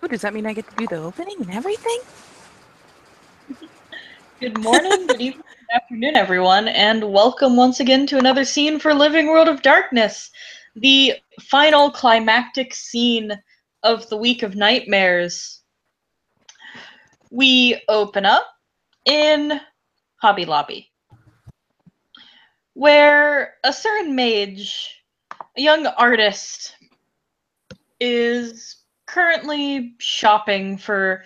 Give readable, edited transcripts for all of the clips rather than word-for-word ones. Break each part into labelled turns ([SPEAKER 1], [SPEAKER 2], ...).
[SPEAKER 1] Oh, does that mean I get to do the opening and everything?
[SPEAKER 2] Good morning, good evening, good afternoon, everyone, and welcome once again to another scene for Living World of Darkness, the final climactic scene of the Week of Nightmares. We open up in Hobby Lobby, where a certain mage, a young artist, is currently shopping for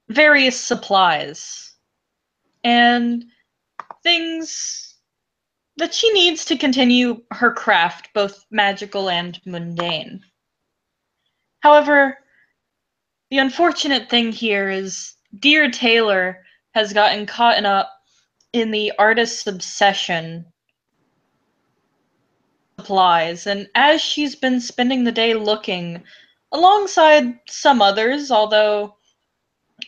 [SPEAKER 2] various supplies and things that she needs to continue her craft, both magical and mundane. However, the unfortunate thing here is dear Taylor has gotten caught up in the artist's obsession supplies, and as she's been spending the day looking alongside some others, although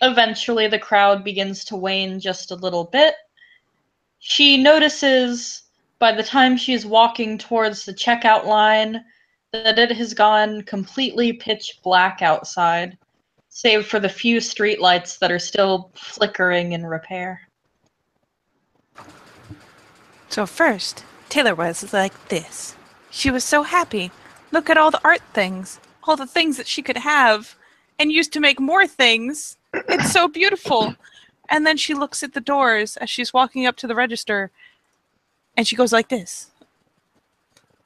[SPEAKER 2] eventually the crowd begins to wane just a little bit, she notices by the time she's walking towards the checkout line that it has gone completely pitch black outside, save for the few streetlights that are still flickering in repair.
[SPEAKER 1] So first, Taylor was like this. She was so happy. Look at all the art things, all the things that she could have and use to make more things. It's so beautiful. And then she looks at the doors as she's walking up to the register and she goes like this.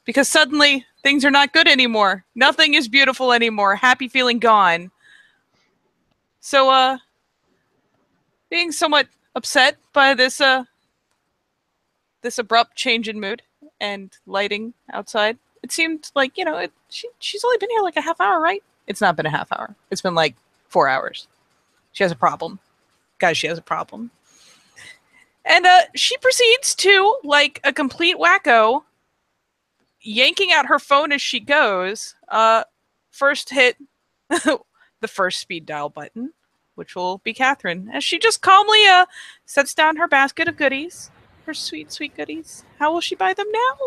[SPEAKER 1] Because suddenly things are not good anymore. Nothing is beautiful anymore. Happy feeling gone. So, being somewhat upset by this abrupt change in mood and lighting outside, it seemed like, she's only been here like a half hour, right? It's not been a half hour. It's been like 4 hours. She has a problem. Guys, she has a problem. And she proceeds to, like a complete wacko, yanking out her phone as she goes, first hit the first speed dial button, which will be Catherine, as she just calmly sets down her basket of goodies, her sweet, sweet goodies. How will she buy them now?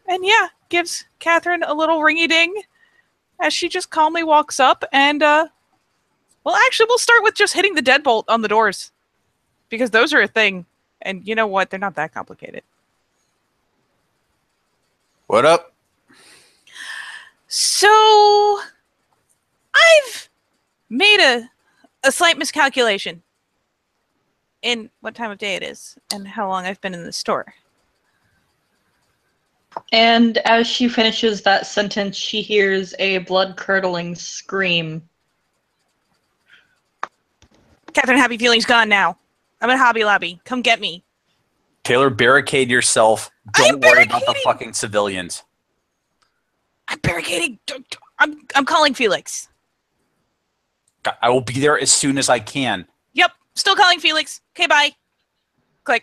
[SPEAKER 1] And yeah, gives Catherine a little ringy ding as she just calmly walks up and, well, actually, we'll start with just hitting the deadbolt on the doors, because those are a thing. And you know what? They're not that complicated.
[SPEAKER 3] What up?
[SPEAKER 1] So, I've made a slight miscalculation in what time of day it is and how long I've been in the store.
[SPEAKER 2] And as she finishes that sentence, she hears a blood-curdling scream.
[SPEAKER 1] Catherine, happy feelings gone now. I'm at Hobby Lobby. Come get me.
[SPEAKER 3] Taylor, barricade yourself. Don't worry about the fucking civilians.
[SPEAKER 1] I'm barricading. I'm calling Felix.
[SPEAKER 3] I will be there as soon as I can.
[SPEAKER 1] Yep, still calling Felix. Okay, bye. Click.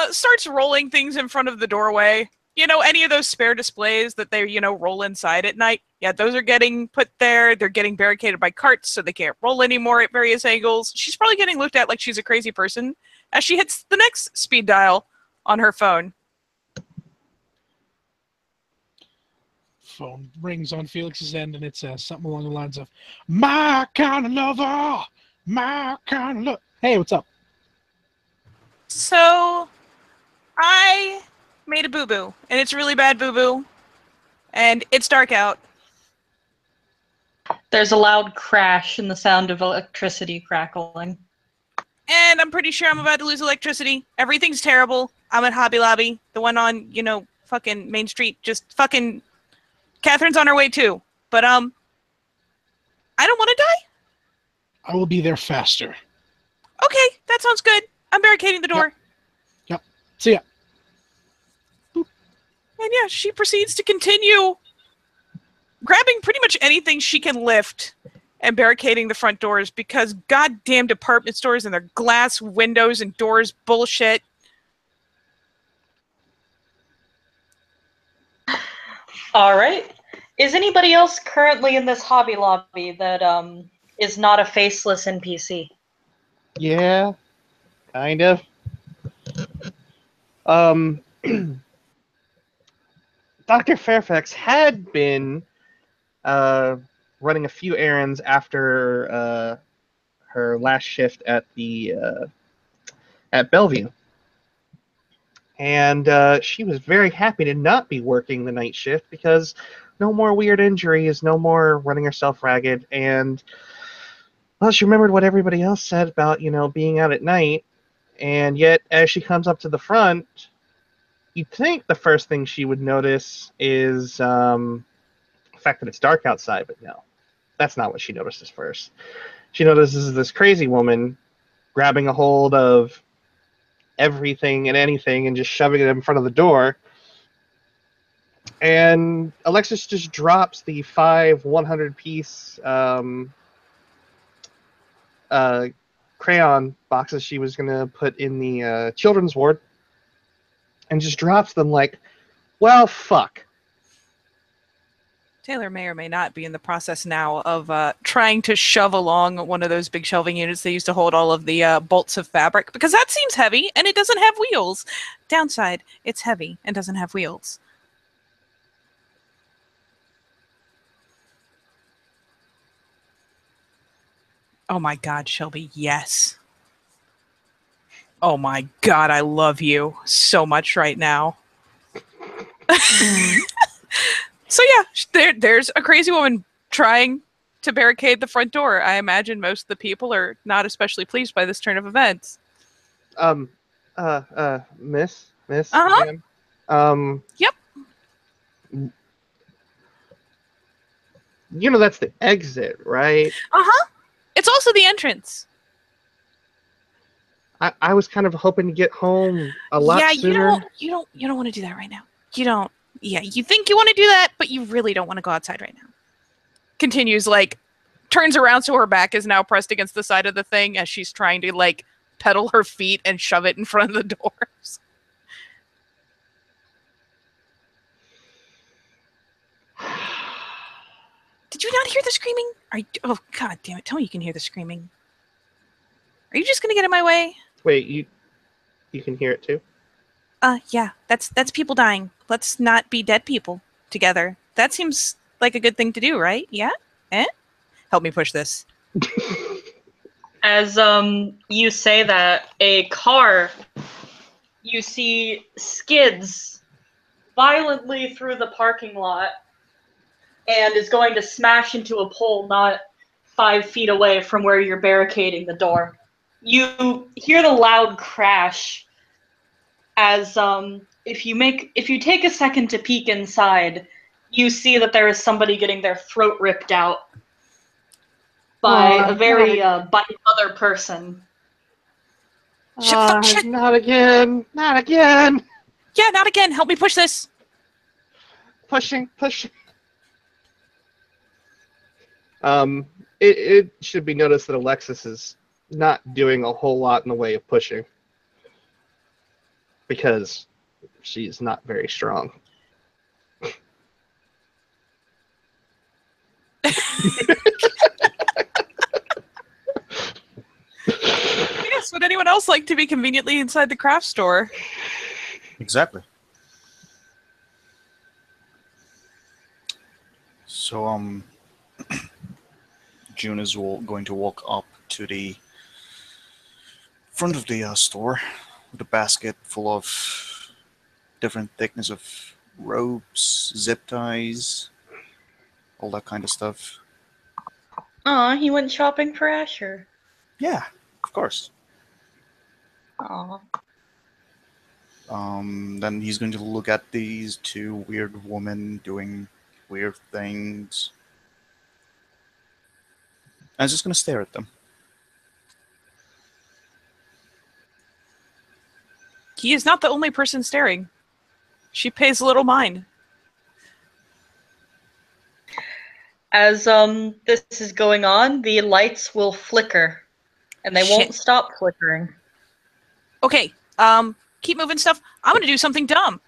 [SPEAKER 1] Starts rolling things in front of the doorway. You know, any of those spare displays that they, roll inside at night. Yeah, those are getting put there. They're getting barricaded by carts so they can't roll anymore at various angles. She's probably getting looked at like she's a crazy person as she hits the next speed dial on her phone.
[SPEAKER 4] Phone rings on Felix's end, and it says something along the lines of, "My kind of lover, my kind of lover." Hey, what's up?
[SPEAKER 1] So, I made a boo-boo, and it's a really bad boo-boo, and it's dark out.
[SPEAKER 2] There's a loud crash and the sound of electricity crackling.
[SPEAKER 1] And I'm pretty sure I'm about to lose electricity. Everything's terrible. I'm at Hobby Lobby, the one on, fucking Main Street. Just fucking... Catherine's on her way, too. But, I don't want to die.
[SPEAKER 4] I will be there faster.
[SPEAKER 1] Okay, that sounds good. I'm barricading the door.
[SPEAKER 4] Yep. See ya.
[SPEAKER 1] And yeah, she proceeds to continue grabbing pretty much anything she can lift and barricading the front doors, because goddamn department stores and their glass windows and doors bullshit.
[SPEAKER 2] All right. Is anybody else currently in this Hobby Lobby that is not a faceless NPC?
[SPEAKER 5] Yeah, kind of. Dr. Fairfax had been running a few errands after her last shift at the at Bellevue, and she was very happy to not be working the night shift because no more weird injuries, no more running herself ragged, and well, she remembered what everybody else said about being out at night, and yet as she comes up to the front, you'd think the first thing she would notice is the fact that it's dark outside, but no, that's not what she notices first. She notices this crazy woman grabbing a hold of everything and anything and just shoving it in front of the door. And Alexis just drops the 5 100-piece crayon boxes she was going to put in the children's ward and just drops them like, well, fuck.
[SPEAKER 1] Taylor may or may not be in the process now of trying to shove along one of those big shelving units they used to hold all of the bolts of fabric, because that seems heavy and it doesn't have wheels. Downside, it's heavy and doesn't have wheels. Oh my God, Shelby, yes. Oh my God, I love you so much right now. So yeah, there's a crazy woman trying to barricade the front door. I imagine most of the people are not especially pleased by this turn of events.
[SPEAKER 5] Miss,
[SPEAKER 1] Uh-huh.
[SPEAKER 5] ma'am,
[SPEAKER 1] Yep.
[SPEAKER 5] That's the exit, right?
[SPEAKER 1] Uh-huh. It's also the entrance.
[SPEAKER 5] I was kind of hoping to get home a lot sooner.
[SPEAKER 1] You don't want to do that right now. You don't. Yeah, you think you want to do that, but you really don't want to go outside right now. Continues, turns around so her back is now pressed against the side of the thing as she's trying to, pedal her feet and shove it in front of the doors. Did you not hear the screaming? Oh, God damn it. Tell me you can hear the screaming. Are you just going to get in my way?
[SPEAKER 5] Wait, you can hear it too?
[SPEAKER 1] Yeah, that's people dying. Let's not be dead people together. That seems like a good thing to do, right? Yeah? Help me push this.
[SPEAKER 2] As you say that, a car you see skids violently through the parking lot and is going to smash into a pole not 5 feet away from where you're barricading the door. You hear the loud crash as if you take a second to peek inside, you see that there is somebody getting their throat ripped out by by another person.
[SPEAKER 1] Shit.
[SPEAKER 5] Not again! Not again!
[SPEAKER 1] Yeah, not again. Help me push this.
[SPEAKER 5] Pushing. It should be noticed that Alexis is not doing a whole lot in the way of pushing because she's not very strong.
[SPEAKER 1] Yes, would anyone else like to be conveniently inside the craft store?
[SPEAKER 6] Exactly. So, June is going to walk up to the front of the store with a basket full of different thickness of ropes, zip ties, all that kind of stuff.
[SPEAKER 2] Aw, he went shopping for Asher.
[SPEAKER 6] Yeah, of course.
[SPEAKER 2] Aw.
[SPEAKER 6] Then he's going to look at these two weird women doing weird things. And he's just going to stare at them.
[SPEAKER 1] He is not the only person staring. She pays little mind.
[SPEAKER 2] As this is going on, the lights will flicker, and they won't stop flickering.
[SPEAKER 1] Okay, keep moving stuff. I'm gonna do something dumb.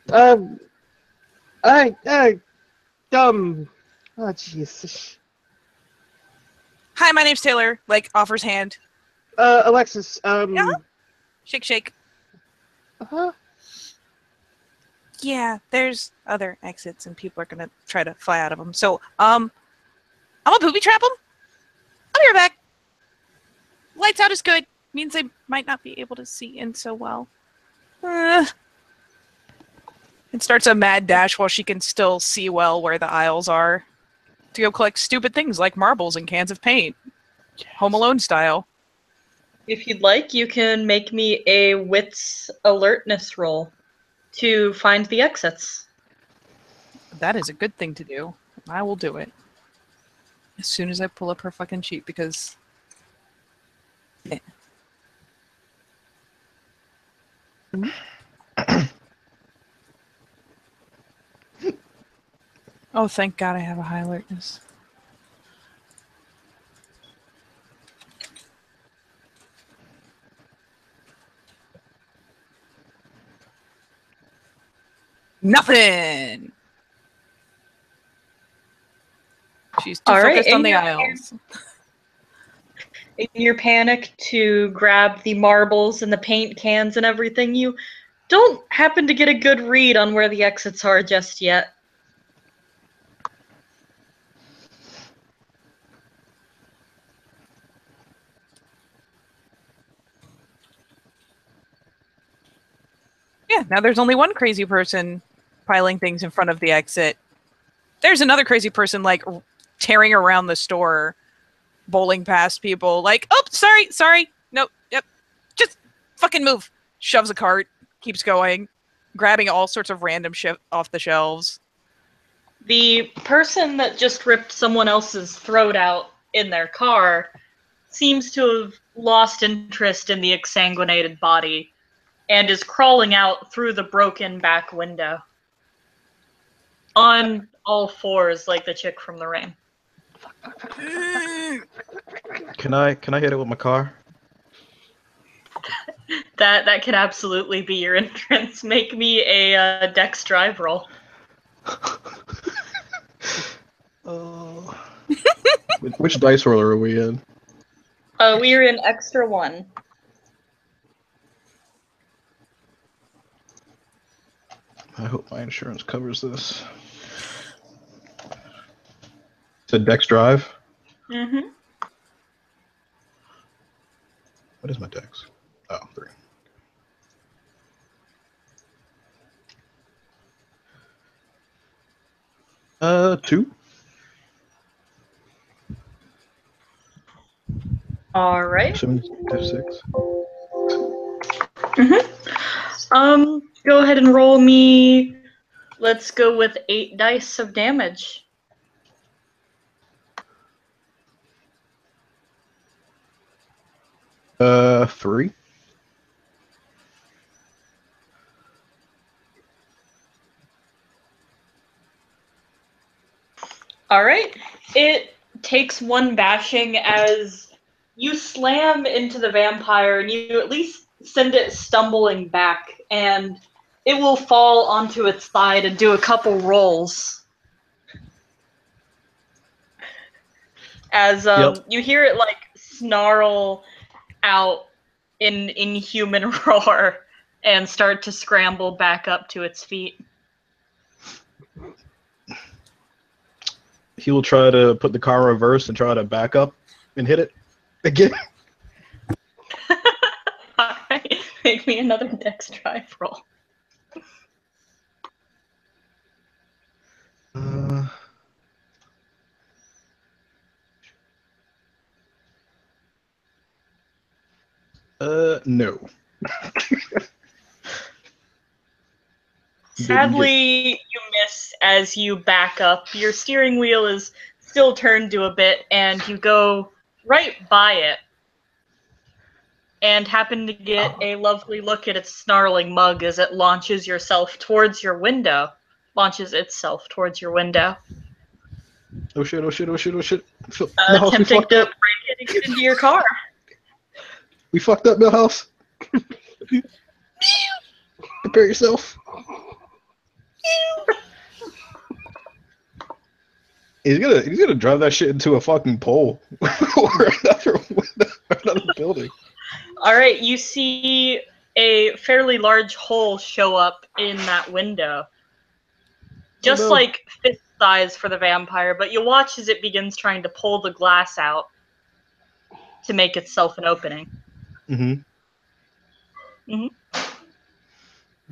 [SPEAKER 5] Dumb. Oh, Jesus.
[SPEAKER 1] Hi, my name's Taylor. Offers hand.
[SPEAKER 5] Alexis,
[SPEAKER 1] Yeah? Shake.
[SPEAKER 5] Uh-huh.
[SPEAKER 1] yeah, there's other exits and people are gonna try to fly out of them. So, I'm gonna booby trap them. I'll be right back. Lights out is good. Means they might not be able to see in so well. And starts a mad dash while she can still see well where the aisles are to go collect stupid things like marbles and cans of paint. Home Alone style.
[SPEAKER 2] If you'd like, you can make me a wits alertness roll to find the exits.
[SPEAKER 1] That is a good thing to do. I will do it. As soon as I pull up her fucking sheet, because... Oh, thank God I have a high alertness. Nothing! She's too focused on the aisles.
[SPEAKER 2] In your panic to grab the marbles and the paint cans and everything, you don't happen to get a good read on where the exits are just yet.
[SPEAKER 1] Yeah, now there's only one crazy person piling things in front of the exit. There's another crazy person, like, tearing around the store, bowling past people, like, oh, sorry, nope, yep, just fucking move. Shoves a cart, keeps going, grabbing all sorts of random shit off the shelves.
[SPEAKER 2] The person that just ripped someone else's throat out in their car seems to have lost interest in the exsanguinated body and is crawling out through the broken back window. On all fours like the chick from The Rain.
[SPEAKER 7] Can I hit it with my car?
[SPEAKER 2] That can absolutely be your entrance. Make me a Dex drive roll.
[SPEAKER 7] Which dice roller are we in?
[SPEAKER 2] We are in extra one.
[SPEAKER 7] I hope my insurance covers this. It's a Dex drive?
[SPEAKER 2] Mm-hmm.
[SPEAKER 7] What is my Dex? Oh, 3. Two.
[SPEAKER 2] All right.
[SPEAKER 7] F6.
[SPEAKER 2] Go ahead and roll me. Let's go with 8 dice of damage.
[SPEAKER 7] Three.
[SPEAKER 2] All right. It takes one bashing as you slam into the vampire and you at least send it stumbling back, and it will fall onto its side and do a couple rolls. As you hear it like snarl out in inhuman roar and start to scramble back up to its feet.
[SPEAKER 7] He will try to put the car in reverse and try to back up and hit it again.
[SPEAKER 2] Alright, make me another Dex drive roll.
[SPEAKER 7] No.
[SPEAKER 2] Sadly, you miss as you back up. Your steering wheel is still turned to a bit, and you go right by it and happen to get a lovely look at its snarling mug as it launches itself towards your window.
[SPEAKER 7] Oh shit, oh shit, oh shit, oh shit.
[SPEAKER 2] Attempting to break it and get into your car.
[SPEAKER 7] We fucked up, Millhouse. Prepare yourself. He's gonna drive that shit into a fucking pole or another building.
[SPEAKER 2] All right, you see a fairly large hole show up in that window. just
[SPEAKER 7] no.
[SPEAKER 2] like fist size for the vampire, but you watch as it begins trying to pull the glass out to make itself an opening.
[SPEAKER 7] Mm-hmm.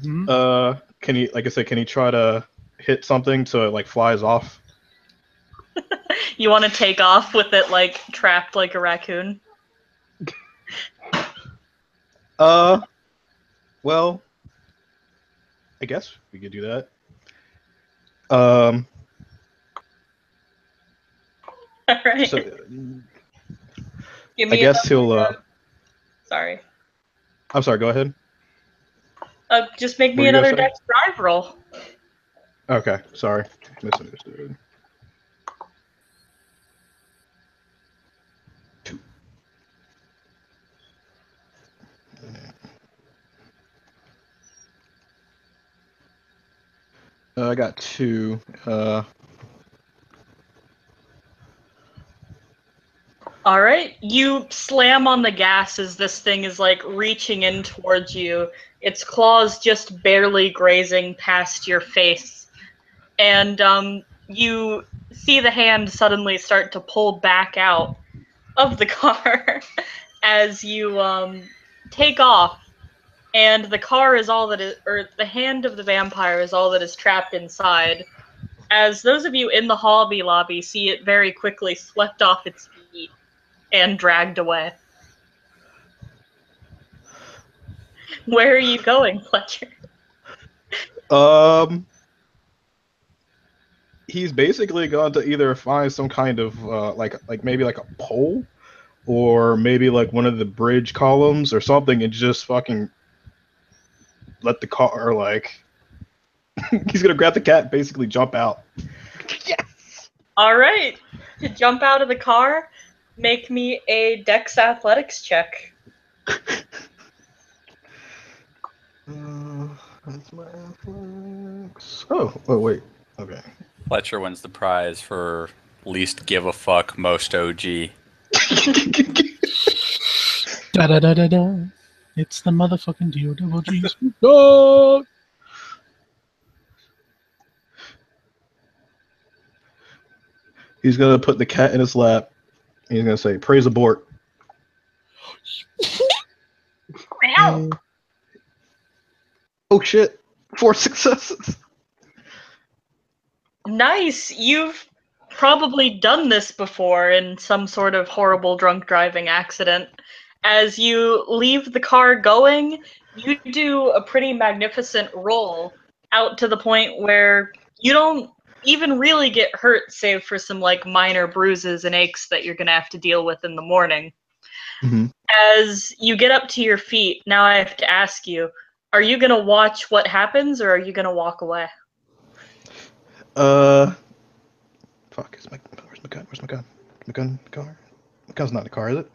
[SPEAKER 2] Mm-hmm.
[SPEAKER 7] Can he, like I said, can he try to hit something so it like flies off?
[SPEAKER 2] You want to take off with it like trapped like a raccoon?
[SPEAKER 7] Well, I guess we could do that.
[SPEAKER 2] All right.
[SPEAKER 7] So
[SPEAKER 2] Give
[SPEAKER 7] I
[SPEAKER 2] me
[SPEAKER 7] guess he'll.
[SPEAKER 2] Sorry.
[SPEAKER 7] I'm sorry. Go ahead.
[SPEAKER 2] Just make
[SPEAKER 7] What
[SPEAKER 2] me
[SPEAKER 7] were you gonna
[SPEAKER 2] another
[SPEAKER 7] say?
[SPEAKER 2] dex drive roll.
[SPEAKER 7] Okay, sorry, misunderstood. 2. I got 2.
[SPEAKER 2] All right. You slam on the gas as this thing is like reaching in towards you. Its claws just barely grazing past your face. And you see the hand suddenly start to pull back out of the car as you take off. And the car is all that is, or the hand of the vampire is all that is trapped inside. As those of you in the Hobby Lobby see it very quickly swept off its feet and dragged away. Where are you going, Fletcher?
[SPEAKER 7] He's basically going to either find some kind of like maybe like a pole, or maybe like one of the bridge columns or something, and just fucking let the car like. He's gonna grab the cat, and basically jump out.
[SPEAKER 5] Yes.
[SPEAKER 2] All right. To jump out of the car, make me a Dex Athletics check.
[SPEAKER 7] That's my athletics. Oh, wait. Okay.
[SPEAKER 3] Fletcher wins the prize for least give a fuck most OG.
[SPEAKER 4] Da da da da da. It's the motherfucking DOG's. Dog.
[SPEAKER 7] He's gonna put the cat in his lap. And he's gonna say, "Praise abort." Oh shit! 4 successes.
[SPEAKER 2] Nice. You've probably done this before in some sort of horrible drunk driving accident. As you leave the car going, you do a pretty magnificent roll out to the point where you don't even really get hurt, save for some like minor bruises and aches that you're gonna have to deal with in the morning.
[SPEAKER 7] Mm-hmm.
[SPEAKER 2] As you get up to your feet, now I have to ask you, are you gonna watch what happens or are you gonna walk away?
[SPEAKER 7] Fuck. Where's my gun? Where's my gun? My gun in the car? My gun's not in the car, is it?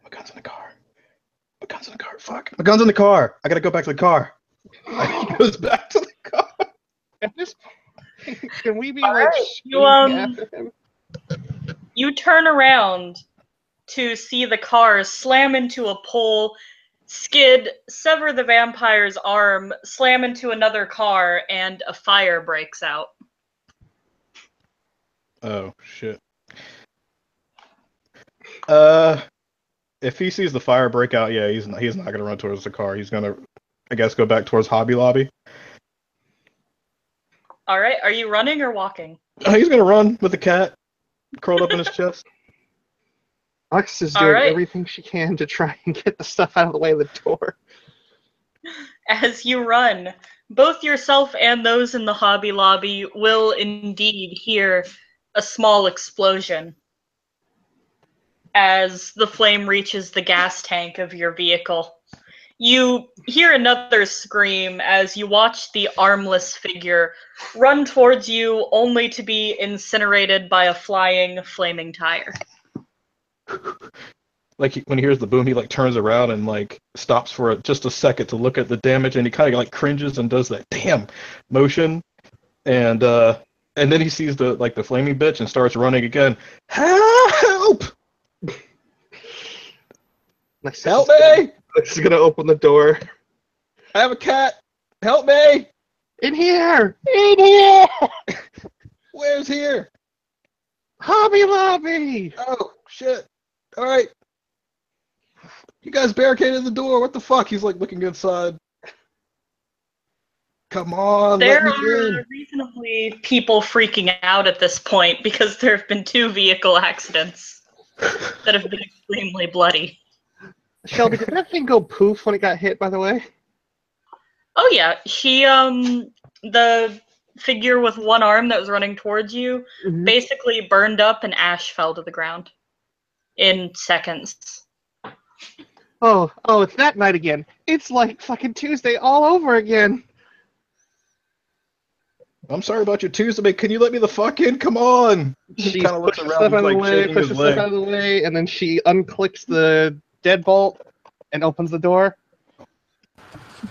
[SPEAKER 7] My gun's in the car. My gun's in the car. Fuck. My gun's in the car. I gotta go back to the car. He goes back to the car.
[SPEAKER 5] At this point, can we be
[SPEAKER 2] All
[SPEAKER 5] like
[SPEAKER 2] right,
[SPEAKER 5] screaming after him?
[SPEAKER 2] You turn around to see the car slam into a pole, skid, sever the vampire's arm, slam into another car, and a fire breaks out.
[SPEAKER 7] Oh shit. If he sees the fire break out, yeah, he's not gonna run towards the car. He's gonna, I guess, go back towards Hobby Lobby.
[SPEAKER 2] All right, are you running or walking?
[SPEAKER 7] He's gonna run with the cat curled up in his chest.
[SPEAKER 5] Alex is
[SPEAKER 2] All
[SPEAKER 5] doing
[SPEAKER 2] right.
[SPEAKER 5] everything she can to try and get the stuff out of the way of the door.
[SPEAKER 2] As you run, both yourself and those in the Hobby Lobby will indeed hear a small explosion as the flame reaches the gas tank of your vehicle. You hear another scream as you watch the armless figure run towards you, only to be incinerated by a flying, flaming tire.
[SPEAKER 7] Like when he hears the boom, he like turns around and like stops for just a second to look at the damage, and he kind of like cringes and does that damn motion, and then he sees the flaming bitch and starts running again. Help! Help me!
[SPEAKER 5] Alex is gonna open the door.
[SPEAKER 7] I have a cat. Help me!
[SPEAKER 5] In here! In here!
[SPEAKER 7] Where's here?
[SPEAKER 5] Hobby Lobby!
[SPEAKER 7] Oh, shit. All right. You guys barricaded the door. What the fuck? He's like looking inside. Come on,
[SPEAKER 2] There
[SPEAKER 7] let me
[SPEAKER 2] are
[SPEAKER 7] in.
[SPEAKER 2] reasonably people freaking out at this point because there have been 2 vehicle accidents that have been extremely bloody.
[SPEAKER 5] Shelby, did that thing go poof when it got hit, by the way?
[SPEAKER 2] Oh yeah, the figure with one arm that was running towards you
[SPEAKER 5] Mhm.
[SPEAKER 2] basically burned up and ash fell to the ground in seconds.
[SPEAKER 5] Oh, it's that night again. It's like fucking Tuesday all over again.
[SPEAKER 7] I'm sorry about your Tuesday, but can you let me the fuck in? Come on. He
[SPEAKER 5] She
[SPEAKER 7] kind of looks
[SPEAKER 5] pushes
[SPEAKER 7] around.
[SPEAKER 5] stuff
[SPEAKER 7] He's
[SPEAKER 5] out of the
[SPEAKER 7] like
[SPEAKER 5] way,
[SPEAKER 7] shaking
[SPEAKER 5] pushes
[SPEAKER 7] his
[SPEAKER 5] stuff
[SPEAKER 7] leg.
[SPEAKER 5] out of the way, and then she unclicks the deadbolt and opens the door.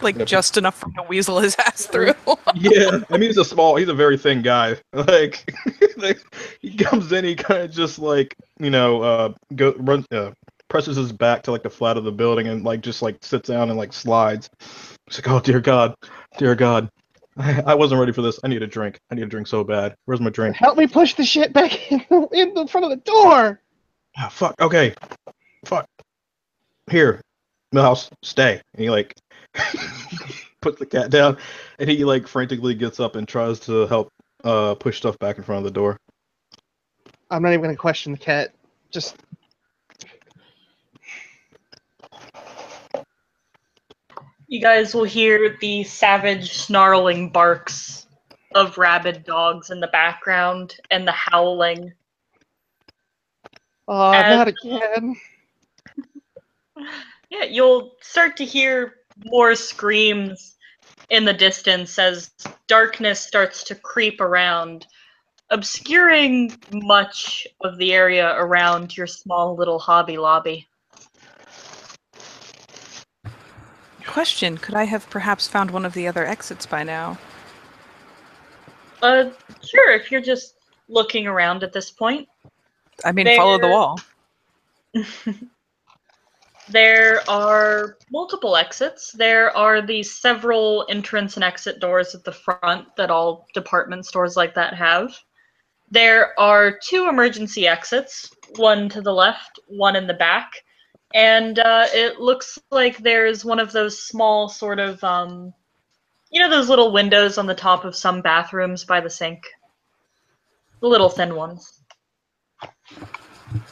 [SPEAKER 1] Like
[SPEAKER 7] Yep.
[SPEAKER 1] just enough for him to weasel his ass through.
[SPEAKER 7] Yeah, I mean he's a very thin guy. Like, like he comes in, he kind of just like presses his back to like the flat of the building and like just like sits down and like slides. He's like, oh dear God, I wasn't ready for this. I need a drink. I need a drink so bad. Where's my drink?
[SPEAKER 5] Help me push the shit back in the front of the door.
[SPEAKER 7] Ah, fuck. Okay. Fuck. Here, Milhouse, stay. And he like puts the cat down, and he like frantically gets up and tries to help push stuff back in front of the door.
[SPEAKER 5] I'm not even gonna question the cat. Just
[SPEAKER 2] You guys will hear the savage snarling barks of rabid dogs in the background and the howling. As-
[SPEAKER 5] not again.
[SPEAKER 2] Yeah, you'll start to hear more screams in the distance as darkness starts to creep around, obscuring much of the area around your small little Hobby Lobby.
[SPEAKER 1] Question, could I have perhaps found one of the other exits by now?
[SPEAKER 2] Sure, if you're just looking around at this point.
[SPEAKER 1] I mean, follow the
[SPEAKER 2] There-
[SPEAKER 1] wall.
[SPEAKER 2] There are multiple exits. There are the several entrance and exit doors at the front that all department stores like that have. There are 2 emergency exits, one to the left, one in the back. And it looks like there's one of those small sort of, those little windows on the top of some bathrooms by the sink. The little thin ones.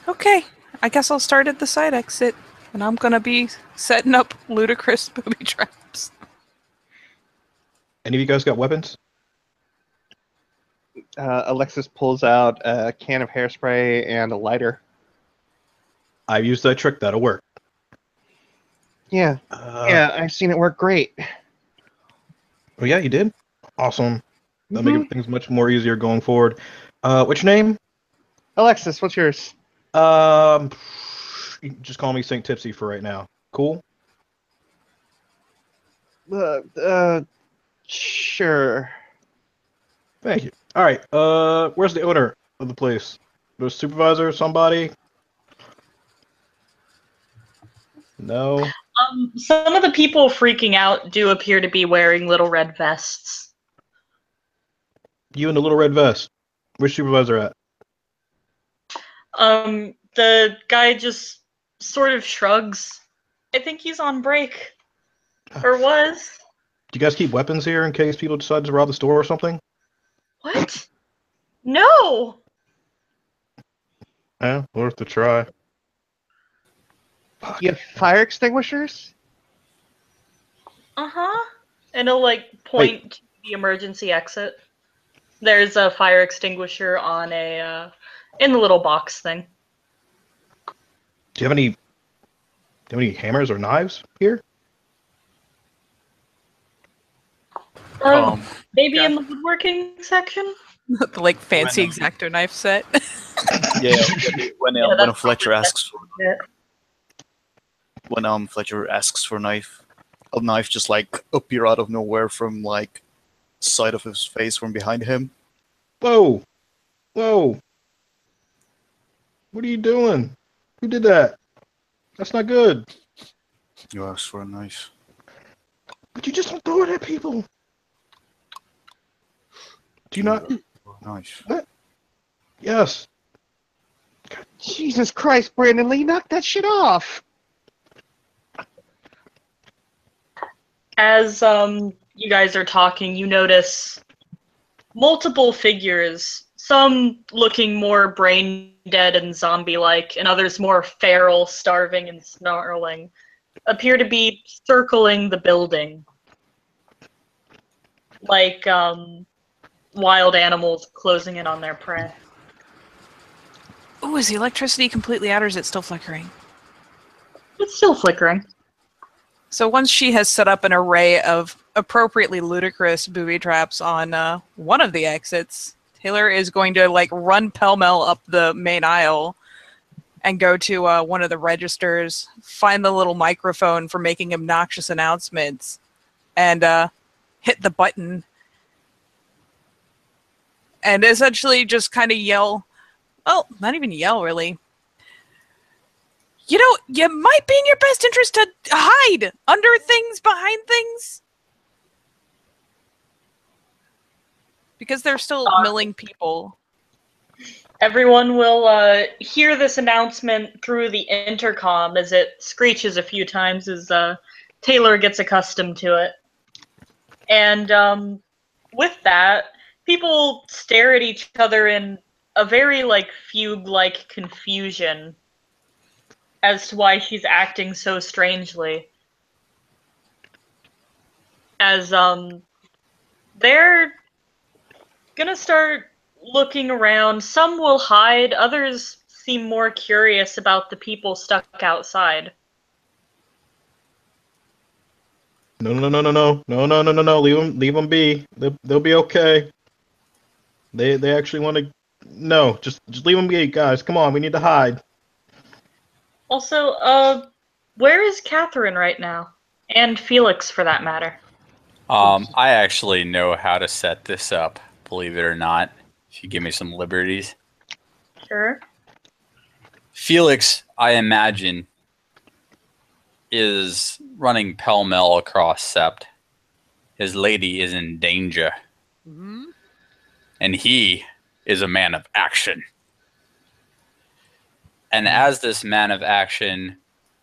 [SPEAKER 1] Okay, I guess I'll start at the side exit, and I'm gonna be setting up ludicrous booby traps.
[SPEAKER 7] Any of you guys got weapons?
[SPEAKER 5] Alexis pulls out a can of hairspray and a lighter.
[SPEAKER 7] I've used that trick. That'll work.
[SPEAKER 5] Yeah, I've seen it work great.
[SPEAKER 7] Oh yeah, you did. Awesome. That'll make things much more easier going forward. What's your name?
[SPEAKER 5] Alexis, what's yours?
[SPEAKER 7] You can just call me Saint Tipsy for right now. Cool.
[SPEAKER 5] Sure.
[SPEAKER 7] Thank you. All right. Where's the owner of the place? The supervisor? Somebody? No.
[SPEAKER 2] Some of the people freaking out do appear to be wearing little red vests.
[SPEAKER 7] You in the little red vest. Where's supervisor at?
[SPEAKER 2] The guy just sort of shrugs. I think he's on break. Or was.
[SPEAKER 7] Do you guys keep weapons here in case people decide to rob the store or something?
[SPEAKER 2] What? No!
[SPEAKER 7] Yeah, worth a try.
[SPEAKER 5] You have fire extinguishers?
[SPEAKER 2] Uh-huh. And he'll, point to the emergency exit. There's a fire extinguisher on in the little box thing.
[SPEAKER 7] Do you have any hammers or knives here?
[SPEAKER 2] Maybe
[SPEAKER 1] yeah.
[SPEAKER 2] in the woodworking section?
[SPEAKER 1] The fancy
[SPEAKER 6] Random.
[SPEAKER 1] X-Acto knife set.
[SPEAKER 6] Yeah, when
[SPEAKER 2] that's
[SPEAKER 6] Fletcher
[SPEAKER 2] probably
[SPEAKER 6] asks when Fletcher asks for a knife just appear out of nowhere from side of his face from behind him.
[SPEAKER 7] Whoa! Whoa! What are you doing? Who did that? That's not good.
[SPEAKER 6] You asked for a knife.
[SPEAKER 7] But you just don't throw it at people. Do you not?
[SPEAKER 6] Nice.
[SPEAKER 7] Yes.
[SPEAKER 5] Jesus Christ, Brandon Lee, knock that shit off.
[SPEAKER 2] As you guys are talking, you notice multiple figures, some looking more brain dead and zombie-like, and others more feral, starving, and snarling, appear to be circling the building like wild animals closing in on their prey.
[SPEAKER 1] Ooh, is the electricity completely out or is it still flickering?
[SPEAKER 2] It's still flickering.
[SPEAKER 1] So once she has set up an array of appropriately ludicrous booby traps on one of the exits, Taylor is going to like run pell-mell up the main aisle and go to one of the registers, find the little microphone for making obnoxious announcements, and hit the button. And essentially just kind of yell, well, not even yell really. You know, you might be in your best interest to hide under things, behind things. Because they're still milling people.
[SPEAKER 2] Everyone will hear this announcement through the intercom as it screeches a few times as Taylor gets accustomed to it. And with that, people stare at each other in a very like fugue-like confusion as to why she's acting so strangely. As they're gonna start looking around. Some will hide, others seem more curious about the people stuck outside.
[SPEAKER 7] No. Leave them be. They'll be okay. They actually want to. No, just leave them be, guys. Come on, we need to hide.
[SPEAKER 2] Also, where is Catherine right now? And Felix, for that matter.
[SPEAKER 3] I actually know how to set this up, believe it or not, if you give me some liberties.
[SPEAKER 2] Sure.
[SPEAKER 3] Felix, I imagine, is running pell-mell across Sept. His lady is in danger.
[SPEAKER 1] Mm-hmm.
[SPEAKER 3] And he is a man of action. And as this man of action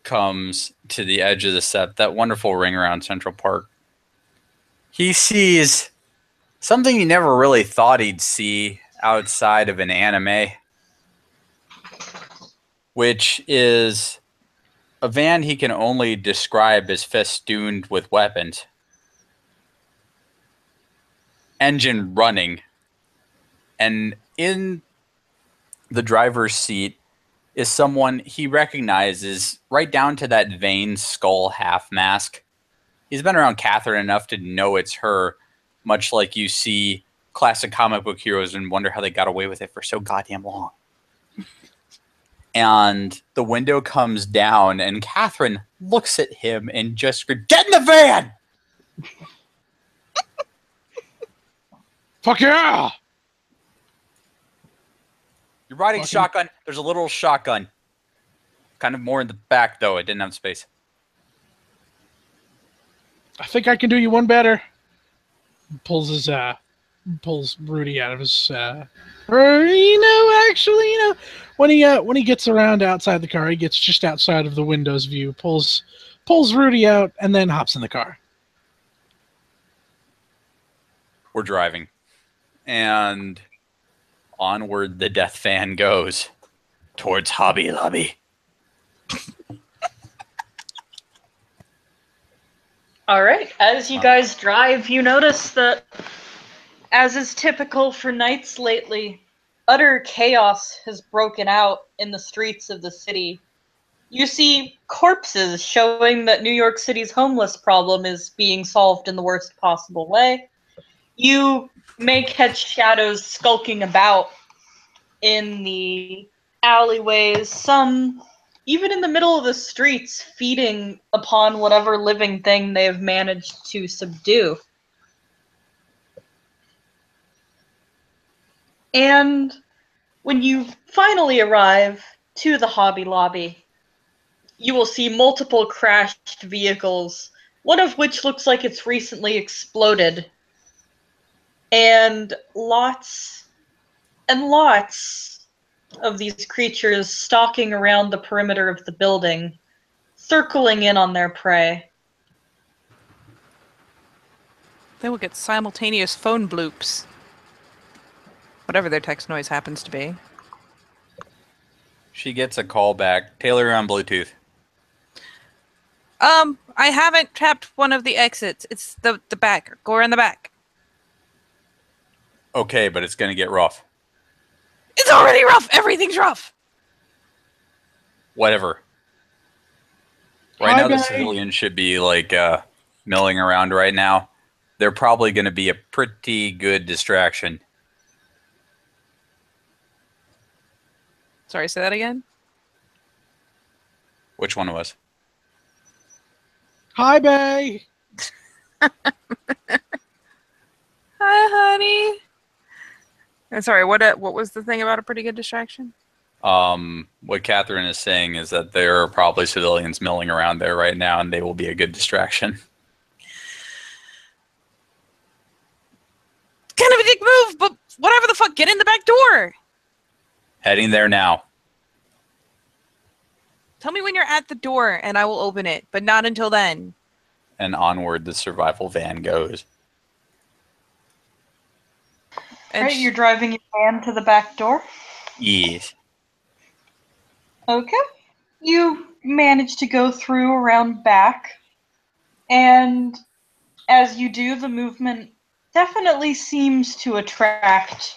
[SPEAKER 3] comes to the edge of the Sept, that wonderful ring around Central Park, he sees something he never really thought he'd see outside of an anime, which is a van he can only describe as festooned with weapons. Engine running. And in the driver's seat is someone he recognizes right down to that vein skull half mask. He's been around Catherine enough to know it's her, much like you see classic comic book heroes and wonder how they got away with it for so goddamn long. And the window comes down, and Catherine looks at him and just screams, "Get in the van!"
[SPEAKER 4] Fuck yeah!
[SPEAKER 3] You're riding
[SPEAKER 4] Fucking-
[SPEAKER 3] shotgun. There's a little shotgun. Kind of more in the back, though. It didn't have space.
[SPEAKER 4] I think I can do you one better. Pulls Rudy out of his when he gets around outside the car, he gets just outside of the window's view, pulls Rudy out, and then hops in the car.
[SPEAKER 3] We're driving. And onward the death fan goes towards Hobby Lobby.
[SPEAKER 2] Alright, as you guys drive, you notice that, as is typical for nights lately, utter chaos has broken out in the streets of the city. You see corpses showing that New York City's homeless problem is being solved in the worst possible way. You may catch shadows skulking about in the alleyways, some even in the middle of the streets, feeding upon whatever living thing they have managed to subdue. And when you finally arrive to the Hobby Lobby, you will see multiple crashed vehicles, one of which looks like it's recently exploded. and lots and lots of these creatures stalking around the perimeter of the building, circling in on their prey.
[SPEAKER 1] They will get simultaneous phone bloops. Whatever their text noise happens to be.
[SPEAKER 3] She gets a call back. Taylor, you're on Bluetooth.
[SPEAKER 1] I haven't tapped one of the exits. It's the back. Go around the back.
[SPEAKER 3] Okay, but it's going to get rough.
[SPEAKER 1] It's already rough. Everything's rough.
[SPEAKER 3] Whatever. Right
[SPEAKER 4] Hi,
[SPEAKER 3] now, the
[SPEAKER 4] guys.
[SPEAKER 3] civilians should be, like, milling around right now. They're probably going to be a pretty good distraction.
[SPEAKER 1] Sorry, say that again.
[SPEAKER 3] Which one was?
[SPEAKER 4] Hi, Bay.
[SPEAKER 1] Hi, honey. I'm sorry. What was the thing about a pretty good distraction?
[SPEAKER 3] What Catherine is saying is that there are probably civilians milling around there right now, and they will be a good distraction.
[SPEAKER 1] Kind of a dick move, but whatever the fuck. Get in the back door.
[SPEAKER 3] Heading there now.
[SPEAKER 1] Tell me when you're at the door, and I will open it, but not until then.
[SPEAKER 3] And onward the survival van goes.
[SPEAKER 1] And
[SPEAKER 2] Right, you're driving your van to the back door.
[SPEAKER 3] Yes.
[SPEAKER 2] Okay. You manage to go through around back, and as you do, the movement definitely seems to attract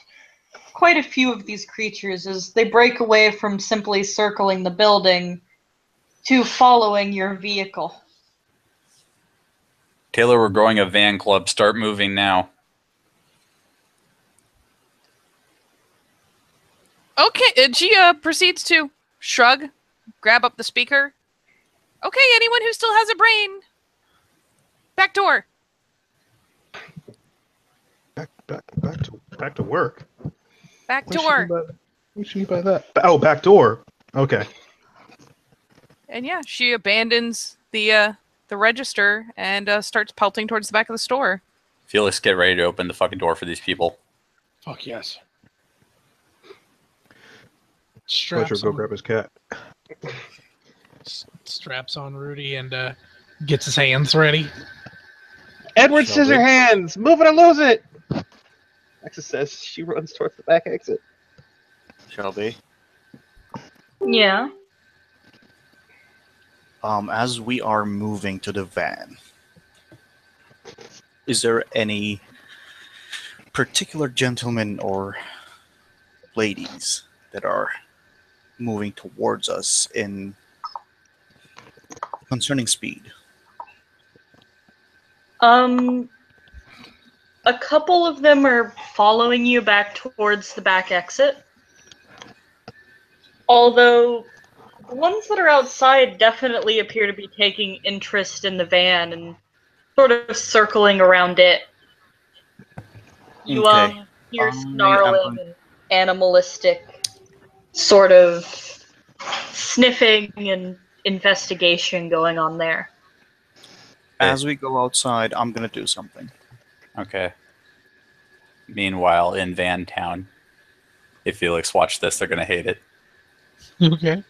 [SPEAKER 2] quite a few of these creatures as they break away from simply circling the building to following your vehicle.
[SPEAKER 3] Taylor, we're growing a van club. Start moving now.
[SPEAKER 1] Okay, and she proceeds to shrug, grab up the speaker. Okay, anyone who still has a brain. Back door.
[SPEAKER 7] Back to work.
[SPEAKER 1] Back
[SPEAKER 7] What does
[SPEAKER 1] door.
[SPEAKER 7] she mean by that? Oh, back door. Okay.
[SPEAKER 1] And yeah, she abandons the register and starts pelting towards the back of the store.
[SPEAKER 3] Felix, get ready to open the fucking door for these people.
[SPEAKER 4] Fuck yes.
[SPEAKER 7] Fletcher,
[SPEAKER 4] Straps
[SPEAKER 7] go
[SPEAKER 4] on,
[SPEAKER 7] grab his cat.
[SPEAKER 4] straps on Rudy and gets his hands ready.
[SPEAKER 5] Edward
[SPEAKER 7] Shall we?
[SPEAKER 5] Scissorhands! Move it or lose it! Alexis says she runs towards the back exit.
[SPEAKER 6] Shelby.
[SPEAKER 2] Yeah.
[SPEAKER 6] As we are moving to the van, is there any particular gentlemen or ladies that are moving towards us in concerning speed?
[SPEAKER 2] A couple of them are following you back towards the back exit. Although the ones that are outside definitely appear to be taking interest in the van and sort of circling around it. You
[SPEAKER 6] Okay.
[SPEAKER 2] hear
[SPEAKER 6] I'm
[SPEAKER 2] snarling
[SPEAKER 6] going-
[SPEAKER 2] and animalistic sort of sniffing and investigation going on there.
[SPEAKER 6] As we go outside, I'm gonna do something.
[SPEAKER 3] Okay. Meanwhile, in Van Town, if Felix watched this, they're going to hate it.
[SPEAKER 4] Okay.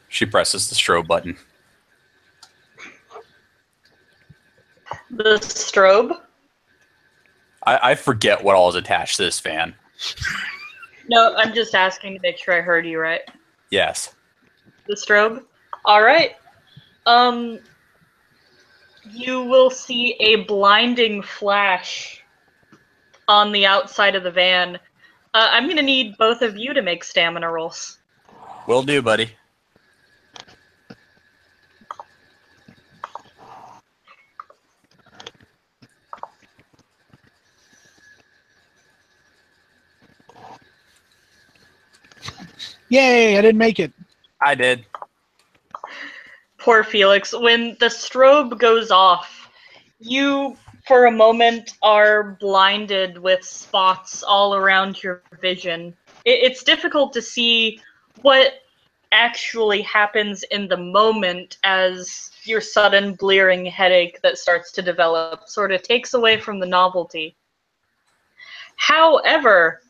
[SPEAKER 3] She presses the strobe button.
[SPEAKER 2] The strobe?
[SPEAKER 3] I forget what all is attached to this van.
[SPEAKER 2] No, I'm just asking to make sure I heard you right.
[SPEAKER 3] Yes.
[SPEAKER 2] The strobe? Alright. You will see a blinding flash on the outside of the van. I'm gonna need both of you to make stamina rolls.
[SPEAKER 3] Will do, buddy.
[SPEAKER 4] Yay! I didn't make it.
[SPEAKER 3] I did.
[SPEAKER 2] Poor Felix. When the strobe goes off, you, for a moment, are blinded with spots all around your vision. It's difficult to see what actually happens in the moment as your sudden blearing headache that starts to develop sort of takes away from the novelty. However,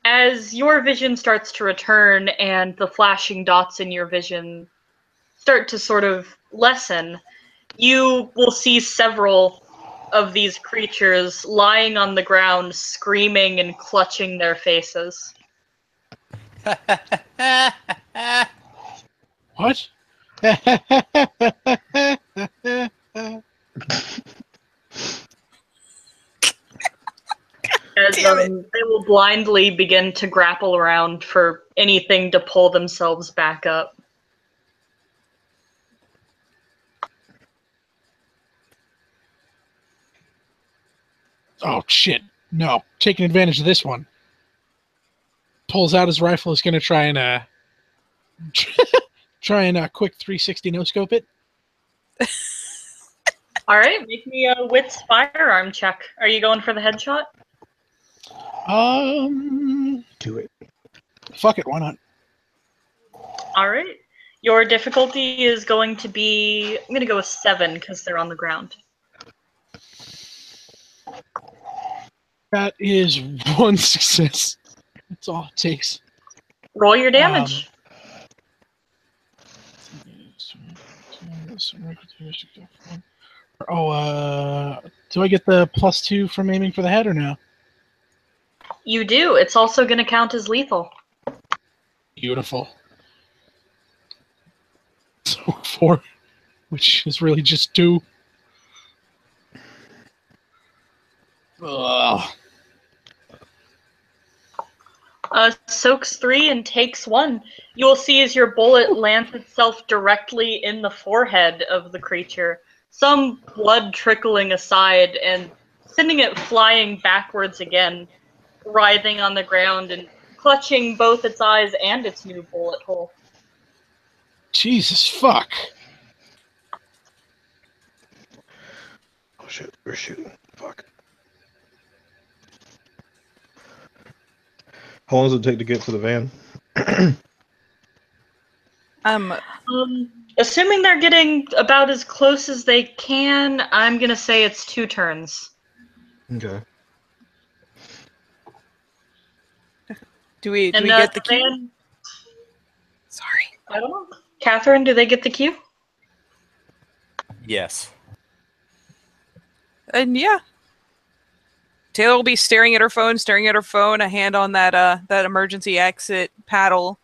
[SPEAKER 2] as your vision starts to return and the flashing dots in your vision start to sort of lessen, you will see several of these creatures lying on the ground, screaming and clutching their faces.
[SPEAKER 4] What?
[SPEAKER 2] As
[SPEAKER 1] Damn it.
[SPEAKER 2] they will blindly begin to grapple around for anything to pull themselves back up.
[SPEAKER 4] Oh shit! No, taking advantage of this one. Pulls out his rifle. Is going to try and quick 360 no scope it.
[SPEAKER 2] All right, make me a wits firearm check. Are you going for the headshot?
[SPEAKER 7] Do it.
[SPEAKER 4] Fuck it. Why not?
[SPEAKER 2] All right. Your difficulty is going to be, I'm going to go with 7 because they're on the ground.
[SPEAKER 4] That is one success. That's all it takes.
[SPEAKER 2] Roll your damage.
[SPEAKER 4] Do I get the +2 from aiming for the head or no?
[SPEAKER 2] You do. It's also going to count as lethal.
[SPEAKER 4] Beautiful. So 4, which is really just 2. Ugh.
[SPEAKER 2] Soaks 3 and takes 1. You will see as your bullet lands itself directly in the forehead of the creature, some blood trickling aside and sending it flying backwards again, writhing on the ground and clutching both its eyes and its new bullet hole.
[SPEAKER 4] Jesus fuck.
[SPEAKER 7] Oh shit, we're shooting. Fuck. How long does it take to get to the van?
[SPEAKER 2] Assuming they're getting about as close as they can, I'm gonna say it's 2 turns.
[SPEAKER 7] Okay.
[SPEAKER 1] Do we
[SPEAKER 2] And
[SPEAKER 1] get the cue?
[SPEAKER 2] van,
[SPEAKER 1] Sorry.
[SPEAKER 2] I don't know. Catherine, do they get the cue?
[SPEAKER 3] Yes.
[SPEAKER 1] And yeah. Taylor will be staring at her phone, a hand on that emergency exit paddle.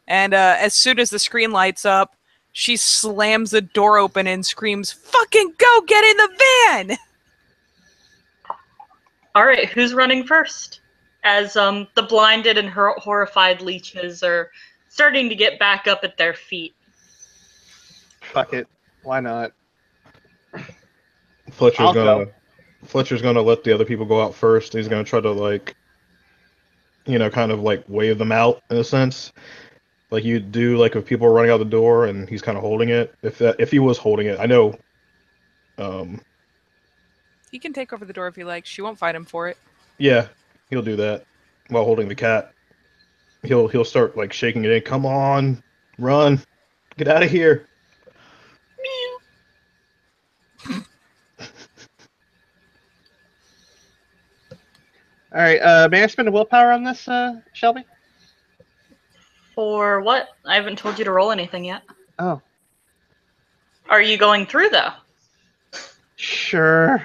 [SPEAKER 1] And as soon as the screen lights up, she slams the door open and screams, "Fucking go! Get in the van!"
[SPEAKER 2] All right, who's running first? As the blinded and horrified leeches are starting to get back up at their feet.
[SPEAKER 5] Fuck it. Why not?
[SPEAKER 7] Fletcher's
[SPEAKER 5] I'll
[SPEAKER 7] gonna let the other people go out first. He's gonna try to kind of wave them out in a sense, like you do like if people are running out the door and he's kind of holding it. If he was holding it, I know.
[SPEAKER 1] He can take over the door if he likes. She won't fight him for it.
[SPEAKER 7] Yeah, he'll do that while holding the cat. He'll start shaking it in. Come on, run, get out of here.
[SPEAKER 5] All right. May I spend a willpower on this, Shelby?
[SPEAKER 2] For what? I haven't told you to roll anything yet.
[SPEAKER 5] Oh,
[SPEAKER 2] Are you going through, though?
[SPEAKER 5] sure.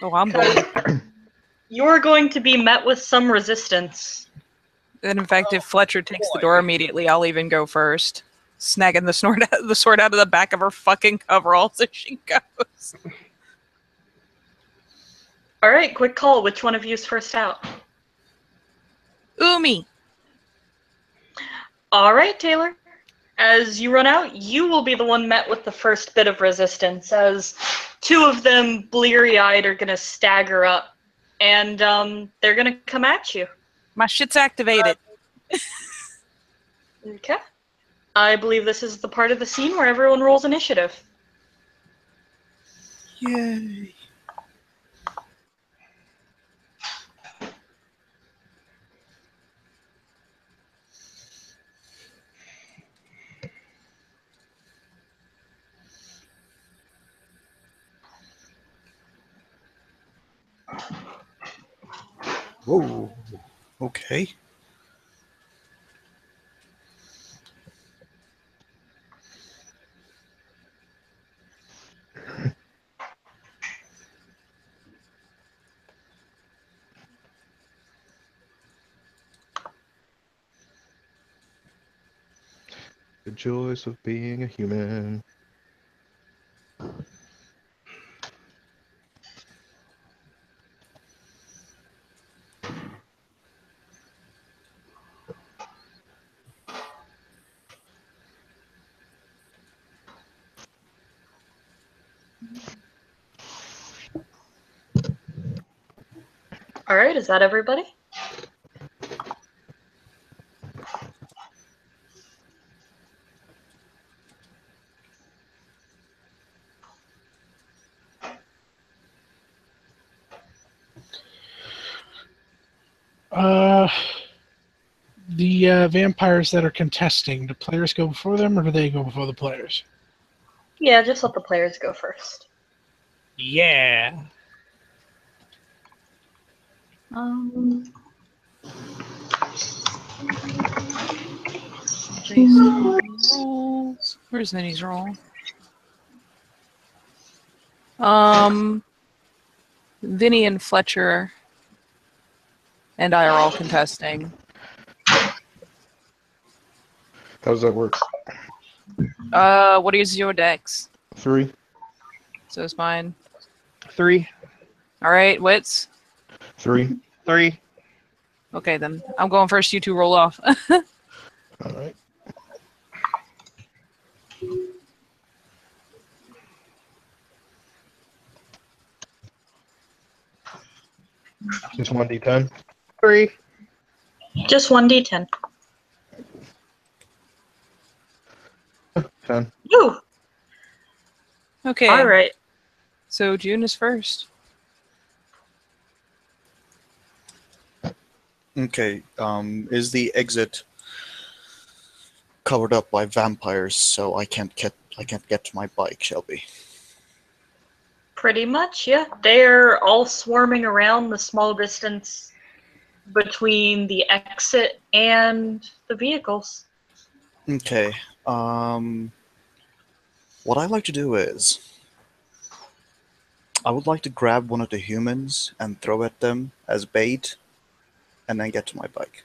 [SPEAKER 1] Oh, I'm going.
[SPEAKER 2] You're going to be met with some resistance.
[SPEAKER 1] And in fact, if Fletcher takes the door immediately, I'll even go first. Snagging the sword out of the back of her fucking coveralls as she goes.
[SPEAKER 2] All right, quick call. Which one of you is first out?
[SPEAKER 1] Umi.
[SPEAKER 2] All right, Taylor. As you run out, you will be the one met with the first bit of resistance, as 2 of them, bleary-eyed, are going to stagger up, and they're going to come at you.
[SPEAKER 1] My shit's activated.
[SPEAKER 2] Okay. I believe this is the part of the scene where everyone rolls initiative.
[SPEAKER 1] Yay.
[SPEAKER 6] Whoa. Okay.
[SPEAKER 7] The joys of being a human.
[SPEAKER 2] All right, is that everybody?
[SPEAKER 4] The vampires that are contesting, do players go before them or do they go before the players?
[SPEAKER 2] Yeah, just let the players go first.
[SPEAKER 4] Yeah.
[SPEAKER 1] Rolls. Where's Minnie's roll? Vinny and Fletcher and I are all contesting.
[SPEAKER 7] How does that work?
[SPEAKER 1] What is your dex?
[SPEAKER 7] 3.
[SPEAKER 1] So is mine.
[SPEAKER 5] 3.
[SPEAKER 1] All right, wits.
[SPEAKER 7] 3.
[SPEAKER 5] 3.
[SPEAKER 1] Okay, then I'm going first. You two roll off.
[SPEAKER 7] All right. Just 1d10.
[SPEAKER 5] 3.
[SPEAKER 2] Just 1d10.
[SPEAKER 7] 10.
[SPEAKER 2] Ooh,
[SPEAKER 1] Okay.
[SPEAKER 2] all right.
[SPEAKER 1] So June is first.
[SPEAKER 6] Okay. Is the exit covered up by vampires, so I can't get to my bike, Shelby?
[SPEAKER 2] Pretty much, yeah. They're all swarming around the small distance between the exit and the vehicles.
[SPEAKER 6] Okay. What I'd like to do is I would like to grab one of the humans and throw at them as bait, and then get to my bike.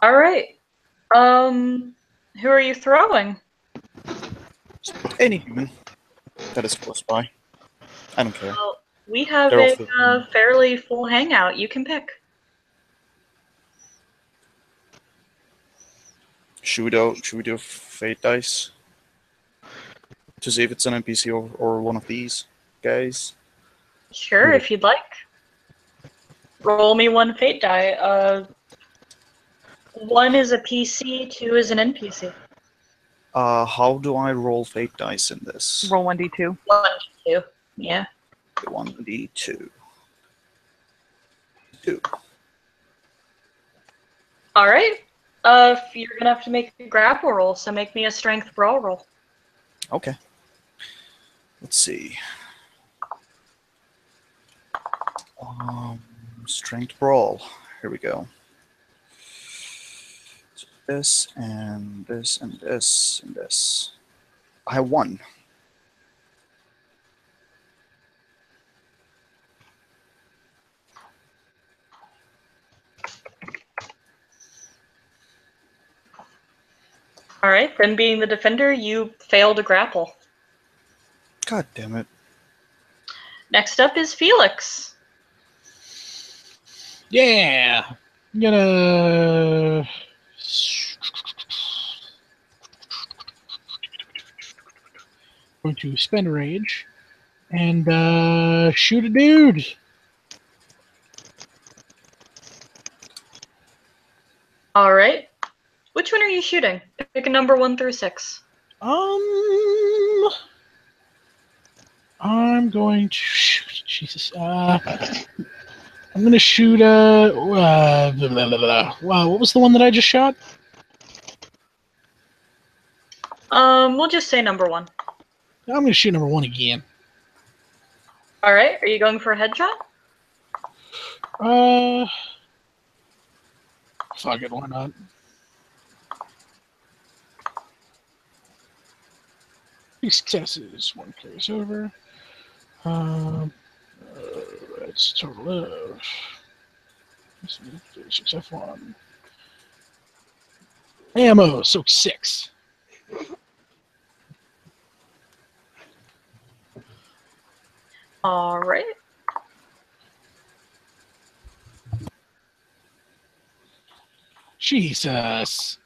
[SPEAKER 2] All right. Who are you throwing?
[SPEAKER 6] Any human that is close by. I don't care.
[SPEAKER 2] Well, we have
[SPEAKER 6] They're all
[SPEAKER 2] a
[SPEAKER 6] food.
[SPEAKER 2] fairly full hangout. You can pick.
[SPEAKER 6] Should we do a fate dice to see if it's an NPC or one of these guys?
[SPEAKER 2] Sure, if you'd like. Roll me one fate die. 1 is a PC, 2 is an NPC.
[SPEAKER 6] How do I roll fate dice in this?
[SPEAKER 1] Roll 1d2.
[SPEAKER 2] 1, 2. Yeah.
[SPEAKER 6] 1d2. 2.
[SPEAKER 2] All right. You're gonna have to make a grapple roll, so make me a strength brawl roll.
[SPEAKER 6] Okay. Let's see. Strength brawl. Here we go. So this and this and this and this. I have 1.
[SPEAKER 2] All right. Then, being the defender, you fail to grapple.
[SPEAKER 6] God damn it.
[SPEAKER 2] Next up is Felix.
[SPEAKER 4] Yeah. I'm gonna spend rage and shoot a dude.
[SPEAKER 2] All right. Which one are you shooting? Pick a number 1 through 6.
[SPEAKER 4] I'm going to shoot. Jesus. I'm gonna shoot blah, blah, blah, blah. Wow, what was the one that I just shot?
[SPEAKER 2] We'll just say number 1.
[SPEAKER 4] I'm gonna shoot number 1 again.
[SPEAKER 2] All right. Are you going for a headshot?
[SPEAKER 4] Fuck it, why not? 3 successes, 1 carries over. That's total of 6 F1. Ammo, so 6.
[SPEAKER 2] All right.
[SPEAKER 4] Jesus.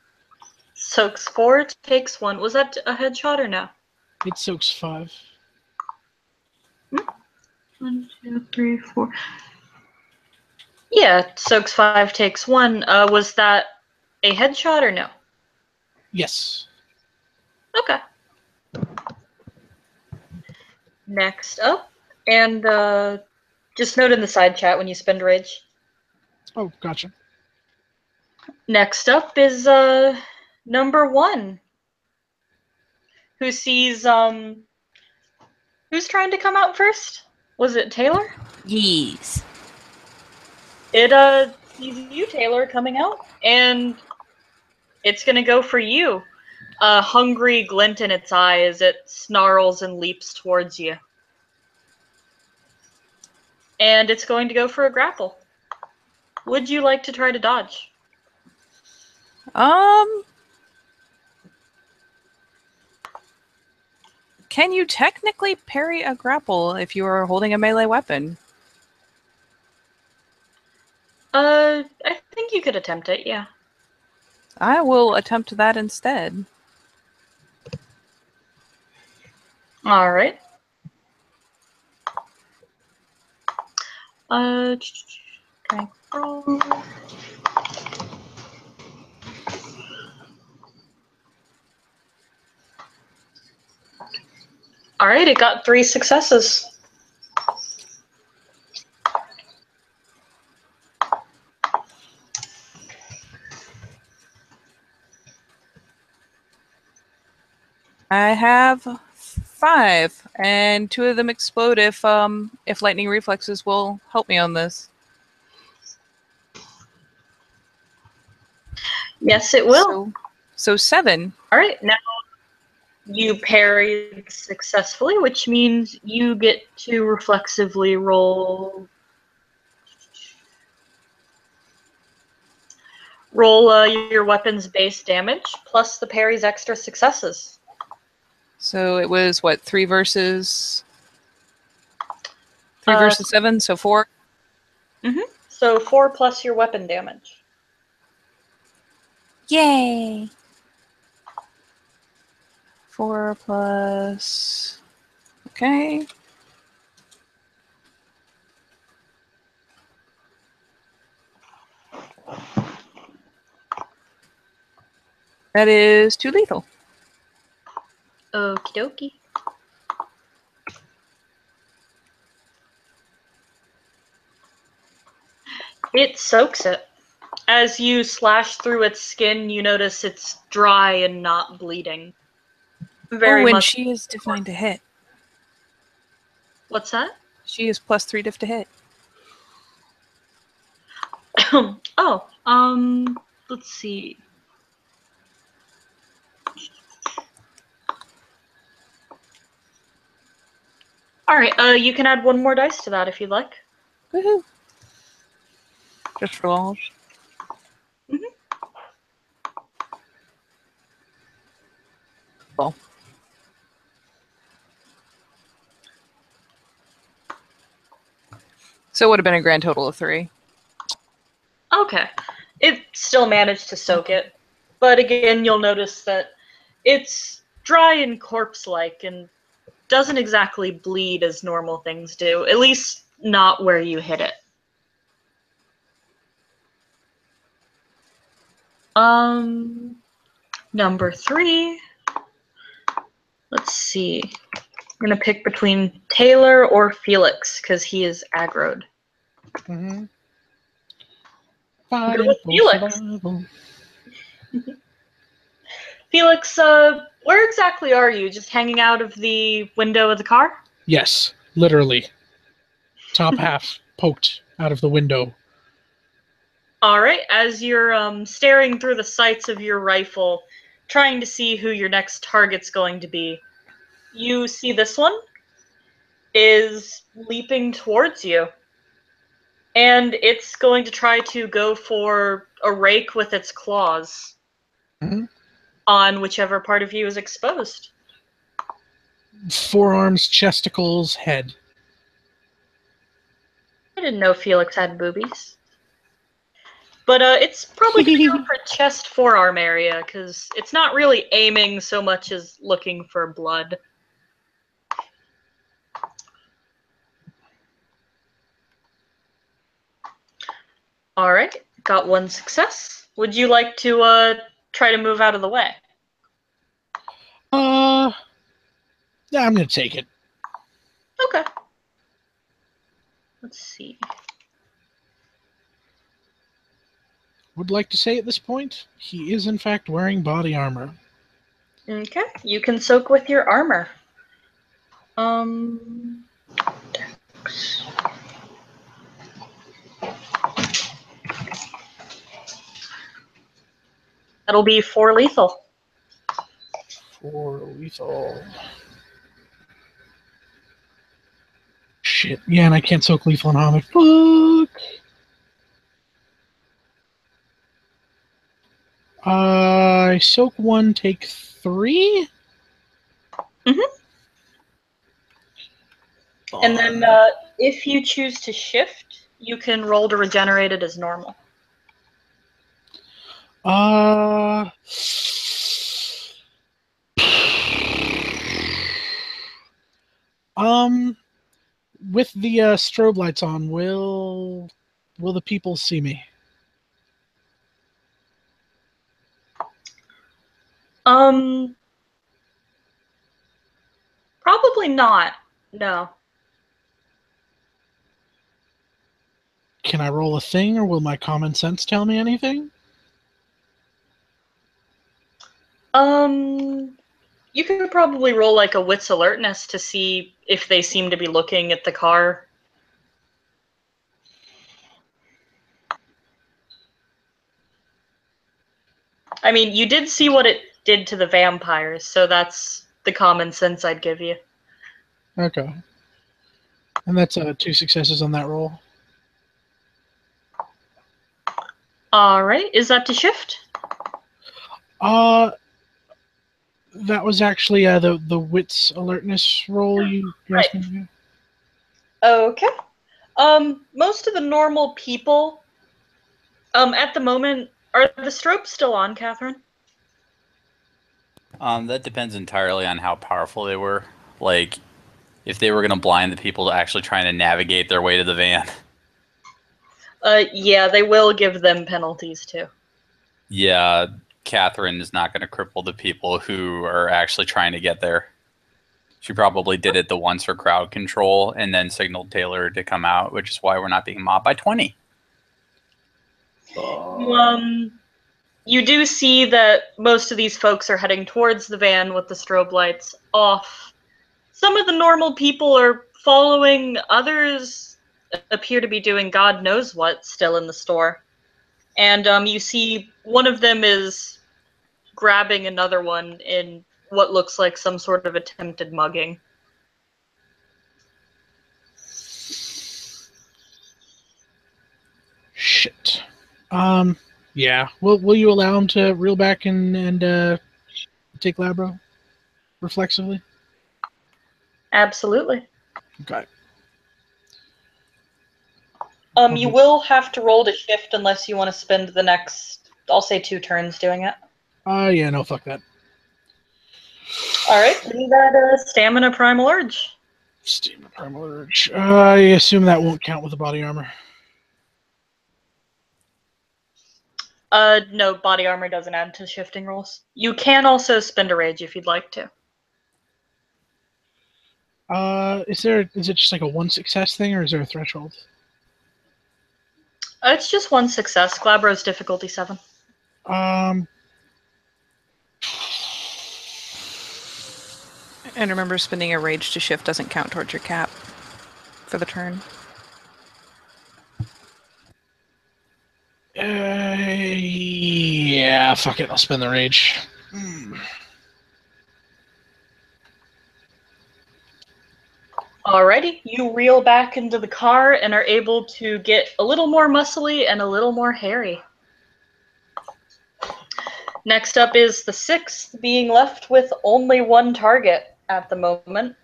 [SPEAKER 2] Soaks 4, takes 1. Was that a headshot or no?
[SPEAKER 4] It soaks 5.
[SPEAKER 2] 1, 2, 3, 4. Yeah, soaks 5, takes 1. Was that a headshot or no?
[SPEAKER 4] Yes.
[SPEAKER 2] Okay. Next up, and just note in the side chat when you spend rage.
[SPEAKER 4] Oh, gotcha.
[SPEAKER 2] Next up is number 1, who sees who's trying to come out first? Was it Taylor?
[SPEAKER 1] Yes.
[SPEAKER 2] It sees you, Taylor, coming out, and it's gonna go for you. A hungry glint in its eye as it snarls and leaps towards you. And it's going to go for a grapple. Would you like to try to dodge?
[SPEAKER 1] Can you technically parry a grapple if you are holding a melee weapon?
[SPEAKER 2] I think you could attempt it, yeah.
[SPEAKER 1] I will attempt that instead.
[SPEAKER 2] All right. Okay. Roll. All right, it got 3 successes.
[SPEAKER 1] I have 5, and 2 of them explode if lightning reflexes will help me on this.
[SPEAKER 2] Yes, it will.
[SPEAKER 1] So 7.
[SPEAKER 2] All right, now you parried successfully, which means you get to reflexively roll your weapon's base damage plus the parry's extra successes.
[SPEAKER 1] So it was what, 3 versus 7, so 4.
[SPEAKER 2] So 4 plus your weapon damage.
[SPEAKER 1] Yay! 4 plus. Okay. That is 2 lethal.
[SPEAKER 2] Okie dokie. It soaks it. As you slash through its skin, you notice it's dry and not bleeding. Very
[SPEAKER 1] and
[SPEAKER 2] much.
[SPEAKER 1] she is defined to hit.
[SPEAKER 2] What's that?
[SPEAKER 1] She is +3 diff to hit.
[SPEAKER 2] Let's see. All right, you can add 1 more dice to that if you'd like.
[SPEAKER 1] Woohoo! Just for lols. Cool. So it would have been a grand total of 3.
[SPEAKER 2] Okay. It still managed to soak it. But again, you'll notice that it's dry and corpse-like and doesn't exactly bleed as normal things do. At least not where you hit it. Number 3. Let's see. I'm going to pick between Taylor or Felix, because he is aggroed.
[SPEAKER 4] Mm-hmm.
[SPEAKER 2] Go with Felix. Felix Where exactly are you? Just hanging out of the window of the car?
[SPEAKER 4] Yes, literally. Top half poked out of the window.
[SPEAKER 2] All right. As you're staring through the sights of your rifle, trying to see who your next target's going to be, you see this one is leaping towards you. And it's going to try to go for a rake with its claws
[SPEAKER 4] Mhm.
[SPEAKER 2] on whichever part of you is exposed.
[SPEAKER 4] Forearms, chesticles, head.
[SPEAKER 2] I didn't know Felix had boobies. But it's probably going to go for chest forearm area, because it's not really aiming so much as looking for blood. Alright, got one success. Would you like to try to move out of the way?
[SPEAKER 4] Yeah, I'm gonna take it.
[SPEAKER 2] Okay. Let's see.
[SPEAKER 4] Would like to say at this point, he is in fact wearing body armor.
[SPEAKER 2] Okay, you can soak with your armor. Um, that'll be 4 lethal.
[SPEAKER 4] For lethal. Shit. Yeah, and I can't soak lethal on Hamid. Fuck. I soak 1, take 3.
[SPEAKER 2] And then if you choose to shift, you can roll to regenerate it as normal.
[SPEAKER 4] Uh, with the strobe lights on, will the people see me?
[SPEAKER 2] Probably not. No.
[SPEAKER 4] Can I roll a thing, or will my common sense tell me anything?
[SPEAKER 2] You could probably roll like a wits alertness to see if they seem to be looking at the car. I mean, you did see what it did to the vampires, so that's the common sense I'd give you.
[SPEAKER 4] Okay. And that's 2 successes on that roll.
[SPEAKER 2] All right, is that to shift?
[SPEAKER 4] That was actually the wits alertness roll you asked me to do.
[SPEAKER 2] Okay. Most of the normal people, at the moment, are the strobes still on, Catherine?
[SPEAKER 3] That depends entirely on how powerful they were. Like, if they were going to blind the people actually trying to navigate their way to the van.
[SPEAKER 2] Yeah, they will give them penalties too.
[SPEAKER 3] Yeah, Catherine is not going to cripple the people who are actually trying to get there. She probably did it the once for crowd control and then signaled Taylor to come out, which is why we're not being mobbed by 20.
[SPEAKER 2] You do see that most of these folks are heading towards the van with the strobe lights off. Some of the normal people are following, others appear to be doing God knows what still in the store. And you see one of them is grabbing another one in what looks like some sort of attempted mugging.
[SPEAKER 4] Shit. Yeah. Will you allow him to reel back and take Labro reflexively?
[SPEAKER 2] Absolutely.
[SPEAKER 4] Okay.
[SPEAKER 2] You will have to roll to shift unless you want to spend the next, I'll say 2 turns doing it.
[SPEAKER 4] Yeah, no, fuck that.
[SPEAKER 2] Alright, give me that stamina primal urge.
[SPEAKER 4] Stamina primal urge. I assume that won't count with the body armor.
[SPEAKER 2] No, body armor doesn't add to shifting rolls. You can also spend a rage if you'd like to.
[SPEAKER 4] Is it just like a 1 success thing, or is there a threshold?
[SPEAKER 2] It's just 1 success. Glabro's difficulty 7.
[SPEAKER 1] And remember, spending a rage to shift doesn't count towards your cap for the turn.
[SPEAKER 4] Yeah, fuck it. I'll spend the rage.
[SPEAKER 2] Alrighty, you reel back into the car and are able to get a little more muscly and a little more hairy. Next up is the 6th, being left with only one target at the moment.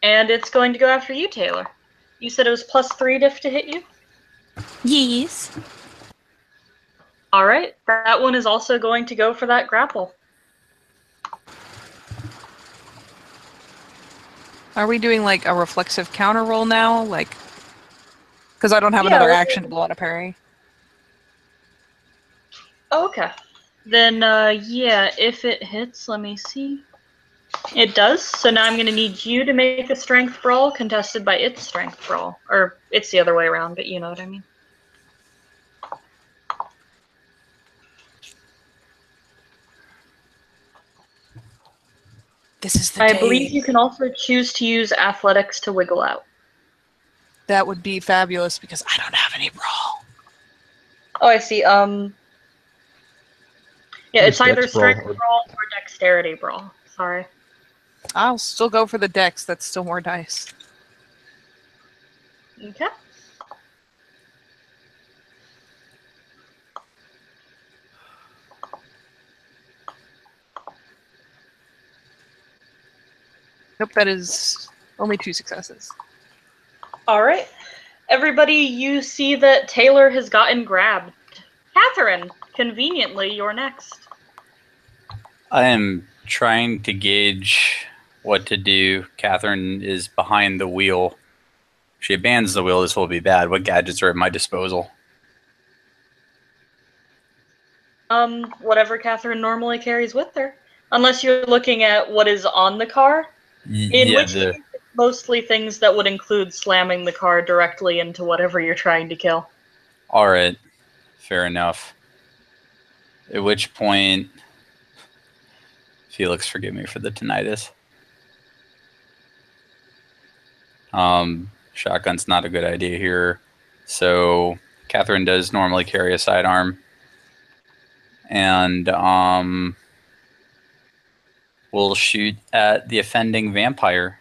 [SPEAKER 2] And it's going to go after you, Taylor. You said it was +3 diff to hit you?
[SPEAKER 1] Yes.
[SPEAKER 2] Alright, that one is also going to go for that grapple.
[SPEAKER 1] Are we doing like a reflexive counter roll now? Like, because I don't have
[SPEAKER 2] Yeah,
[SPEAKER 1] another
[SPEAKER 2] let's-
[SPEAKER 1] action to blow out a parry.
[SPEAKER 2] Oh, okay. Then, yeah, if it hits, let me see. It does, so now I'm going to need you to make a strength brawl contested by its strength brawl. Or, it's the other way around, but you know what I mean.
[SPEAKER 1] This is the
[SPEAKER 2] I
[SPEAKER 1] day.
[SPEAKER 2] believe you can also choose to use athletics to wiggle out.
[SPEAKER 1] That would be fabulous because I don't have any brawl.
[SPEAKER 2] Oh, I see. Yeah, it's
[SPEAKER 7] Just
[SPEAKER 2] either
[SPEAKER 7] dex brawl
[SPEAKER 2] strength
[SPEAKER 7] or-
[SPEAKER 2] brawl or dexterity brawl. Sorry.
[SPEAKER 1] I'll still go for the dex. That's still more dice.
[SPEAKER 2] Okay.
[SPEAKER 1] Nope, that is only 2 successes.
[SPEAKER 2] All right. Everybody, you see that Taylor has gotten grabbed. Catherine, conveniently, you're next.
[SPEAKER 3] I am trying to gauge what to do. Catherine is behind the wheel. If she abandons the wheel, this will be bad. What gadgets are at my disposal?
[SPEAKER 2] Whatever Catherine normally carries with her. Unless you're looking at what is on the car, in
[SPEAKER 3] Yeah,
[SPEAKER 2] which case it's mostly things that would include slamming the car directly into whatever you're trying to kill.
[SPEAKER 3] all right, fair enough. At which point, Felix, forgive me for the tinnitus. Shotgun's not a good idea here. So Catherine does normally carry a sidearm. And we'll shoot at the offending vampire.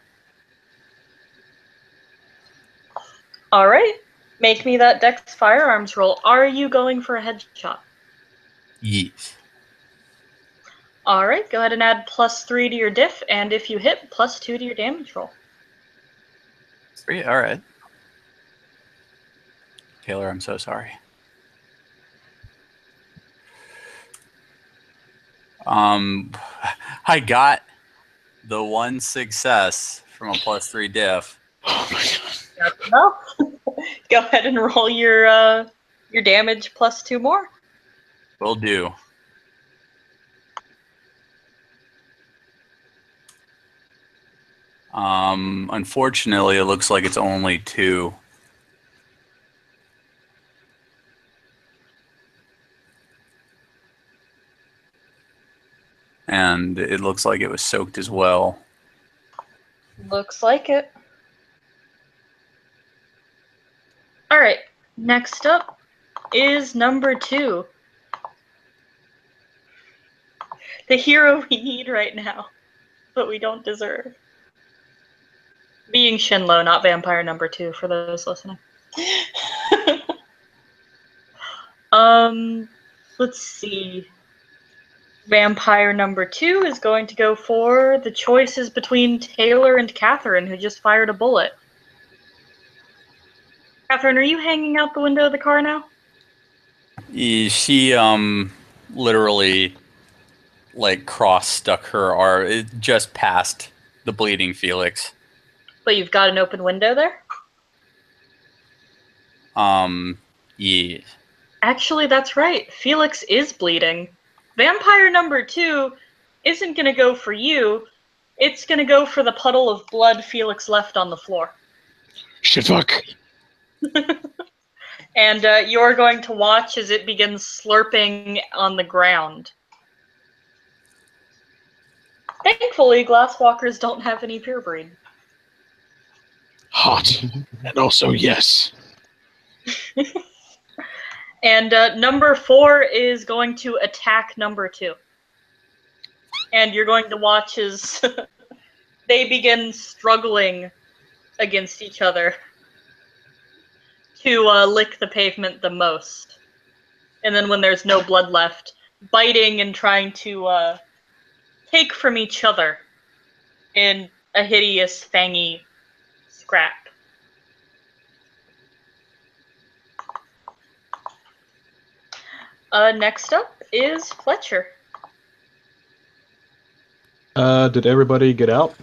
[SPEAKER 2] All right. Make me that dex firearms roll. Are you going for a headshot?
[SPEAKER 3] Yes.
[SPEAKER 2] All right. Go ahead and add +3 to your diff, and if you hit, +2 to your damage roll.
[SPEAKER 3] 3, all right. Taylor, I'm so sorry. I got the one success from a +3 diff.
[SPEAKER 4] Oh my god.
[SPEAKER 2] That's enough. Go ahead and roll your damage +2 more.
[SPEAKER 3] Will do. Unfortunately, it looks like it's only 2. And it looks like it was soaked as well.
[SPEAKER 2] Looks like it. All right. Next up is number 2. The hero we need right now, but we don't deserve. Being Shinlo, not vampire number 2, for those listening. Let's see. Vampire number 2 is going to go for the choices between Taylor and Catherine, who just fired a bullet. Catherine, are you hanging out the window of the car now?
[SPEAKER 3] She literally like cross stuck her arm just past the bleeding Felix.
[SPEAKER 2] But you've got an open window there?
[SPEAKER 3] Yeah.
[SPEAKER 2] Actually, that's right. Felix is bleeding. Vampire number 2 isn't going to go for you. It's going to go for the puddle of blood Felix left on the floor.
[SPEAKER 4] Shit, fuck.
[SPEAKER 2] And you're going to watch as it begins slurping on the ground. Thankfully, glasswalkers don't have any pure breed.
[SPEAKER 4] Hot. And also, yes.
[SPEAKER 2] And number 4 is going to attack number 2. And you're going to watch as they begin struggling against each other to lick the pavement the most. And then when there's no blood left, biting and trying to take from each other in a hideous, fangy scrap. Next up is Fletcher.
[SPEAKER 7] Did everybody get out?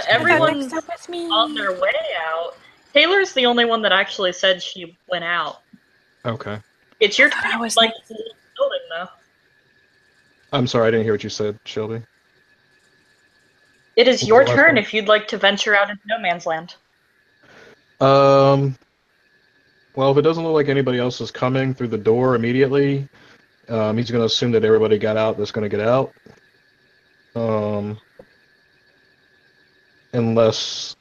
[SPEAKER 2] Everyone's on their way out. Taylor's the only one that actually said she went out.
[SPEAKER 7] Okay.
[SPEAKER 2] It's your turn, like, to leave the building, though.
[SPEAKER 7] I'm sorry, I didn't hear what you said, Shelby.
[SPEAKER 2] It is
[SPEAKER 7] What
[SPEAKER 2] your
[SPEAKER 7] was the last
[SPEAKER 2] turn
[SPEAKER 7] one?
[SPEAKER 2] if you'd like to venture out into no man's land.
[SPEAKER 7] Well, if it doesn't look like anybody else is coming through the door immediately, he's going to assume that everybody got out that's going to get out. Unless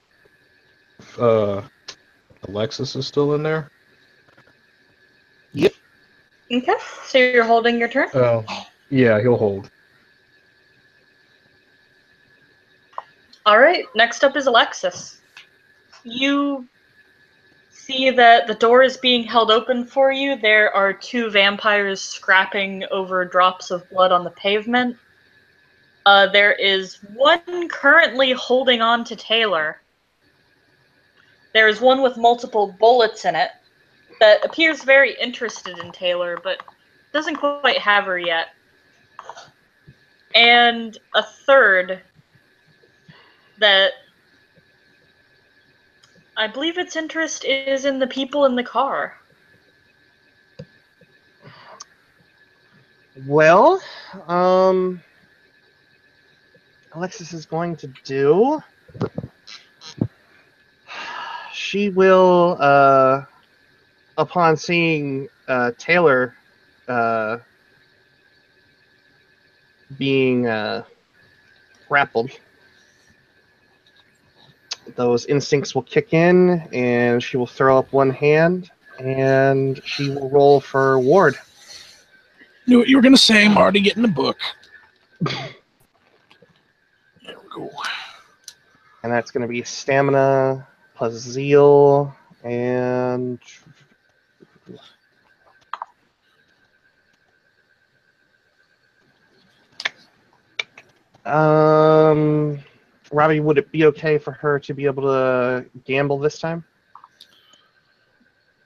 [SPEAKER 7] Alexis is still in there.
[SPEAKER 2] Okay, so you're holding your turn?
[SPEAKER 7] Oh, yeah, he'll hold.
[SPEAKER 2] Alright, next up is Alexis. You see that the door is being held open for you. There are 2 vampires scrapping over drops of blood on the pavement. There is one currently holding on to Taylor. There is one with multiple bullets in it that appears very interested in Taylor, but doesn't quite have her yet. And a third that I believe its interest is in the people in the car.
[SPEAKER 5] Well, Alexis is going to do. She will, upon seeing Taylor being grappled, those instincts will kick in, and she will throw up one hand, and she will roll for ward.
[SPEAKER 4] Knew what you were going to say. I'm already getting the book. There we go.
[SPEAKER 5] And that's going to be stamina plus zeal and Robbie, would it be okay for her to be able to gamble this time?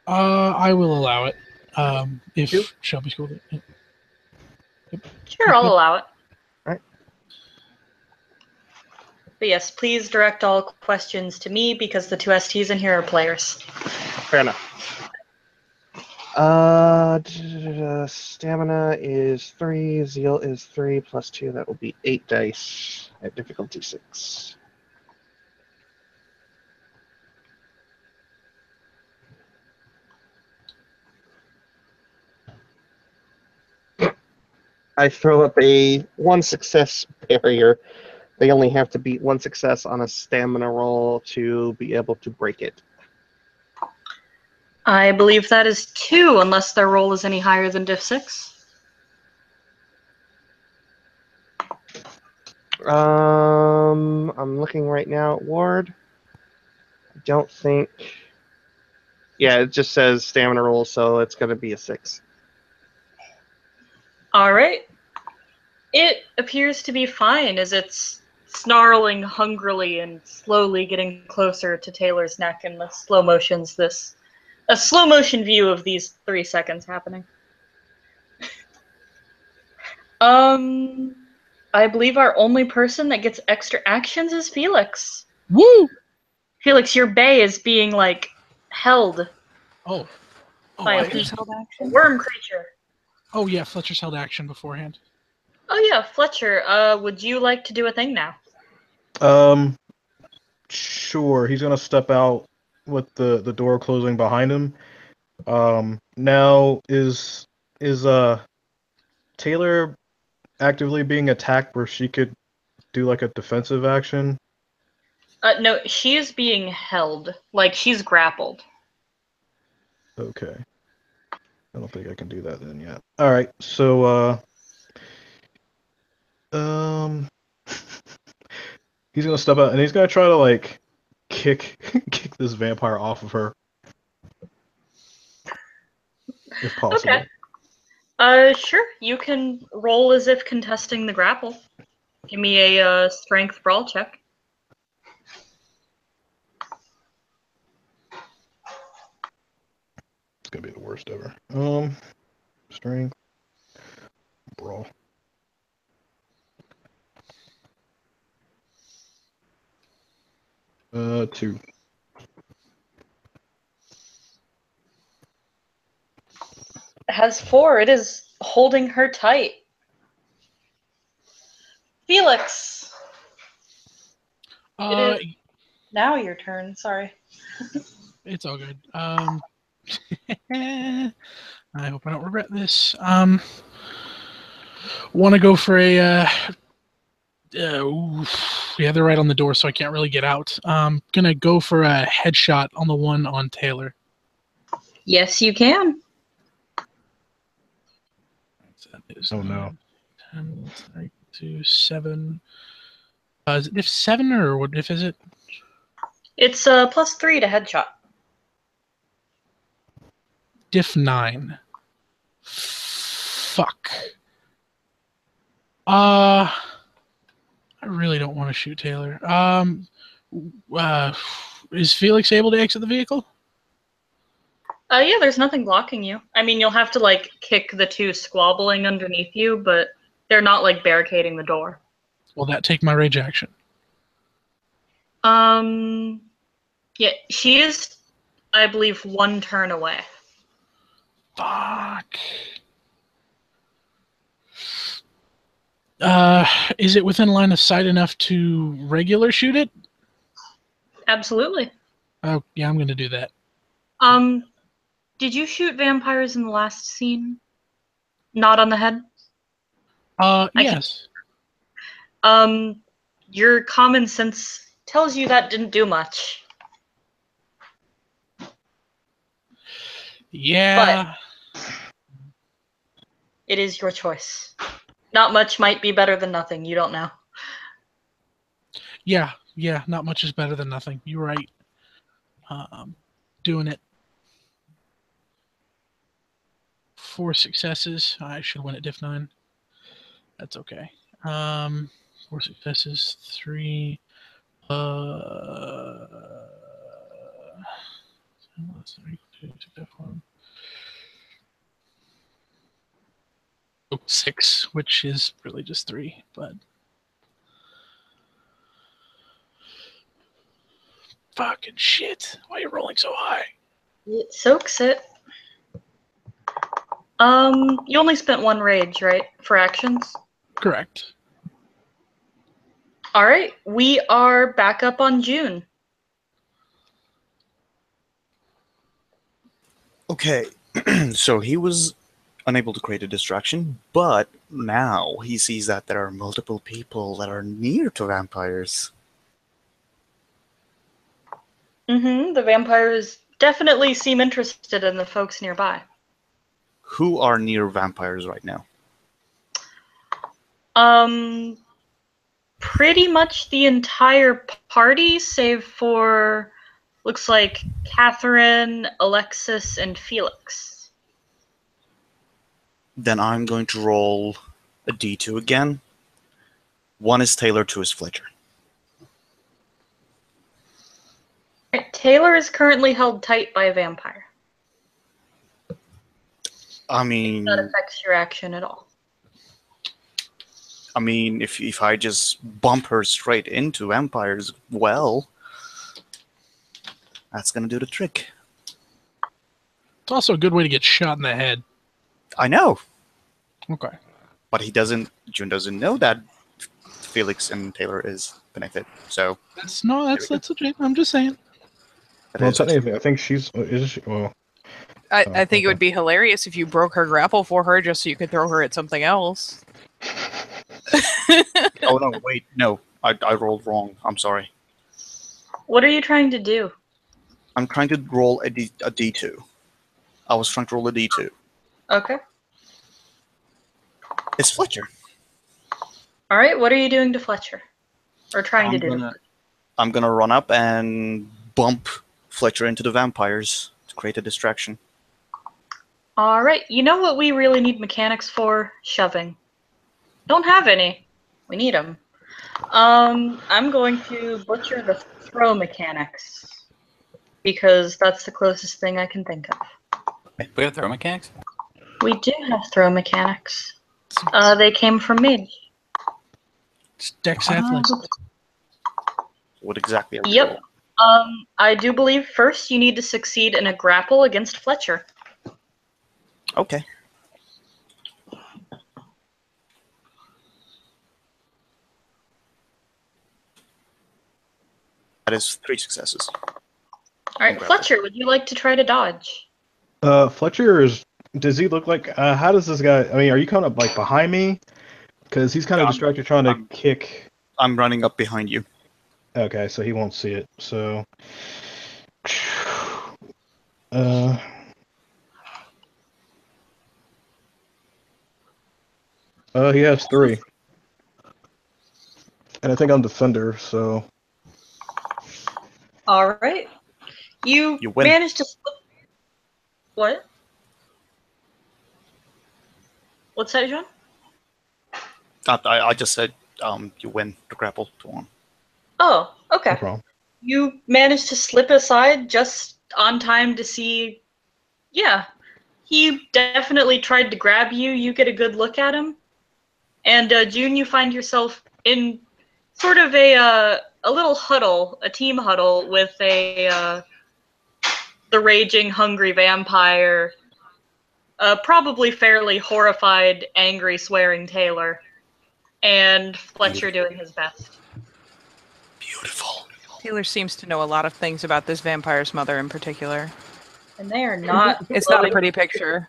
[SPEAKER 4] I will allow it. If
[SPEAKER 5] You?
[SPEAKER 4] Shelby's cool with it.
[SPEAKER 2] Sure, I'll allow it.
[SPEAKER 5] Alright.
[SPEAKER 2] But yes, please direct all questions to me because the 2 STs in here are players.
[SPEAKER 5] Fair enough. Stamina is 3, zeal is 3, plus 2, that will be 8 dice at difficulty 6. I throw up a 1 success barrier. They only have to beat 1 success on a stamina roll to be able to break it.
[SPEAKER 2] I believe that is 2, unless their roll is any higher than diff 6.
[SPEAKER 5] I'm looking right now at ward. I don't think. Yeah, it just says stamina roll, so it's going to be a 6.
[SPEAKER 2] Alright. It appears to be fine as it's snarling hungrily and slowly getting closer to Taylor's neck in the slow motions. A slow motion view of these 3 seconds happening. I believe our only person that gets extra actions is Felix.
[SPEAKER 4] Woo!
[SPEAKER 2] Felix, your bay is being, like, held
[SPEAKER 4] Oh.
[SPEAKER 2] by
[SPEAKER 4] I-
[SPEAKER 2] a worm creature.
[SPEAKER 4] oh, yeah, Fletcher's held action beforehand.
[SPEAKER 2] Oh yeah, Fletcher, would you like to do a thing now?
[SPEAKER 7] Sure. He's gonna step out with the door closing behind him. Now is Taylor actively being attacked where she could do like a defensive action?
[SPEAKER 2] No, she is being held. Like, she's grappled.
[SPEAKER 7] Okay. I don't think I can do that then yet. All right. So he's gonna step out and he's gonna try to like kick this vampire off of her, if possible.
[SPEAKER 2] Okay. Sure. You can roll as if contesting the grapple. Give me a strength brawl check.
[SPEAKER 7] It's gonna be the worst ever. Strength brawl. Two.
[SPEAKER 2] It has 4. It is holding her tight. Felix. It is now your turn. Sorry.
[SPEAKER 4] It's all good. I hope I don't regret this. Want to go for a. Yeah, they're right on the door, so I can't really get out. Gonna go for a headshot on the one on Taylor.
[SPEAKER 2] Yes, you can.
[SPEAKER 4] That is
[SPEAKER 7] Oh no.
[SPEAKER 4] 10, 2, 7. Is it diff 7 or what diff is it?
[SPEAKER 2] It's +3 to headshot.
[SPEAKER 4] Diff 9. Fuck. I really don't want to shoot Taylor. Is Felix able to exit the vehicle?
[SPEAKER 2] Yeah, there's nothing blocking you. I mean, you'll have to, like, kick the 2 squabbling underneath you, but they're not, like, barricading the door.
[SPEAKER 4] Will that take my rage action?
[SPEAKER 2] Yeah, she is, I believe, 1 turn away.
[SPEAKER 4] Fuck. Is it within line of sight enough to regular shoot it?
[SPEAKER 2] Absolutely.
[SPEAKER 4] Oh, yeah, I'm gonna do that.
[SPEAKER 2] Did you shoot vampires in the last scene? Not on the head?
[SPEAKER 4] Yes.
[SPEAKER 2] Your common sense tells you that didn't do much.
[SPEAKER 4] Yeah.
[SPEAKER 2] But it is your choice. Not much might be better than nothing. You don't know.
[SPEAKER 4] Yeah, not much is better than nothing. You're right. Doing it. 4 successes. I should win at diff 9. That's okay. 4 successes. 3. Oh, 6, which is really just 3, but fucking shit. Why are you rolling so high?
[SPEAKER 2] It soaks it. You only spent 1 rage, right? For actions?
[SPEAKER 4] Correct.
[SPEAKER 2] Alright, we are back up on June.
[SPEAKER 6] Okay, so he was unable to create a distraction, but now he sees that there are multiple people that are near to vampires.
[SPEAKER 2] The vampires definitely seem interested in the folks nearby.
[SPEAKER 6] Who are near vampires right now?
[SPEAKER 2] Pretty much the entire party, save for, looks like, Catherine, Alexis, and Felix.
[SPEAKER 6] Then I'm going to roll a d2 again. 1 is Taylor, 2 is Fletcher.
[SPEAKER 2] Taylor is currently held tight by a vampire.
[SPEAKER 6] I mean,
[SPEAKER 2] That affects your action at all.
[SPEAKER 6] I mean, if I just bump her straight into vampires, well, that's gonna do the trick.
[SPEAKER 4] It's also a good way to get shot in the head.
[SPEAKER 6] I know,
[SPEAKER 4] Okay.
[SPEAKER 6] but June doesn't know that Felix and Taylor is connected. So
[SPEAKER 4] That's legit. I'm just saying.
[SPEAKER 7] Well, technically, I think she's. Is she? Well,
[SPEAKER 1] I think
[SPEAKER 7] okay.
[SPEAKER 1] it would be hilarious if you broke her grapple for her just so you could throw her at something else.
[SPEAKER 6] Oh no, wait, no. I rolled wrong. I'm sorry.
[SPEAKER 2] What are you trying to do?
[SPEAKER 6] I'm trying to roll a D2. I was trying to roll a D2.
[SPEAKER 2] Okay.
[SPEAKER 6] It's Fletcher.
[SPEAKER 2] All right. What are you doing to Fletcher? Or trying to do?
[SPEAKER 6] I'm gonna run up and bump Fletcher into the vampires to create a distraction.
[SPEAKER 2] All right. You know what we really need mechanics for? Shoving. Don't have any. We need them. I'm going to butcher the throw mechanics because that's the closest thing I can think of.
[SPEAKER 3] We have throw mechanics?
[SPEAKER 2] We do have throw mechanics. They came from Mage.
[SPEAKER 4] It's Dex Athletics.
[SPEAKER 6] What exactly are we
[SPEAKER 2] Yep.
[SPEAKER 6] rolling?
[SPEAKER 2] I do believe first you need to succeed in a grapple against Fletcher.
[SPEAKER 6] Okay. That is 3 successes.
[SPEAKER 2] All right, Fletcher, would you like to try to dodge?
[SPEAKER 7] Fletcher is. Does he look like? How does this guy? I mean, are you kind of like behind me? Because he's kind of distracted trying to kick.
[SPEAKER 6] I'm running up behind you.
[SPEAKER 7] Okay, so he won't see it. So. He has 3. And I think I'm defender, so.
[SPEAKER 2] All right. You
[SPEAKER 6] win.
[SPEAKER 2] managed to slip. What? What's that, John?
[SPEAKER 6] I just said you win the grapple to 1.
[SPEAKER 2] Oh, okay.
[SPEAKER 7] No problem.
[SPEAKER 2] You managed to slip aside just on time to see. Yeah, he definitely tried to grab you. You get a good look at him. And June, you find yourself in sort of a little huddle, a team huddle with the raging, hungry vampire, probably fairly horrified, angry, swearing Taylor, and Fletcher doing his best.
[SPEAKER 6] Beautiful.
[SPEAKER 1] Taylor seems to know a lot of things about this vampire's mother in particular.
[SPEAKER 2] And they are not.
[SPEAKER 1] It's not a pretty picture.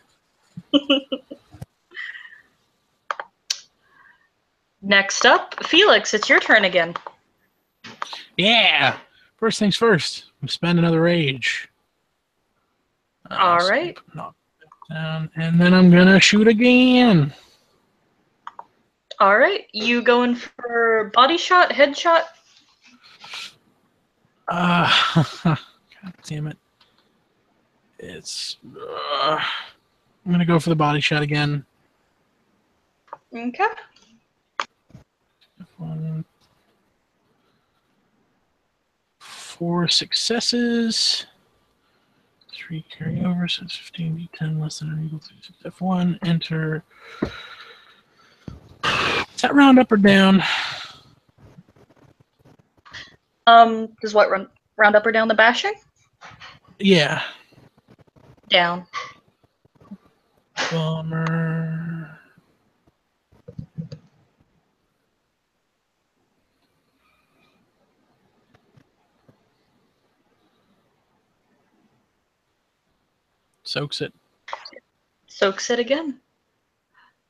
[SPEAKER 2] Next up, Felix, it's your turn again.
[SPEAKER 4] Yeah. First things first. We spend another rage.
[SPEAKER 2] All right.
[SPEAKER 4] Knock that down, and then I'm gonna shoot again.
[SPEAKER 2] All right. You going for body shot, headshot?
[SPEAKER 4] God damn it. It's. I'm gonna go for the body shot again.
[SPEAKER 2] Okay.
[SPEAKER 4] 4 successes. 3 carryovers, so it's 15 d10 less than or equal to F1. Enter. Is that round up or down?
[SPEAKER 2] Does what round up or down the bashing?
[SPEAKER 4] Yeah.
[SPEAKER 2] Down.
[SPEAKER 4] Bummer. Soaks it.
[SPEAKER 2] Soaks it again.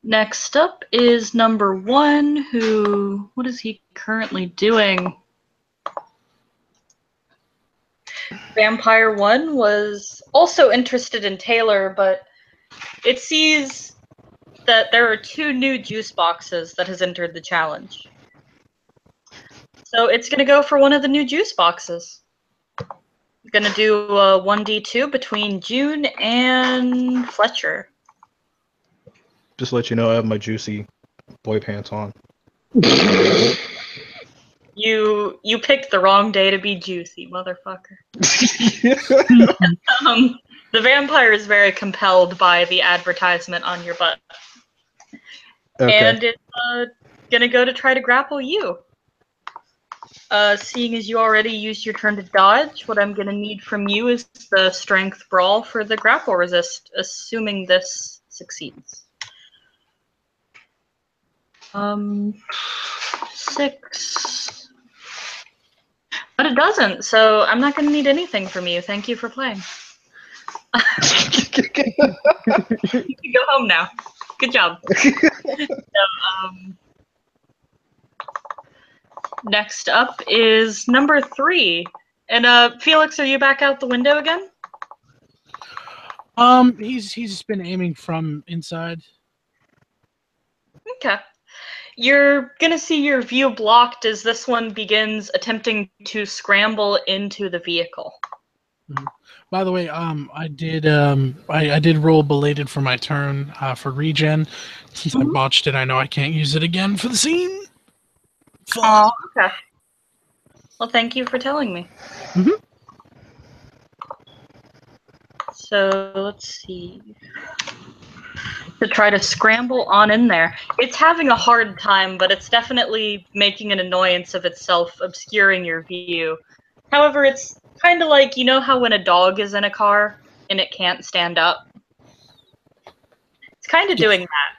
[SPEAKER 2] Next up is number 1, who, what is he currently doing? Vampire 1 was also interested in Taylor, but it sees that there are 2 new juice boxes that has entered the challenge. So it's going to go for one of the new juice boxes. It's going to do a 1d2 between June and Fletcher.
[SPEAKER 7] Just to let you know, I have my juicy boy pants on.
[SPEAKER 2] You picked the wrong day to be juicy, motherfucker. The vampire is very compelled by the advertisement on your butt.
[SPEAKER 7] Okay.
[SPEAKER 2] And it's gonna go to try to grapple you. Seeing as you already used your turn to dodge, what I'm gonna need from you is the strength brawl for the grapple resist, assuming this succeeds. 6. But it doesn't, so I'm not gonna need anything from you. Thank you for playing. You can go home now. Good job. So, Next up is number 3. And Felix, are you back out the window again?
[SPEAKER 4] He's just been aiming from inside.
[SPEAKER 2] Okay. You're gonna see your view blocked as this one begins attempting to scramble into the vehicle.
[SPEAKER 4] By the way, I did roll belated for my turn for regen. Since I botched it, I know I can't use it again for the scene.
[SPEAKER 2] Oh, okay. Well, thank you for telling me.
[SPEAKER 4] Mhm.
[SPEAKER 2] So let's see. To try to scramble on in there. It's having a hard time, but it's definitely making an annoyance of itself, obscuring your view. However, it's kind of like, you know how when a dog is in a car and it can't stand up? It's kind of doing that.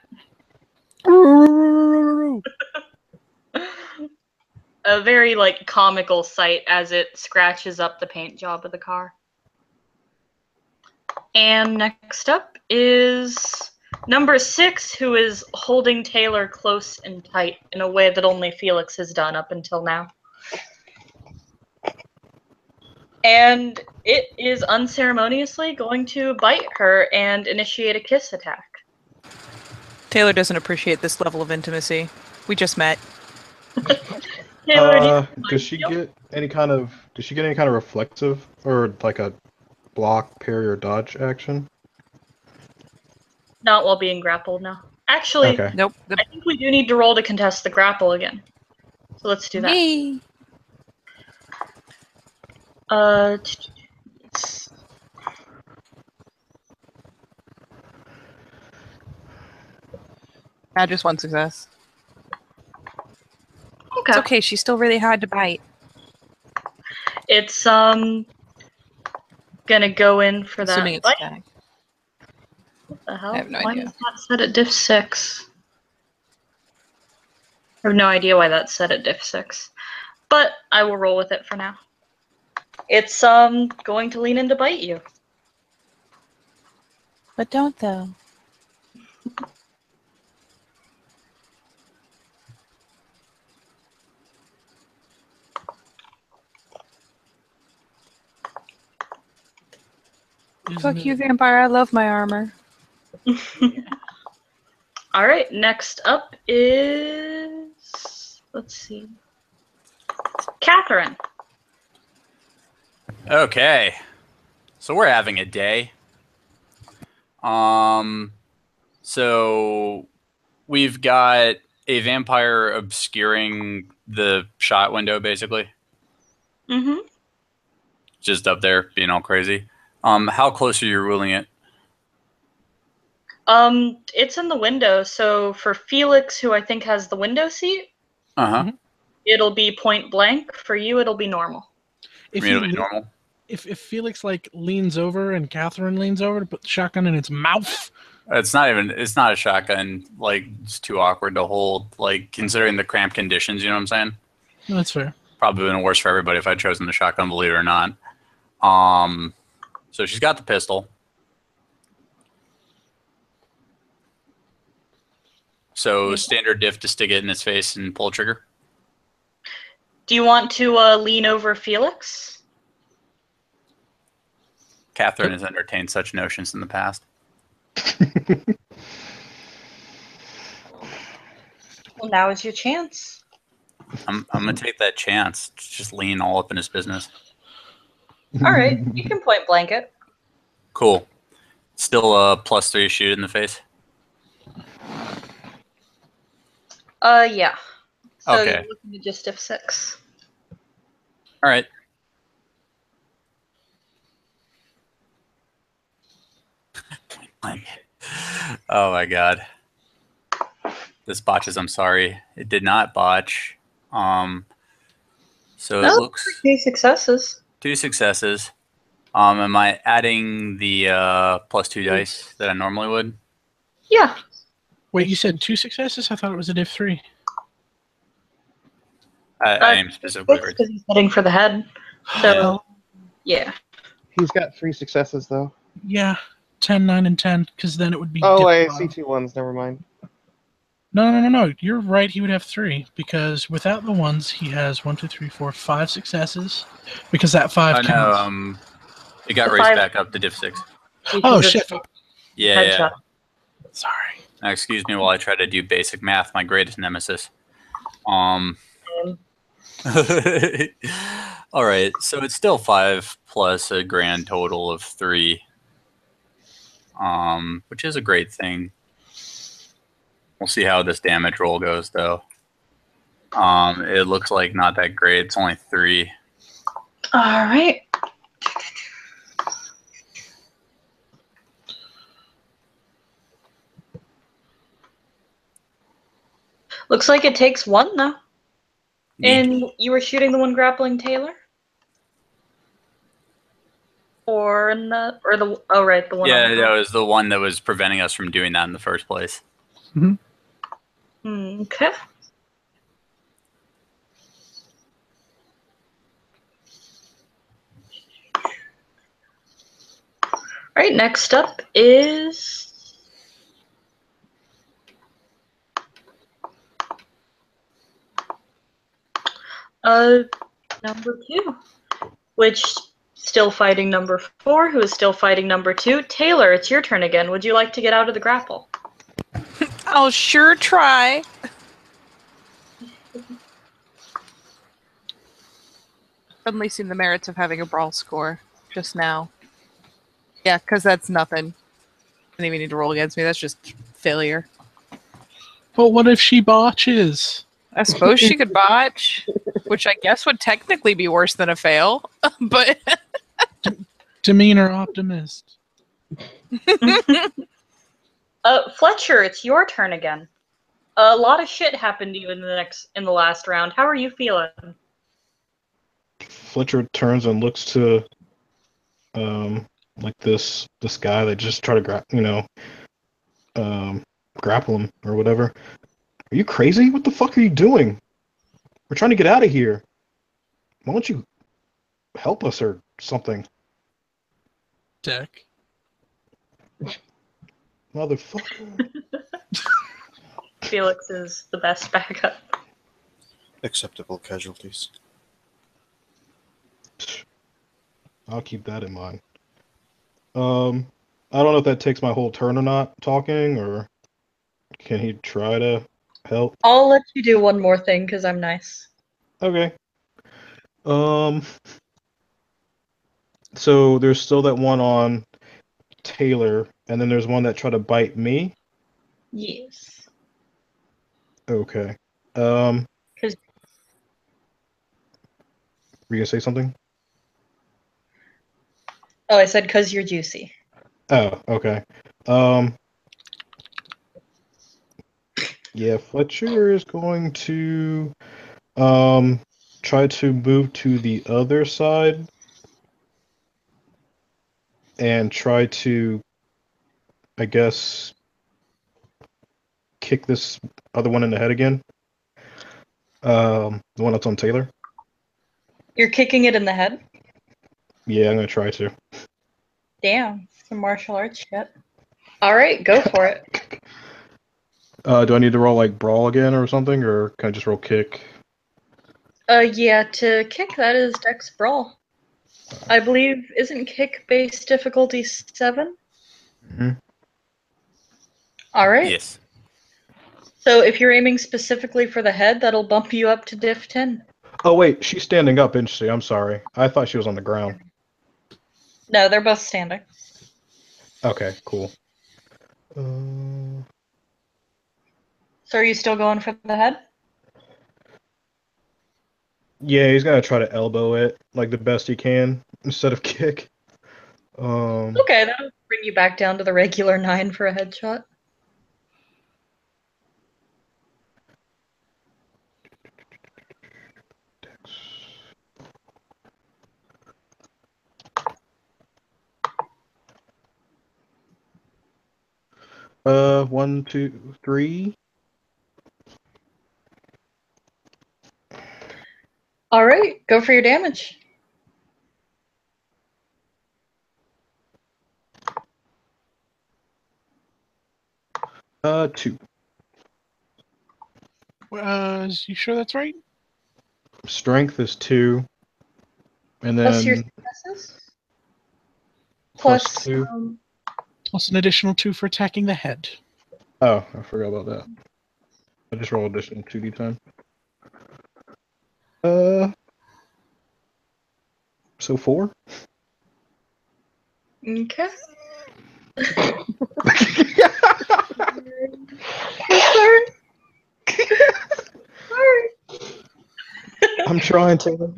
[SPEAKER 2] A very, like, comical sight as it scratches up the paint job of the car. And next up is number 6, who is holding Taylor close and tight in a way that only Felix has done up until now. And it is unceremoniously going to bite her and initiate a kiss attack.
[SPEAKER 1] Taylor doesn't appreciate this level of intimacy. We just met.
[SPEAKER 2] Taylor,
[SPEAKER 7] Does she get any kind of reflexive or like a block, parry, or dodge action?
[SPEAKER 2] not while being grappled, no. Actually,
[SPEAKER 7] Okay.
[SPEAKER 1] Nope.
[SPEAKER 2] I think we do need to roll to contest the grapple again. So let's do that.
[SPEAKER 1] Me. Just one success.
[SPEAKER 2] Okay.
[SPEAKER 1] It's okay. She's still really hard to bite.
[SPEAKER 2] It's gonna go in for that.
[SPEAKER 1] Assuming it's
[SPEAKER 2] bite.
[SPEAKER 1] static.
[SPEAKER 2] What the hell?
[SPEAKER 1] I have no
[SPEAKER 2] Why
[SPEAKER 1] idea.
[SPEAKER 2] is that set at diff 6? I have no idea why that's set at diff 6. But I will roll with it for now. It's going to lean in to bite you.
[SPEAKER 1] But don't though. Fuck you, vampire. I love my armor.
[SPEAKER 2] Alright, next up is... let's see. Catherine.
[SPEAKER 3] Okay. So we're having a day. So we've got a vampire obscuring the shot window, basically.
[SPEAKER 2] Mm-hmm.
[SPEAKER 3] Just up there, being all crazy. How close are you ruling it?
[SPEAKER 2] It's in the window, so for Felix, who I think has the window seat,
[SPEAKER 3] Uh-huh.
[SPEAKER 2] it'll be point blank. For you, it'll be normal.
[SPEAKER 4] If
[SPEAKER 3] It'll
[SPEAKER 4] he
[SPEAKER 3] be normal.
[SPEAKER 4] if Felix like leans over and Catherine leans over to put the shotgun in its mouth.
[SPEAKER 3] It's not a shotgun. Like, it's too awkward to hold, like, considering the cramped conditions, you know what I'm saying?
[SPEAKER 4] No, that's fair.
[SPEAKER 3] Probably been worse for everybody if I'd chosen the shotgun, believe it or not. So she's got the pistol. So standard diff to stick it in his face and pull trigger.
[SPEAKER 2] Do you want to lean over Felix?
[SPEAKER 3] Catherine has entertained such notions in the past.
[SPEAKER 2] Well, now is your chance.
[SPEAKER 3] I'm gonna take that chance. Just lean all up in his business.
[SPEAKER 2] All right, you can point blank it.
[SPEAKER 3] Cool. Still a +3 shoot in the face.
[SPEAKER 2] Yeah. So
[SPEAKER 3] Okay.
[SPEAKER 2] you're looking at just diff 6.
[SPEAKER 3] All right. Oh my god. This botches. I'm sorry. It did not botch. So it looks
[SPEAKER 2] 2 successes.
[SPEAKER 3] 2 successes. Am I adding the +2 dice that I normally would?
[SPEAKER 2] Yeah.
[SPEAKER 4] Wait, you said 2 successes? I thought it was a diff 3.
[SPEAKER 3] I am specifically.
[SPEAKER 2] Because he's heading for the head. So, yeah.
[SPEAKER 5] He's got 3 successes though.
[SPEAKER 4] Yeah, 10, 9, and 10, because then it would be.
[SPEAKER 5] Oh,
[SPEAKER 4] diff
[SPEAKER 5] I
[SPEAKER 4] 5.
[SPEAKER 5] see 2 ones. Never mind.
[SPEAKER 4] No. You're right. He would have 3 because without the ones, he has 1, 2, 3, 4, 5 successes. Because that 5
[SPEAKER 3] Oh
[SPEAKER 4] counts.
[SPEAKER 3] no, it got
[SPEAKER 2] The
[SPEAKER 3] raised
[SPEAKER 2] 5
[SPEAKER 3] back up to diff 6.
[SPEAKER 4] Oh
[SPEAKER 2] because
[SPEAKER 4] shit!
[SPEAKER 2] it's
[SPEAKER 3] Yeah, yeah.
[SPEAKER 2] headshot.
[SPEAKER 4] Sorry.
[SPEAKER 3] Now, excuse me while I try to do basic math, my greatest nemesis. Um. All right, so it's still 5 plus a grand total of 3, which is a great thing. We'll see how this damage roll goes, though. It looks like not that great. It's only 3.
[SPEAKER 2] All right. Looks like it takes 1 though. And you were shooting the one grappling Taylor? Or the oh right, the one on
[SPEAKER 3] Yeah,
[SPEAKER 2] the
[SPEAKER 3] that
[SPEAKER 2] floor.
[SPEAKER 3] was the one that was preventing us from doing that in the first place.
[SPEAKER 2] Okay. All right, next up is number 2, which still fighting number 4, who is still fighting number 2. Taylor, it's your turn again. Would you like to get out of the grapple?
[SPEAKER 1] I'll sure try. Suddenly seen the merits of having a brawl score just now. Yeah, because that's nothing. Didn't even need to roll against me. That's just failure.
[SPEAKER 4] But what if she botches?
[SPEAKER 1] I suppose she could botch, which I guess would technically be worse than a fail. But
[SPEAKER 4] Demeanor optimist.
[SPEAKER 2] Fletcher, it's your turn again. A lot of shit happened to you in the last round. How are you feeling?
[SPEAKER 7] Fletcher turns and looks to like this guy that just tried to grapple him or whatever. Are you crazy? What the fuck are you doing? We're trying to get out of here. Why don't you help us or something?
[SPEAKER 4] Deck.
[SPEAKER 7] Motherfucker.
[SPEAKER 2] Felix is the best backup.
[SPEAKER 6] Acceptable casualties.
[SPEAKER 7] I'll keep that in mind. I don't know if that takes my whole turn or not talking, or can he try to help?
[SPEAKER 2] I'll let you do one more thing because I'm nice.
[SPEAKER 7] Okay. So there's still that one on Taylor, and then there's one that tried to bite me.
[SPEAKER 2] Yes.
[SPEAKER 7] Okay.
[SPEAKER 2] 'Cause-
[SPEAKER 7] Were you gonna say something?
[SPEAKER 2] Oh, I said because you're juicy.
[SPEAKER 7] Oh, okay. Yeah, Fletcher is going to try to move to the other side and try to, I guess, kick this other one in the head again. The one that's on Taylor.
[SPEAKER 2] You're kicking it in the head?
[SPEAKER 7] Yeah, I'm gonna try to.
[SPEAKER 2] Damn, some martial arts shit. All right, go for it.
[SPEAKER 7] Do I need to roll like brawl again or something, or can I just roll kick?
[SPEAKER 2] Yeah, to kick that is Dex Brawl. I believe isn't kick base difficulty 7?
[SPEAKER 7] Mhm.
[SPEAKER 2] All right.
[SPEAKER 3] Yes.
[SPEAKER 2] So if you're aiming specifically for the head, that'll bump you up to diff 10.
[SPEAKER 7] Oh wait, she's standing up, isn't she? I'm sorry. I thought she was on the ground.
[SPEAKER 2] No, they're both standing.
[SPEAKER 7] Okay, cool.
[SPEAKER 2] So are you still going for the head?
[SPEAKER 7] Yeah, he's gonna try to elbow it like the best he can instead of kick.
[SPEAKER 2] Okay, that'll bring you back down to the regular 9 for a headshot.
[SPEAKER 7] One, two, three.
[SPEAKER 2] All right, go for your damage.
[SPEAKER 7] Two.
[SPEAKER 4] You sure that's right?
[SPEAKER 7] Strength is 2, and
[SPEAKER 2] Plus your
[SPEAKER 7] then
[SPEAKER 2] successes?
[SPEAKER 7] plus
[SPEAKER 2] Plus,
[SPEAKER 7] 2.
[SPEAKER 4] Plus an additional 2 for attacking the head.
[SPEAKER 7] Oh, I forgot about that. I just roll additional 2d10. So 4?
[SPEAKER 2] okay.
[SPEAKER 7] I'm trying to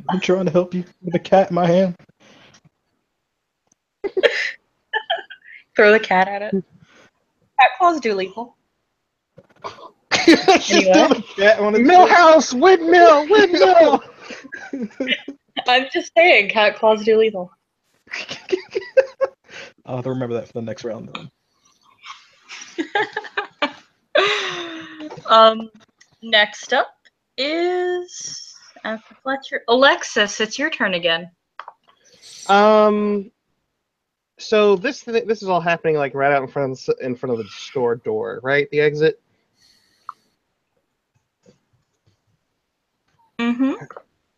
[SPEAKER 7] help you with a cat in my hand.
[SPEAKER 2] Throw the cat at it. Cat claws do lethal.
[SPEAKER 7] It's just still the cat on its face.
[SPEAKER 5] Millhouse, windmill, windmill.
[SPEAKER 2] I'm just saying, cat claws do lethal.
[SPEAKER 7] I'll have to remember that for the next round then.
[SPEAKER 2] Next up is after Fletcher. Alexis, it's your turn again.
[SPEAKER 5] So this is all happening like right out in front of the store door, right? The exit.
[SPEAKER 2] Mm-hmm.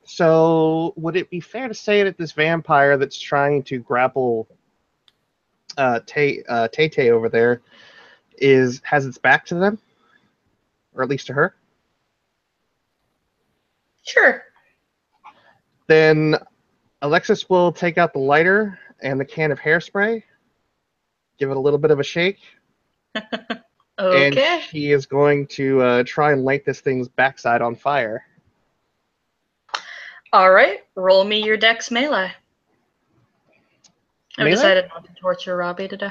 [SPEAKER 5] So would it be fair to say that this vampire that's trying to grapple Tay over there has its back to them, or at least to her?
[SPEAKER 2] Sure.
[SPEAKER 5] Then Alexis will take out the lighter and the can of hairspray, give it a little bit of a shake, and
[SPEAKER 2] Okay.
[SPEAKER 5] she is going to try and light this thing's backside on fire.
[SPEAKER 2] All right. Roll me your dex melee. I've
[SPEAKER 5] Melee?
[SPEAKER 2] decided not to torture Robbie today.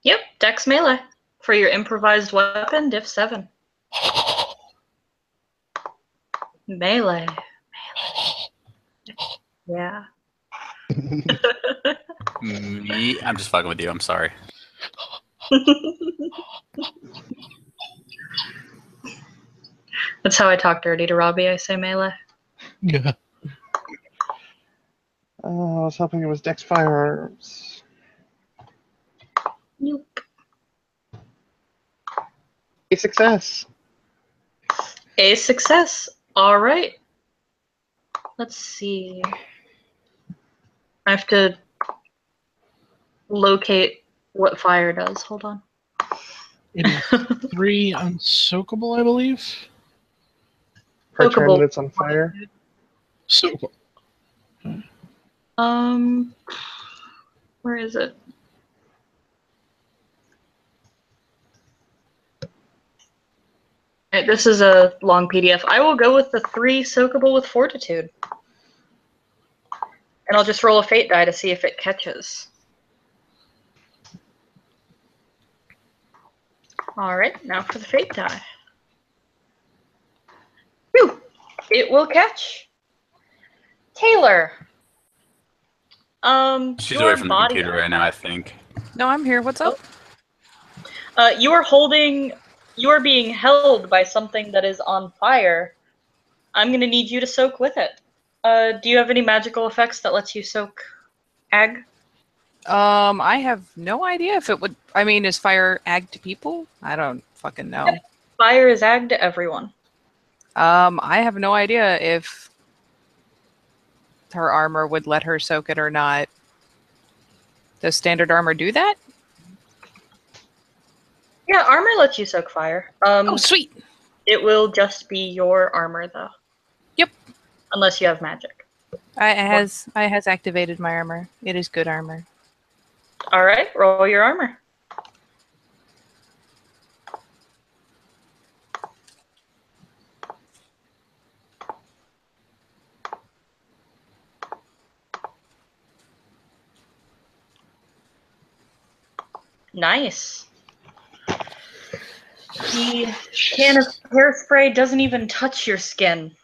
[SPEAKER 2] Yep, dex melee. For your improvised weapon, diff 7. Melee. Yeah.
[SPEAKER 3] Me? I'm just fucking with you. I'm sorry.
[SPEAKER 2] That's how I talk dirty to Robbie. I say melee.
[SPEAKER 4] Yeah.
[SPEAKER 5] Oh, I was hoping it was Dex Firearms.
[SPEAKER 2] Nope.
[SPEAKER 5] A success.
[SPEAKER 2] A success. All right. Let's see. I have to locate what fire does. Hold on.
[SPEAKER 4] It is 3 unsoakable, I believe.
[SPEAKER 5] Per turn
[SPEAKER 2] Soakable.
[SPEAKER 5] that it's on fire.
[SPEAKER 4] Soakable.
[SPEAKER 2] Where is it? Alright, this is a long PDF. I will go with the 3 soakable with fortitude. And I'll just roll a fate die to see if it catches. Alright, now for the fate die. Whew! It will catch. Taylor.
[SPEAKER 3] She's
[SPEAKER 2] your
[SPEAKER 3] away from the
[SPEAKER 2] body
[SPEAKER 3] computer right now, I think.
[SPEAKER 1] No, I'm here. What's up?
[SPEAKER 2] You are being held by something that is on fire. I'm going to need you to soak with it. Do you have any magical effects that lets you soak ag?
[SPEAKER 1] I have no idea if it would. I mean, is fire ag to people? I don't fucking know.
[SPEAKER 2] Yep. Fire is ag to everyone.
[SPEAKER 1] I have no idea if her armor would let her soak it or not. Does standard armor do that?
[SPEAKER 2] Yeah, armor lets you soak fire.
[SPEAKER 1] Oh, sweet.
[SPEAKER 2] It will just be your armor, though.
[SPEAKER 1] Yep.
[SPEAKER 2] Unless you have magic.
[SPEAKER 1] I has activated my armor. It is good armor.
[SPEAKER 2] All right, roll your armor. Nice. The can of hairspray doesn't even touch your skin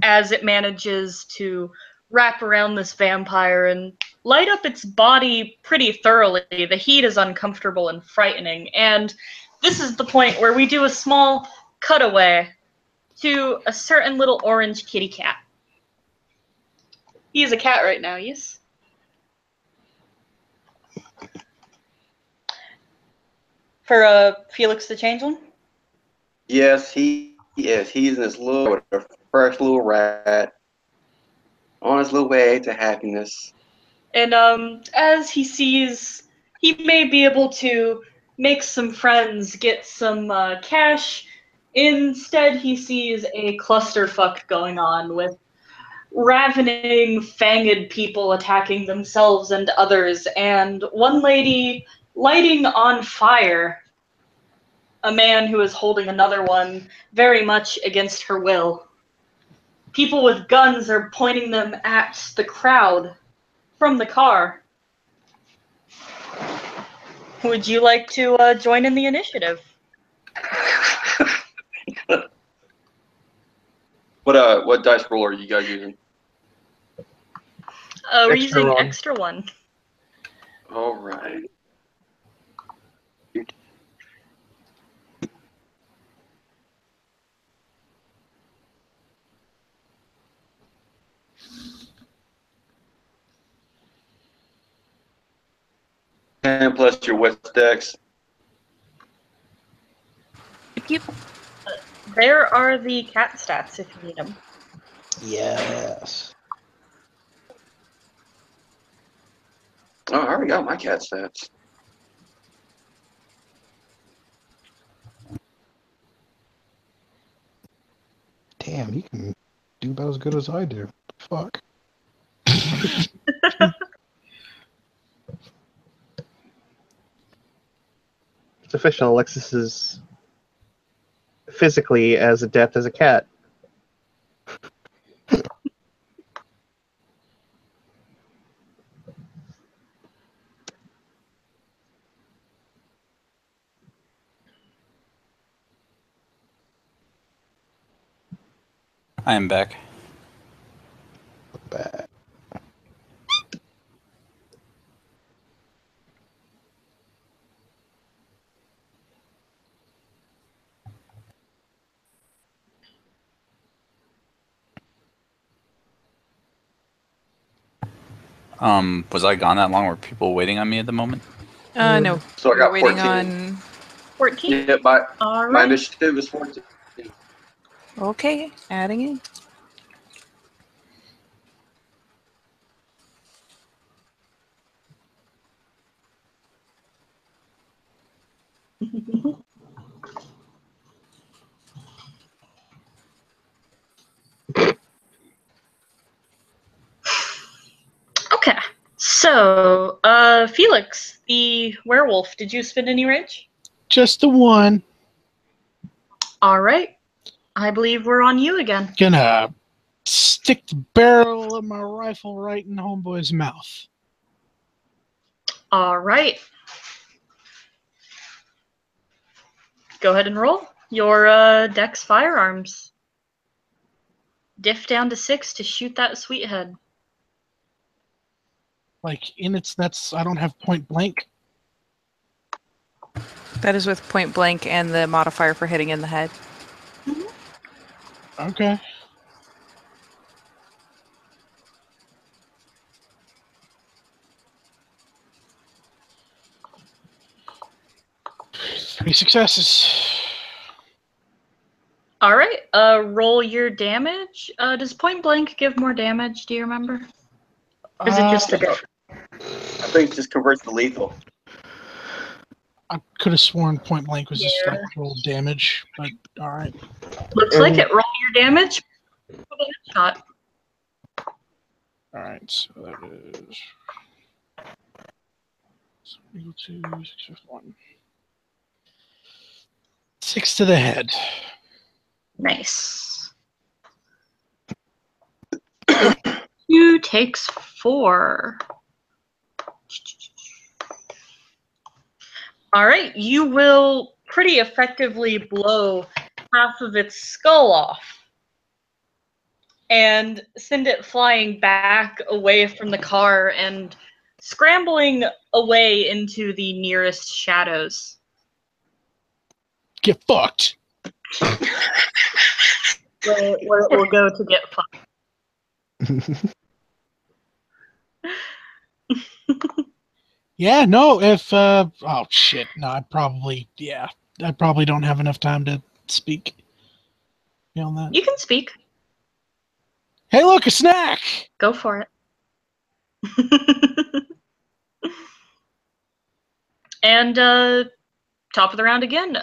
[SPEAKER 2] as it manages to wrap around this vampire and light up its body pretty thoroughly. The heat is uncomfortable and frightening, and this is the point where we do a small cutaway to a certain little orange kitty cat. He is a cat right now, yes? For Felix the Changeling?
[SPEAKER 8] Yes, he Yes, he's in his little, with a fresh little rat on his little way to happiness.
[SPEAKER 2] And as he sees, he may be able to make some friends, get some cash. Instead, he sees a clusterfuck going on with ravening, fanged people attacking themselves and others, and one lady lighting on fire a man who is holding another one very much against her will. People with guns are pointing them at the crowd from the car. Would you like to join in the initiative?
[SPEAKER 8] What dice roll are you guys using?
[SPEAKER 2] We're
[SPEAKER 5] Extra
[SPEAKER 2] using
[SPEAKER 5] one.
[SPEAKER 2] extra one.
[SPEAKER 8] All right. And plus your West Dex.
[SPEAKER 1] Thank you.
[SPEAKER 2] There are the cat stats if you need them.
[SPEAKER 5] Yes.
[SPEAKER 8] Oh, I already got my cat stats.
[SPEAKER 7] Damn, he can do about as good as I do. Fuck.
[SPEAKER 5] It's official. Alexis is physically as adept as a cat.
[SPEAKER 3] I am back.
[SPEAKER 7] Bad.
[SPEAKER 3] Was I gone that long? Were people waiting on me at the moment?
[SPEAKER 1] No.
[SPEAKER 8] So I
[SPEAKER 1] We're
[SPEAKER 8] got
[SPEAKER 1] waiting
[SPEAKER 8] 14.
[SPEAKER 1] on.
[SPEAKER 2] 14?
[SPEAKER 8] Yeah, my
[SPEAKER 2] Alright.
[SPEAKER 8] initiative is 14.
[SPEAKER 1] Okay, adding in.
[SPEAKER 2] Okay. So, Felix, the werewolf, did you spend any rage?
[SPEAKER 4] Just the one.
[SPEAKER 2] Alright. I believe we're on you again.
[SPEAKER 4] Gonna stick the barrel of my rifle right in homeboy's mouth.
[SPEAKER 2] Alright. Go ahead and roll your Dex firearms. Diff down to 6 to shoot that sweet head.
[SPEAKER 4] Like in its that's I don't have point blank.
[SPEAKER 1] That is with point blank and the modifier for hitting in the head.
[SPEAKER 4] Okay. Three successes.
[SPEAKER 2] Alright, roll your damage. Does point blank give more damage, do you remember? Or is it just the diff?
[SPEAKER 8] I think it just converts to lethal.
[SPEAKER 4] I could have sworn point blank was just
[SPEAKER 2] Yeah.
[SPEAKER 4] like roll damage, but all right.
[SPEAKER 2] Looks like it. Roll your damage. With a headshot.
[SPEAKER 4] All right, so that is equal to 6 1. 6 to the head.
[SPEAKER 2] Nice. 2 takes 4. Alright, you will pretty effectively blow half of its skull off and send it flying back away from the car and scrambling away into the nearest shadows.
[SPEAKER 4] Get fucked.
[SPEAKER 2] Where it will go to get fucked.
[SPEAKER 4] Yeah, no, if oh shit, no, I probably don't have enough time to speak. on that?
[SPEAKER 2] You can speak.
[SPEAKER 4] Hey, look, a snack!
[SPEAKER 2] Go for it. And top of the round again.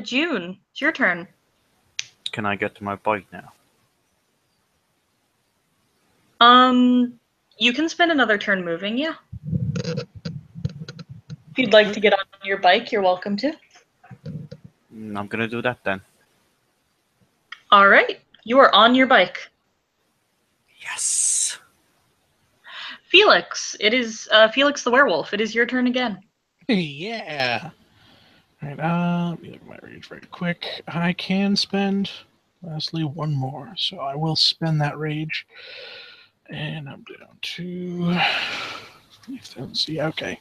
[SPEAKER 2] June, it's your turn.
[SPEAKER 6] Can I get to my bike now?
[SPEAKER 2] You can spend another turn moving, yeah. If you'd like to get on your bike, you're welcome to.
[SPEAKER 6] I'm gonna do that then.
[SPEAKER 2] All right, you are on your bike.
[SPEAKER 6] Yes.
[SPEAKER 2] Felix, it is Felix the werewolf. It is your turn again.
[SPEAKER 4] Yeah. All right. Let me look at my rage very quick. I can spend, lastly, one more, so I will spend that rage. And I'm down to. Let's see. Okay.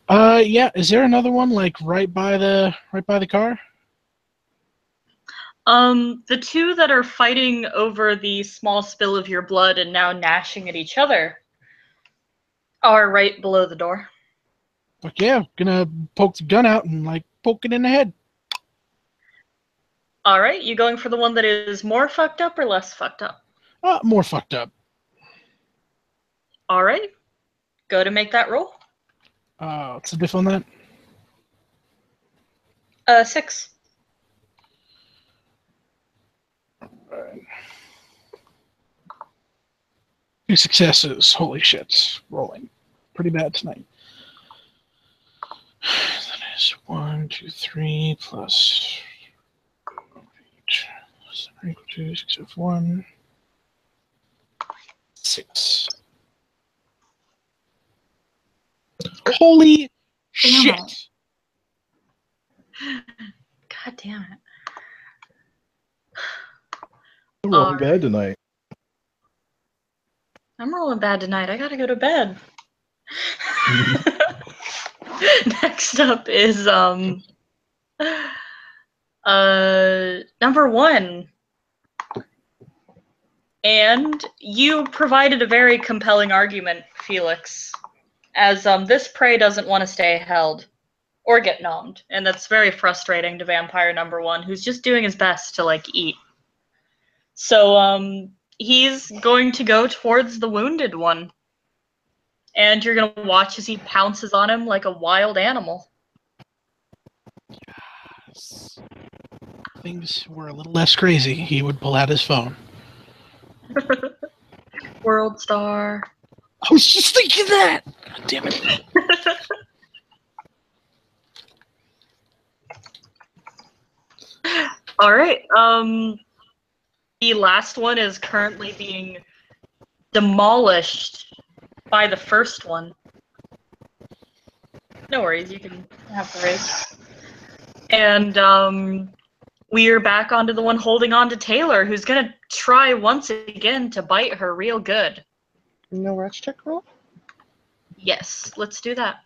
[SPEAKER 4] Yeah. Is there another one like right by the car?
[SPEAKER 2] The two that are fighting over the small spill of your blood and now gnashing at each other are right below the door.
[SPEAKER 4] Fuck yeah! Gonna poke the gun out and like poke it in the head.
[SPEAKER 2] All right, you going for the one that is more fucked up or less fucked up?
[SPEAKER 4] More fucked up.
[SPEAKER 2] All right, go to make that roll.
[SPEAKER 4] What's the diff on that?
[SPEAKER 2] 6.
[SPEAKER 4] Alright. 2 successes. Holy shit. Rolling. Pretty bad tonight. That is 1, 2, 3 plus 8. Equal to 6 of 1. 6. Holy shit!
[SPEAKER 2] God damn it.
[SPEAKER 7] I'm rolling bad tonight.
[SPEAKER 2] I'm rolling bad tonight. I gotta go to bed. Next up is number 1. And you provided a very compelling argument, Felix, as this prey doesn't want to stay held or get nommed, and that's very frustrating to vampire number 1, who's just doing his best to like eat. So he's going to go towards the wounded one, and you're gonna watch as he pounces on him like a wild animal.
[SPEAKER 4] Yes. Things were a little less crazy. He would pull out his phone.
[SPEAKER 2] World star.
[SPEAKER 4] I was just thinking that! God damn it.
[SPEAKER 2] All right. The last one is currently being demolished by the first one. No worries, you can have the race. And we're back onto the one holding on to Taylor, who's gonna try once again to bite her real good.
[SPEAKER 5] No ratch check roll?
[SPEAKER 2] Yes, let's do that.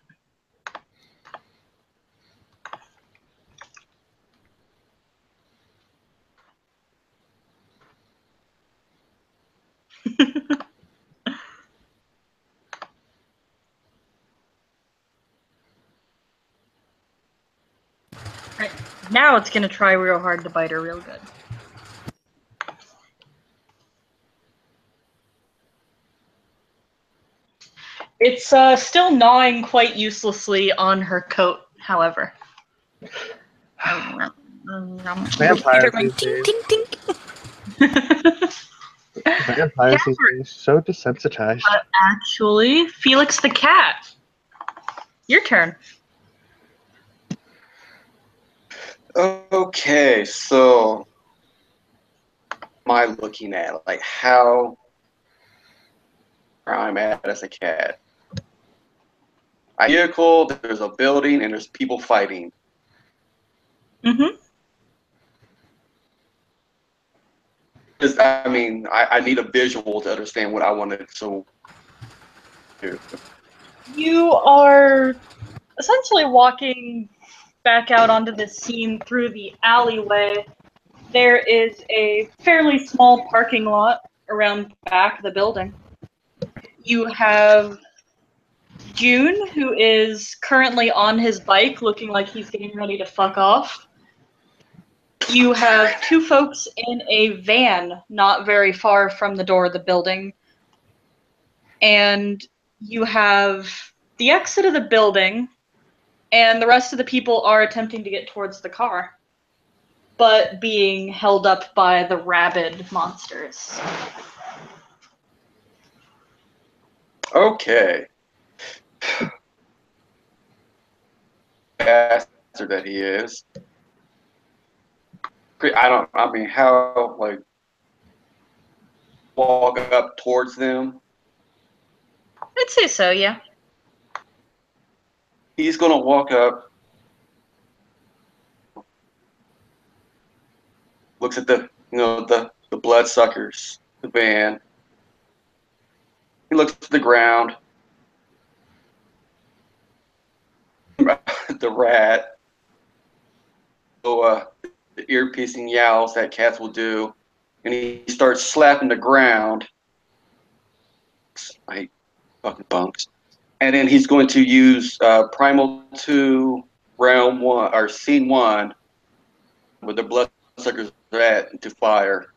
[SPEAKER 2] Right, now it's gonna try real hard to bite her real good. It's still gnawing quite uselessly on her coat, however.
[SPEAKER 5] Vampires
[SPEAKER 1] Going
[SPEAKER 5] these
[SPEAKER 1] tink,
[SPEAKER 5] days.
[SPEAKER 1] tink, tink.
[SPEAKER 5] Vampires these days. So desensitized.
[SPEAKER 2] Actually, Felix the cat. Your turn.
[SPEAKER 8] Okay, so am I looking at like how I'm at as a cat? A vehicle, there's a building, and there's people fighting.
[SPEAKER 2] Mm-hmm.
[SPEAKER 8] I mean, I need a visual to understand what I wanted to do.
[SPEAKER 2] You are essentially walking back out onto this scene through the alleyway. There is a fairly small parking lot around back of the building. You have June, who is currently on his bike, looking like he's getting ready to fuck off. You have two folks in a van not very far from the door of the building. And you have the exit of the building, and the rest of the people are attempting to get towards the car, but being held up by the rabid monsters.
[SPEAKER 8] Okay. Bastard that he is. I mean, how, like, walk up towards them?
[SPEAKER 2] I'd say so, yeah.
[SPEAKER 8] He's going to walk up, looks at the bloodsuckers, the van. He looks at the ground, the rat, so, the ear-piercing yowls that cats will do, and he starts slapping the ground. I hate fucking bunks. And then he's going to use Primal 2, Realm 1, or Scene 1, where the bloodsuckers are at, to fire.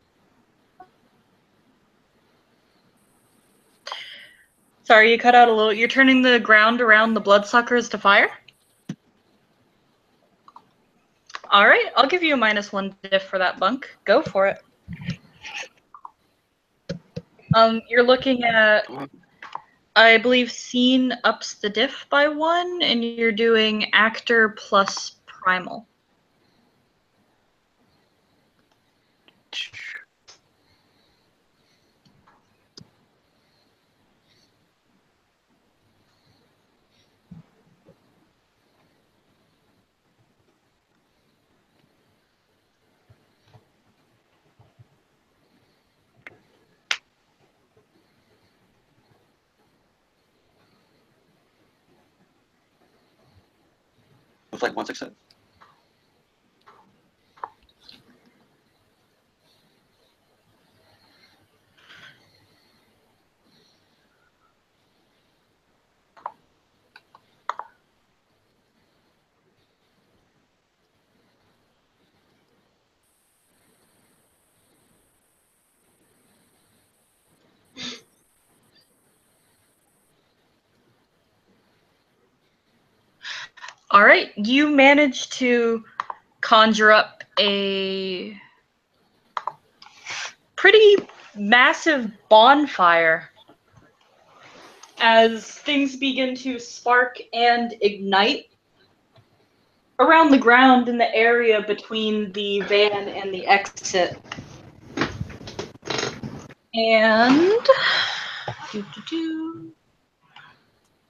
[SPEAKER 2] Sorry, you cut out a little. You're turning the ground around the bloodsuckers to fire? Alright, I'll give you a -1 diff for that bunk. Go for it. You're looking at, I believe, Scene ups the diff by 1, and you're doing Actor plus Primal.
[SPEAKER 8] Looks like 1 success.
[SPEAKER 2] Alright, you managed to conjure up a pretty massive bonfire as things begin to spark and ignite around the ground in the area between the van and the exit. And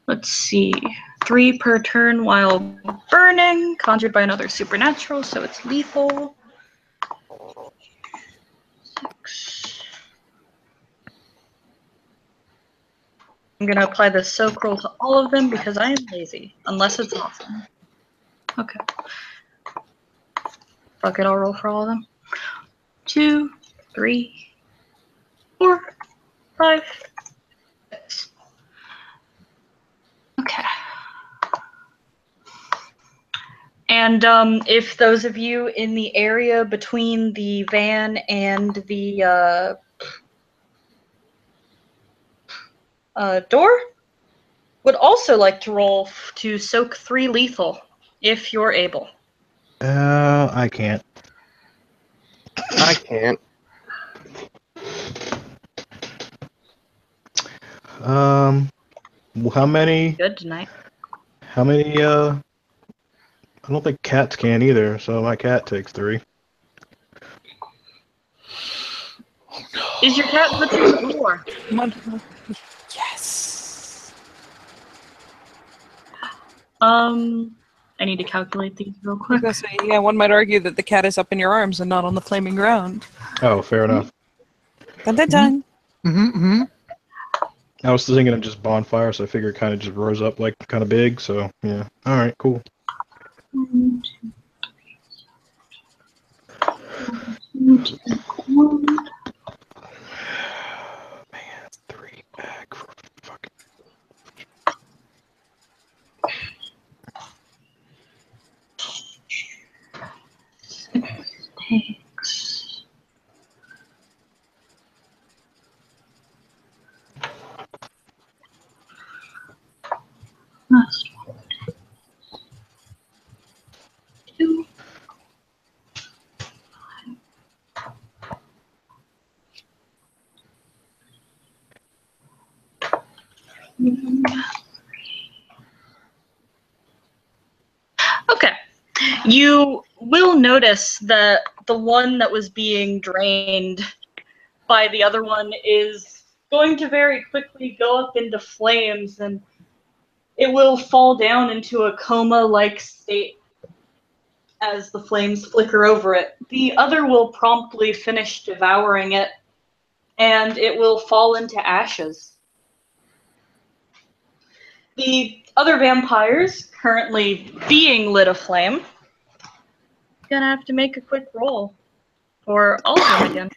[SPEAKER 2] let's see, 3 per turn while burning, conjured by another supernatural, so it's lethal. 6. I'm gonna apply the soak roll to all of them because I am lazy, unless it's awesome. Okay. Fuck it, I'll roll for all of them. 2, 3, 4, 5, 6. Okay. And if those of you in the area between the van and the door would also like to roll to soak 3 lethal, if you're able.
[SPEAKER 7] I can't.
[SPEAKER 5] I can't.
[SPEAKER 7] How many?
[SPEAKER 2] Good tonight.
[SPEAKER 7] How many? I don't think cats can either. So my cat takes 3.
[SPEAKER 2] Is your cat butchering the door?
[SPEAKER 1] Come on. Yes.
[SPEAKER 2] I need to calculate these real
[SPEAKER 1] I was
[SPEAKER 2] quick.
[SPEAKER 1] gonna say, yeah, one might argue that the cat is up in your arms and not on the flaming ground.
[SPEAKER 7] Oh, fair enough.
[SPEAKER 1] Dun dun dun.
[SPEAKER 4] Mm-hmm.
[SPEAKER 7] I was thinking of just bonfire, so I figured it kind of just rose up like kind of big. So yeah. All right, cool.
[SPEAKER 2] 1, 2, 3, 1.
[SPEAKER 7] Man, 3 back for fucking.
[SPEAKER 2] Okay. You will notice that the one that was being drained by the other one is going to very quickly go up into flames, and it will fall down into a coma-like state as the flames flicker over it. The other will promptly finish devouring it, and it will fall into ashes. The other vampires, currently being lit aflame, gonna have to make a quick roll for all of them again.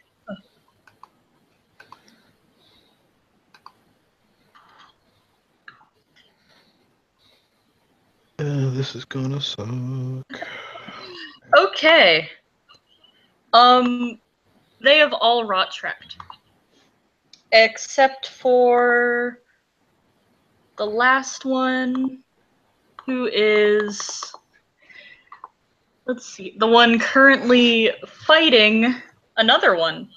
[SPEAKER 7] This is gonna suck.
[SPEAKER 2] Okay. They have all rot tracked. Except for the last one, who is, let's see, the one currently fighting another one.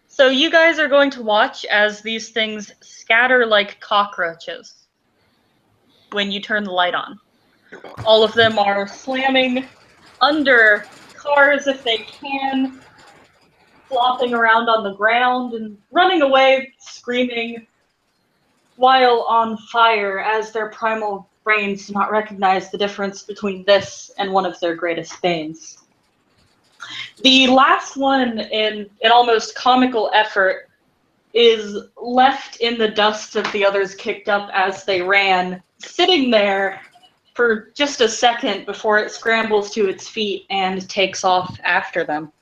[SPEAKER 2] So you guys are going to watch as these things scatter like cockroaches when you turn the light on. All of them are slamming under cars if they can, flopping around on the ground and running away, screaming, while on fire, as their primal brains do not recognize the difference between this and one of their greatest banes. The last one, in an almost comical effort, is left in the dust that the others kicked up as they ran, sitting there for just a second before it scrambles to its feet and takes off after them.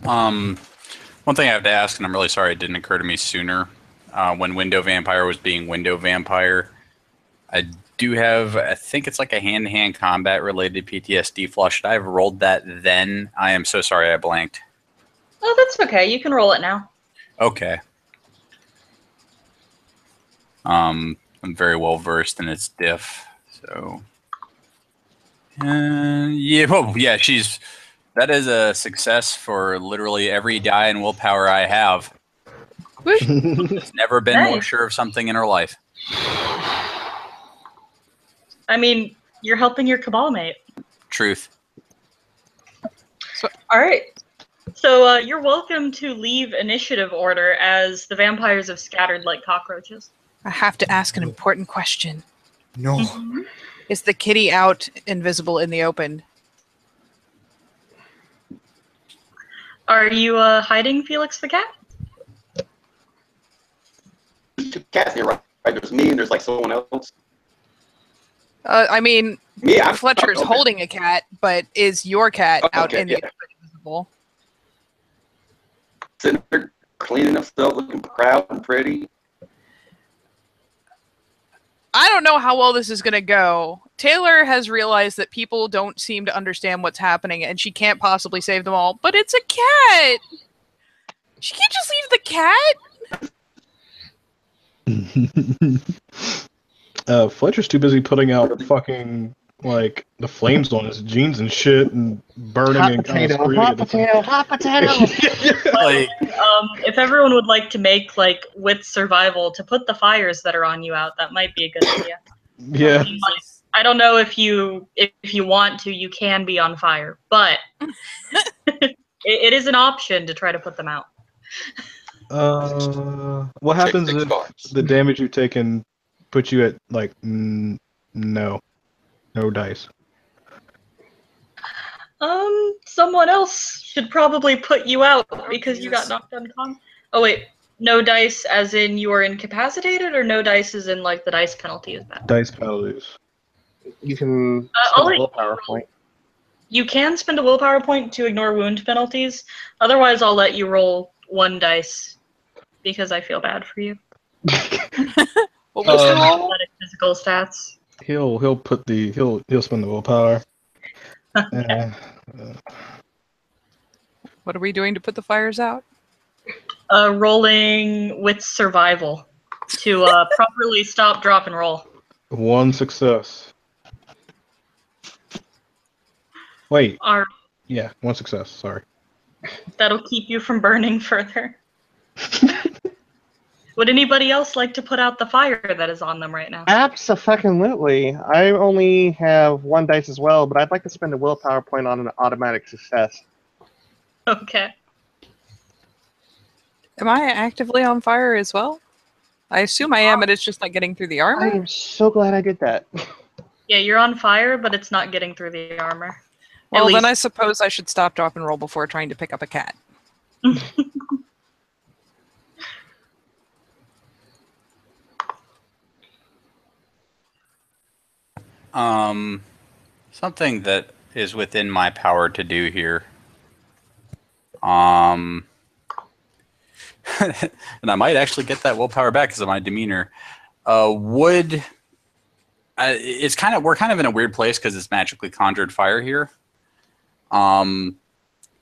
[SPEAKER 3] One thing I have to ask, and I'm really sorry it didn't occur to me sooner, when Window Vampire was being Window Vampire, I do have, I think it's like a hand-to-hand combat related PTSD flush. Should I have rolled that then? I am so sorry I blanked.
[SPEAKER 2] Oh, that's okay. You can roll it now.
[SPEAKER 3] Okay. I'm very well versed in its diff, so yeah. Oh, yeah. That is a success for literally every die and willpower I have. She's never been more
[SPEAKER 2] Nice.
[SPEAKER 3] sure of something in her life.
[SPEAKER 2] I mean, you're helping your cabal mate.
[SPEAKER 3] Truth.
[SPEAKER 2] All right. So you're welcome to leave initiative order as the vampires have scattered like cockroaches.
[SPEAKER 1] I have to ask an important question.
[SPEAKER 6] No.
[SPEAKER 1] Is the kitty out invisible in the open?
[SPEAKER 2] Are you hiding Felix the cat?
[SPEAKER 8] There's two cats here, right? There's me and there's like someone else.
[SPEAKER 1] I mean,
[SPEAKER 8] Me, I'm
[SPEAKER 1] Fletcher's
[SPEAKER 8] okay.
[SPEAKER 1] holding a cat, but is your cat out
[SPEAKER 8] Okay,
[SPEAKER 1] in the
[SPEAKER 8] yeah.
[SPEAKER 1] open invisible?
[SPEAKER 8] Sitting there cleaning up, looking proud and pretty.
[SPEAKER 1] I don't know how well this is going to go. Taylor has realized that people don't seem to understand what's happening, and she can't possibly save them all. But it's a cat! She can't just leave the cat!
[SPEAKER 7] Fletcher's too busy putting out fucking like the flames on his jeans and shit and burning
[SPEAKER 5] Hot
[SPEAKER 7] and kind of
[SPEAKER 5] potato, hot potato, hot potato.
[SPEAKER 3] Like,
[SPEAKER 2] If everyone would like to make like with survival to put the fires that are on you out, that might be a good idea.
[SPEAKER 7] Yeah.
[SPEAKER 1] Jesus.
[SPEAKER 2] I don't know if you want to, you can be on fire, but it is an option to try to put them out.
[SPEAKER 7] What happens
[SPEAKER 8] Six
[SPEAKER 7] if
[SPEAKER 8] bars.
[SPEAKER 7] the damage you've taken puts you at like no dice?
[SPEAKER 2] Someone else should probably put you out because you got
[SPEAKER 1] Jesus.
[SPEAKER 2] knocked unconscious. Oh wait, no dice as in you are incapacitated, or no dice as in like the dice penalty is bad?
[SPEAKER 7] Dice penalties.
[SPEAKER 5] You can
[SPEAKER 2] I'll
[SPEAKER 5] spend a
[SPEAKER 2] let you
[SPEAKER 5] willpower
[SPEAKER 2] roll.
[SPEAKER 5] point.
[SPEAKER 2] You can spend a willpower point to ignore wound penalties. Otherwise, I'll let you roll one dice because I feel bad for you.
[SPEAKER 1] What was the roll?
[SPEAKER 2] Athletic physical stats.
[SPEAKER 7] He'll spend the willpower.
[SPEAKER 1] What are we doing to put the fires out?
[SPEAKER 2] Rolling with survival to properly stop, drop, and roll.
[SPEAKER 7] One success. Wait,
[SPEAKER 2] Are
[SPEAKER 7] yeah, one success. Sorry.
[SPEAKER 2] that'll keep you from burning further. Would anybody else like to put out the fire that is on them right now?
[SPEAKER 5] Absolutely. I only have 1 dice as well, but I'd like to spend a willpower point on an automatic success.
[SPEAKER 2] Okay.
[SPEAKER 1] Am I actively on fire as well? I assume I am, but it's just not getting through the
[SPEAKER 5] I
[SPEAKER 1] armor.
[SPEAKER 5] am so glad I did that.
[SPEAKER 2] Yeah, you're on fire, but it's not getting through the armor.
[SPEAKER 1] Well,
[SPEAKER 2] At
[SPEAKER 1] then I
[SPEAKER 2] least-
[SPEAKER 1] suppose I should stop, drop, and roll before trying to pick up a cat.
[SPEAKER 3] Something that is within my power to do here. And I might actually get that willpower back because of my demeanor. We're kind of in a weird place because it's magically conjured fire here.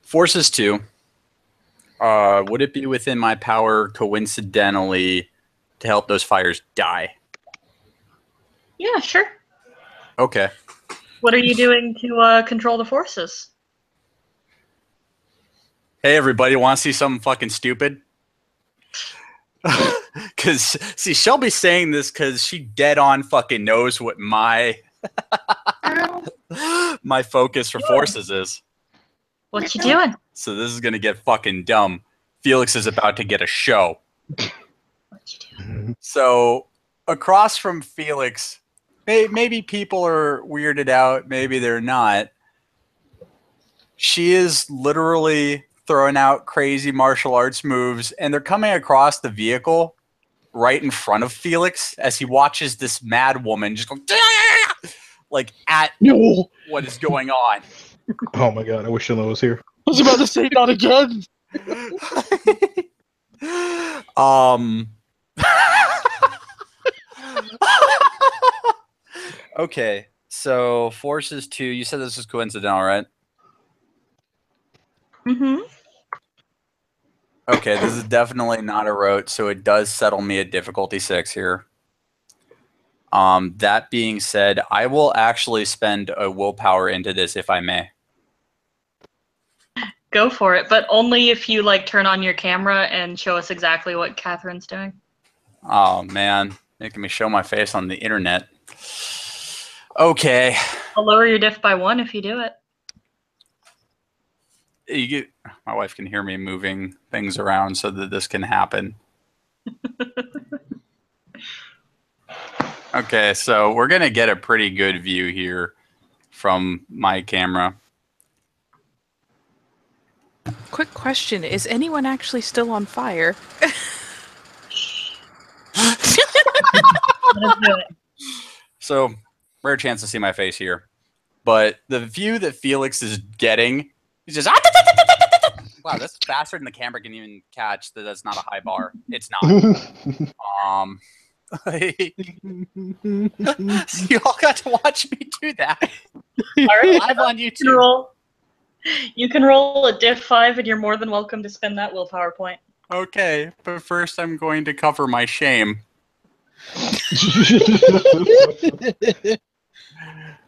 [SPEAKER 3] Forces 2. Would it be within my power coincidentally to help those fires die?
[SPEAKER 2] Yeah, sure.
[SPEAKER 3] Okay.
[SPEAKER 2] What are you doing to control the forces?
[SPEAKER 3] Hey, everybody, want to see something fucking stupid? Because, see, Shelby's saying this because she dead on fucking knows what my my focus for forces is.
[SPEAKER 2] What you doing?
[SPEAKER 3] So this is going to get fucking dumb. Felix is about to get a show.
[SPEAKER 2] What you doing?
[SPEAKER 3] So across from Felix, maybe people are weirded out, maybe they're not. She is literally throwing out crazy martial arts moves, and they're coming across the vehicle right in front of Felix as he watches this mad woman just go like at
[SPEAKER 4] No!
[SPEAKER 3] what is going on.
[SPEAKER 7] Oh my god, I wish Shilla was here.
[SPEAKER 4] I was about to say not again!
[SPEAKER 3] Okay, so forces 2. You said this was coincidental, right?
[SPEAKER 2] Mm-hmm.
[SPEAKER 3] Okay, this is definitely not a rote, so it does settle me at difficulty 6 here. That being said, I will actually spend a willpower into this if I may.
[SPEAKER 2] Go for it, but only if you like turn on your camera and show us exactly what Catherine's doing.
[SPEAKER 3] Oh man, making me show my face on the internet. Okay.
[SPEAKER 2] I'll lower your diff by 1 if you do it.
[SPEAKER 3] My wife can hear me moving things around so that this can happen. Okay, so we're going to get a pretty good view here from my camera.
[SPEAKER 1] Quick question: is anyone actually still on fire?
[SPEAKER 2] Let's do it.
[SPEAKER 3] So, rare chance to see my face here. But the view that Felix is getting, he's just... Wow, that's faster than the camera can even catch. That's not a high bar. It's not. You all got to watch me do that.
[SPEAKER 2] All right,
[SPEAKER 3] Live on
[SPEAKER 2] you can
[SPEAKER 3] YouTube.
[SPEAKER 2] roll. You can roll a diff 5, and you're more than welcome to spend that willpower point.
[SPEAKER 3] Okay, but first I'm going to cover my shame.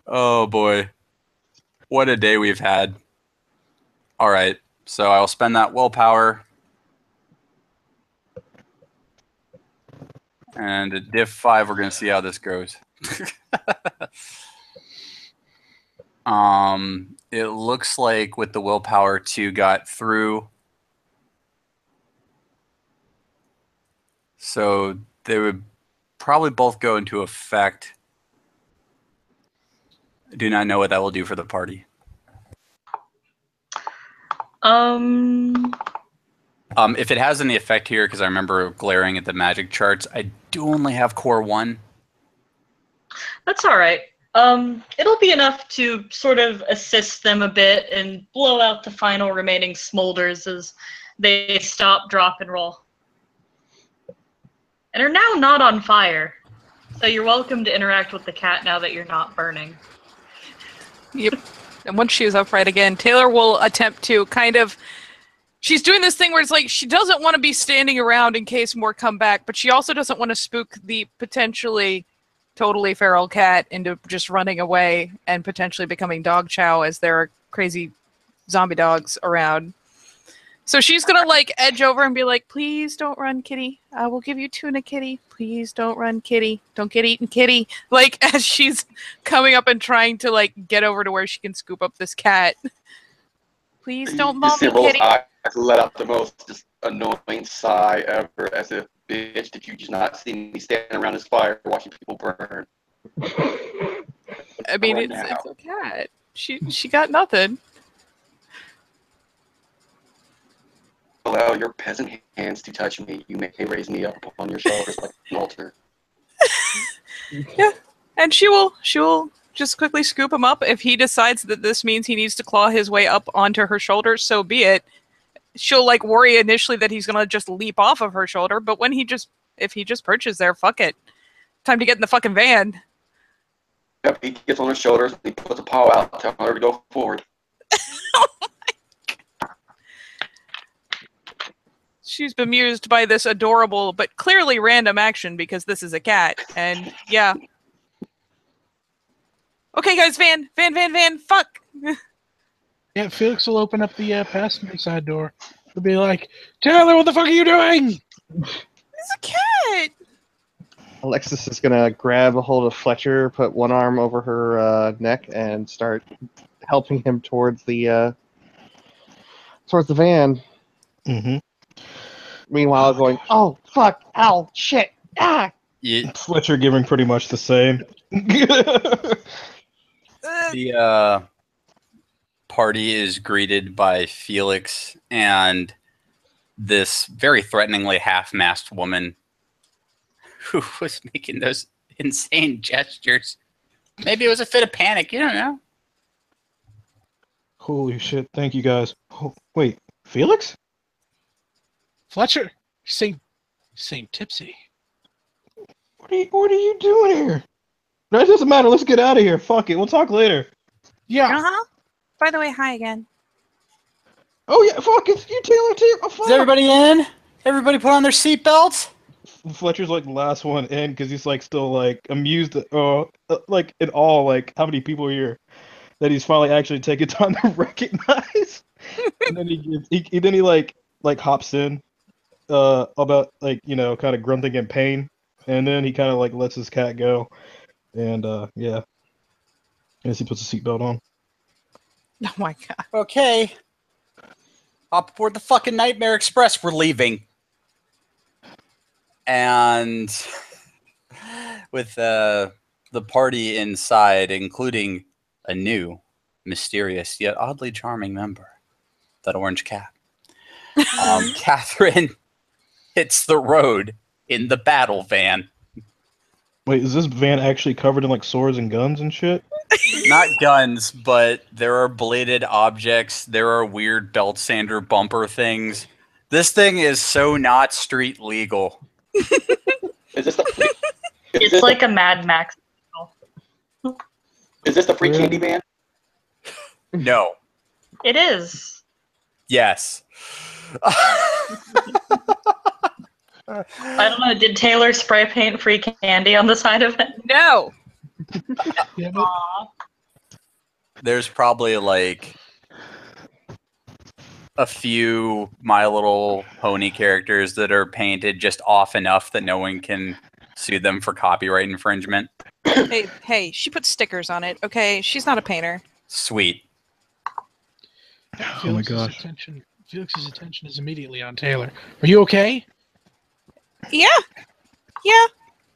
[SPEAKER 3] Oh boy. What a day we've had. All right, so I'll spend that willpower. And a diff 5, we're going to see how this goes. It looks like with the willpower 2 got through. So they would probably both go into effect. I do not know what that will do for the party. If it has any effect here, because I remember glaring at the magic charts, I do only have core 1.
[SPEAKER 2] That's all right. It'll be enough to sort of assist them a bit and blow out the final remaining smolders as they stop, drop, and roll. And are now not on fire. So you're welcome to interact with the cat now that you're not burning.
[SPEAKER 1] Yep. And once she is upright again, Taylor will attempt to kind of... She's doing this thing where it's like she doesn't want to be standing around in case more come back, but she also doesn't want to spook the potentially totally feral cat into just running away and potentially becoming dog chow as there are crazy zombie dogs around. So she's gonna like edge over and be like, "Please don't run, kitty. I will give you tuna, kitty. Please don't run, kitty. Don't get eaten, kitty." Like as she's coming up and trying to like get over to where she can scoop up this cat. Please don't
[SPEAKER 8] You
[SPEAKER 1] maul
[SPEAKER 8] see
[SPEAKER 1] me,
[SPEAKER 8] Roll's
[SPEAKER 1] kitty.
[SPEAKER 8] eyes let out the most just annoying sigh ever, as if, bitch, did you just not see me standing around this fire watching people burn?
[SPEAKER 1] I mean,
[SPEAKER 8] Right
[SPEAKER 1] it's a cat. She got nothing.
[SPEAKER 8] Allow your peasant hands to touch me. You may raise me up on your shoulders like an altar.
[SPEAKER 1] Yeah, and she will just quickly scoop him up. If he decides that this means he needs to claw his way up onto her shoulders, so be it. She'll like worry initially that he's gonna just leap off of her shoulder, but if he just perches there, fuck it. Time to get in the fucking van.
[SPEAKER 8] Yep, he gets on her shoulders and he puts a paw out, telling her to go forward.
[SPEAKER 1] She's bemused by this adorable but clearly random action because this is a cat. And yeah. Okay, guys, van, fuck.
[SPEAKER 4] Yeah, Felix will open up the passenger side door. He'll be like, Taylor, what the fuck are you doing?
[SPEAKER 1] It's a cat.
[SPEAKER 5] Alexis is gonna grab a hold of Fletcher, put one arm over her neck, and start helping him towards the van.
[SPEAKER 7] Mm-hmm.
[SPEAKER 5] Meanwhile, going, "Oh fuck! Ow! Shit! Ah!"
[SPEAKER 7] Fletcher giving pretty much the same.
[SPEAKER 3] The party is greeted by Felix and this very threateningly half-masked woman who was making those insane gestures. Maybe it was a fit of panic. You don't know.
[SPEAKER 7] Holy shit! Thank you guys. Oh, wait, Felix?
[SPEAKER 4] Fletcher, you seem tipsy.
[SPEAKER 7] What are you doing here? No, it doesn't matter. Let's get out of here. Fuck it. We'll talk later.
[SPEAKER 4] Yeah.
[SPEAKER 1] Uh-huh. By the way, hi again.
[SPEAKER 7] Oh yeah, fuck it's you, Taylor too. Oh, fuck.
[SPEAKER 3] Is everybody in? Everybody put on their seatbelts?
[SPEAKER 7] Fletcher's like the last one in because he's like still like amused, like in awe, like how many people are here that he's finally actually taken time to recognize. And then he like hops in, about like kind of grunting in pain, and then he kind of like lets his cat go, and yeah, as he puts a seatbelt on.
[SPEAKER 1] Oh my god.
[SPEAKER 3] Okay. Hop aboard the fucking Nightmare Express. We're leaving. And with the party inside, including a new, mysterious, yet oddly charming member, that orange cat, Catherine hits the road in the battle van.
[SPEAKER 7] Wait, is this van actually covered in like swords and guns and shit?
[SPEAKER 3] Not guns, but there are bladed objects. There are weird belt sander bumper things. This thing is so not street legal.
[SPEAKER 8] Is this the
[SPEAKER 2] It's like a Mad Max.
[SPEAKER 8] is this the free candy man?
[SPEAKER 3] No.
[SPEAKER 2] It is.
[SPEAKER 3] Yes.
[SPEAKER 2] I don't know. Did Taylor spray paint free candy on the side of it?
[SPEAKER 1] No.
[SPEAKER 4] Yeah, but
[SPEAKER 2] Aw.
[SPEAKER 3] There's probably like a few My Little Pony characters that are painted just off enough that no one can sue them for copyright infringement.
[SPEAKER 1] Hey, she put stickers on it, okay? She's not a painter.
[SPEAKER 3] Sweet.
[SPEAKER 7] Oh my gosh.
[SPEAKER 4] Felix's attention is immediately on Taylor. Are you okay?
[SPEAKER 1] Yeah. Yeah.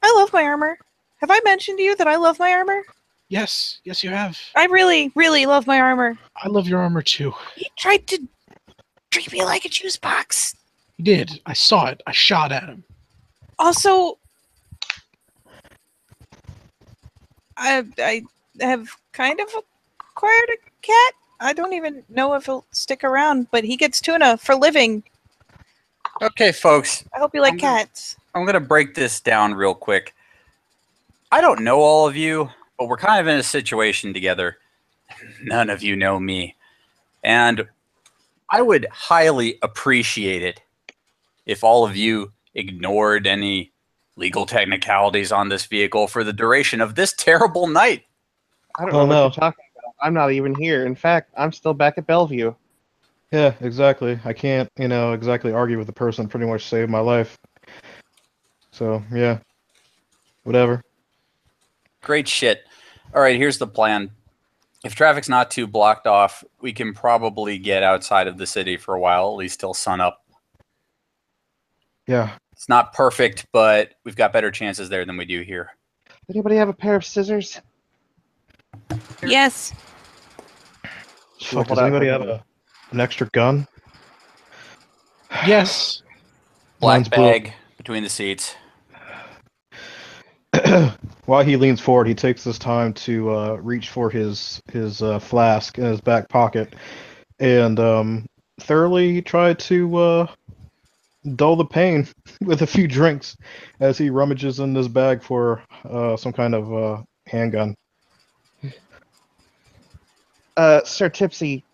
[SPEAKER 1] I love my armor. Have I mentioned to you that I love my armor?
[SPEAKER 4] Yes, you have.
[SPEAKER 1] I really, really love my armor.
[SPEAKER 4] I love your armor too.
[SPEAKER 1] He tried to treat me like a juice box.
[SPEAKER 4] He did. I saw it. I shot at him.
[SPEAKER 1] Also, I have kind of acquired a cat. I don't even know if he'll stick around, but he gets tuna for living.
[SPEAKER 3] Okay, folks.
[SPEAKER 1] I hope you like cats.
[SPEAKER 3] I'm going to break this down real quick. I don't know all of you, but we're kind of in a situation together. None of you know me. And I would highly appreciate it if all of you ignored any legal technicalities on this vehicle for the duration of this terrible night.
[SPEAKER 5] I don't know what you're talking about. I'm not even here. In fact, I'm still back at Bellevue.
[SPEAKER 7] Yeah, exactly. I can't, exactly argue with the person pretty much saved my life. So, yeah, whatever.
[SPEAKER 3] Great shit. All right, here's the plan. If traffic's not too blocked off, we can probably get outside of the city for a while, at least till sunup.
[SPEAKER 7] Yeah.
[SPEAKER 3] It's not perfect, but we've got better chances there than we do here.
[SPEAKER 5] Anybody have a pair of scissors?
[SPEAKER 1] Yes.
[SPEAKER 5] She will
[SPEAKER 7] Fuck,
[SPEAKER 5] hold
[SPEAKER 7] does
[SPEAKER 5] out
[SPEAKER 7] anybody
[SPEAKER 5] her
[SPEAKER 7] have
[SPEAKER 5] hand.
[SPEAKER 7] an extra gun?
[SPEAKER 4] Yes.
[SPEAKER 7] Mine's
[SPEAKER 3] Black bag between the seats.
[SPEAKER 7] While he leans forward, he takes this time to reach for his flask in his back pocket and thoroughly try to dull the pain with a few drinks as he rummages in this bag for some kind of handgun.
[SPEAKER 5] Sir Tipsy,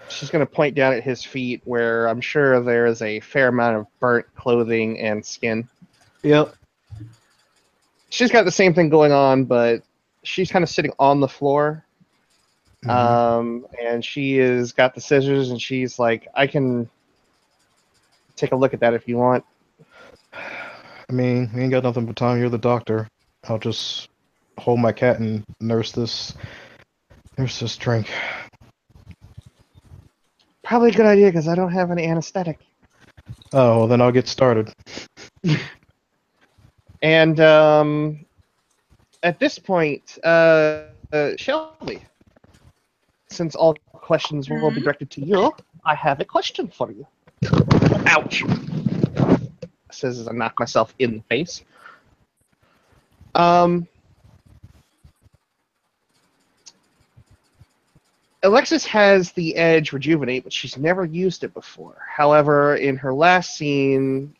[SPEAKER 5] she's going to point down at his feet where I'm sure there is a fair amount of burnt clothing and skin.
[SPEAKER 7] Yep.
[SPEAKER 5] She's got the same thing going on, but she's kind of sitting on the floor. And she has got the scissors, and she's like, I can take a look at that if you want.
[SPEAKER 7] I mean, we ain't got nothing but time. You're the doctor. I'll just hold my cat and nurse this drink.
[SPEAKER 5] Probably a good idea because I don't have any anesthetic.
[SPEAKER 7] Oh, well, then I'll get started.
[SPEAKER 5] And at this point, Shelby, since all questions will be directed to you, I have a question for you. Ouch. Says as I knock myself in the face. Alexis has the edge rejuvenate, but she's never used it before. However, in her last scene,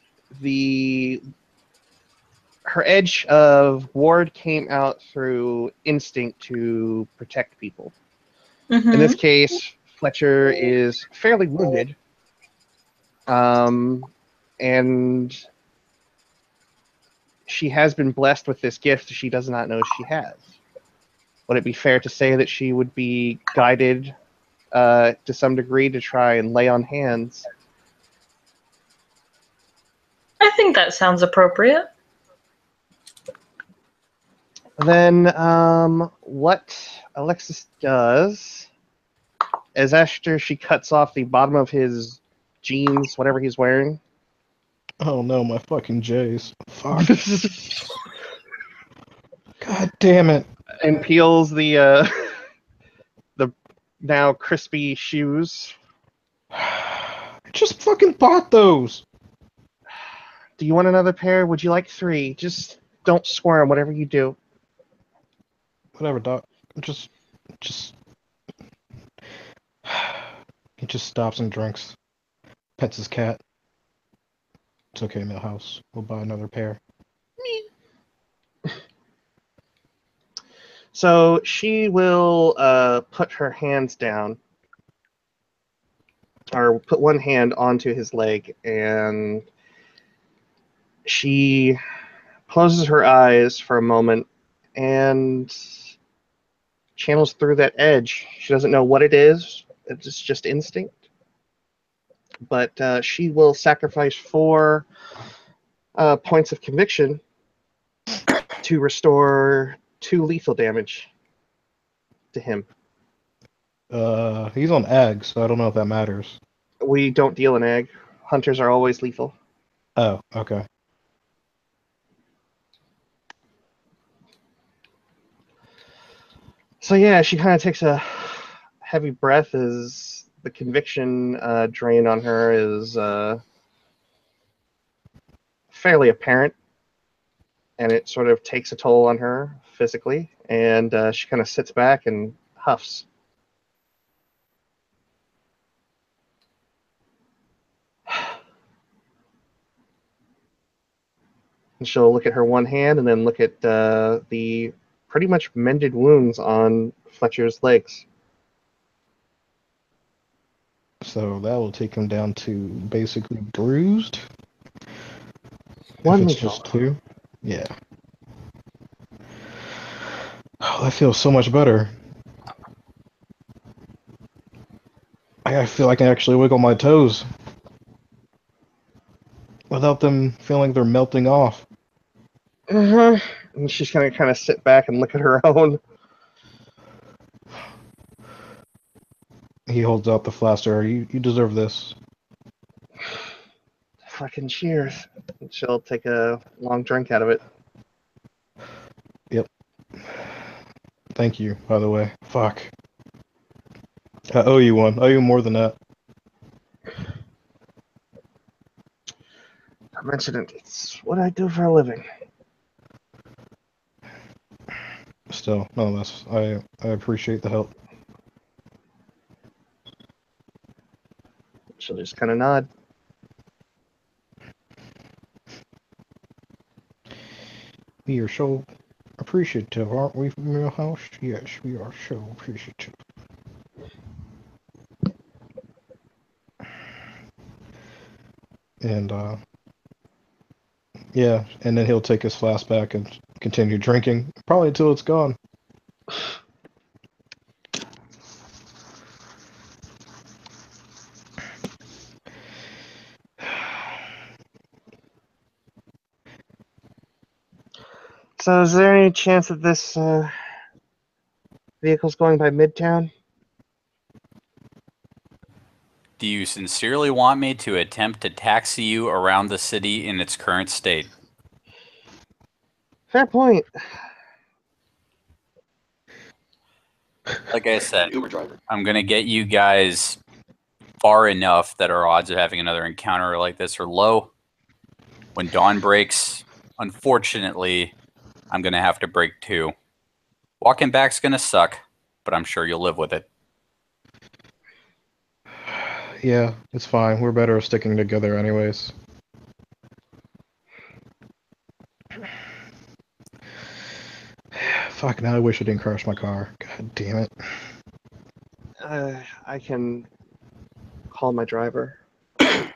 [SPEAKER 5] her edge of ward came out through instinct to protect people. In this case, Fletcher is fairly wounded, and she has been blessed with this gift she does not know she has. Would it be fair to say that she would be guided to some degree to try and lay on hands?
[SPEAKER 2] I think that sounds appropriate.
[SPEAKER 5] Then what Alexis does is after she cuts off the bottom of his jeans, whatever he's wearing.
[SPEAKER 7] Oh no, my fucking J's. Fuck. God damn it.
[SPEAKER 5] And peels the the now crispy shoes.
[SPEAKER 7] I just fucking bought those.
[SPEAKER 5] Do you want another pair? Would you like 3? Just don't squirm, whatever you do.
[SPEAKER 7] Whatever, doc. Just. He just stops and drinks. Pets his cat. It's okay, Millhouse. We'll buy another pair.
[SPEAKER 5] So she will put her hands down, or put one hand onto his leg, and she closes her eyes for a moment and channels through that edge. She doesn't know what it is. It's just instinct. But she will sacrifice 4 points of conviction to restore 2 lethal damage to him.
[SPEAKER 7] He's on ag, so I don't know if that matters.
[SPEAKER 5] We don't deal in ag. Hunters are always lethal.
[SPEAKER 7] Oh, okay.
[SPEAKER 5] So yeah, she kind of takes a heavy breath as the conviction drain on her is fairly apparent, and it sort of takes a toll on her physically, and she kind of sits back and huffs. And she'll look at her one hand and then look at the pretty much mended wounds on Fletcher's legs.
[SPEAKER 7] So that will take him down to basically bruised.
[SPEAKER 5] One
[SPEAKER 7] if it's
[SPEAKER 5] lethal.
[SPEAKER 7] just 2. Yeah. Oh, that feels so much better. I feel I can actually wiggle my toes without them feeling they're melting off.
[SPEAKER 5] Uh-huh. And she's gonna kind of sit back and look at her own.
[SPEAKER 7] He holds out the flask to her. You deserve this.
[SPEAKER 5] Fucking cheers. And she'll take a long drink out of it.
[SPEAKER 7] Yep. Thank you, by the way. Fuck. I owe you one. I owe you more than that.
[SPEAKER 5] I mentioned it. It's what I do for a living.
[SPEAKER 7] Still, nonetheless, I appreciate the help.
[SPEAKER 5] She'll just kind of nod.
[SPEAKER 7] We are so appreciative, aren't we, Millhouse? Yes, we are so appreciative. And, yeah, and then he'll take his flask back and continue drinking, probably until it's gone.
[SPEAKER 5] So, is there any chance that this vehicle's going by Midtown?
[SPEAKER 3] Do you sincerely want me to attempt to taxi you around the city in its current state?
[SPEAKER 5] Fair point.
[SPEAKER 3] Like I said,
[SPEAKER 8] Uber driver.
[SPEAKER 3] I'm going to get you guys far enough that our odds of having another encounter like this are low. When dawn breaks, unfortunately, I'm going to have to break too. Walking back's going to suck, but I'm sure you'll live with it.
[SPEAKER 7] Yeah, it's fine. We're better at sticking together anyways. Fuck, now I wish I didn't crash my car. God damn it.
[SPEAKER 5] I can call my driver.
[SPEAKER 4] At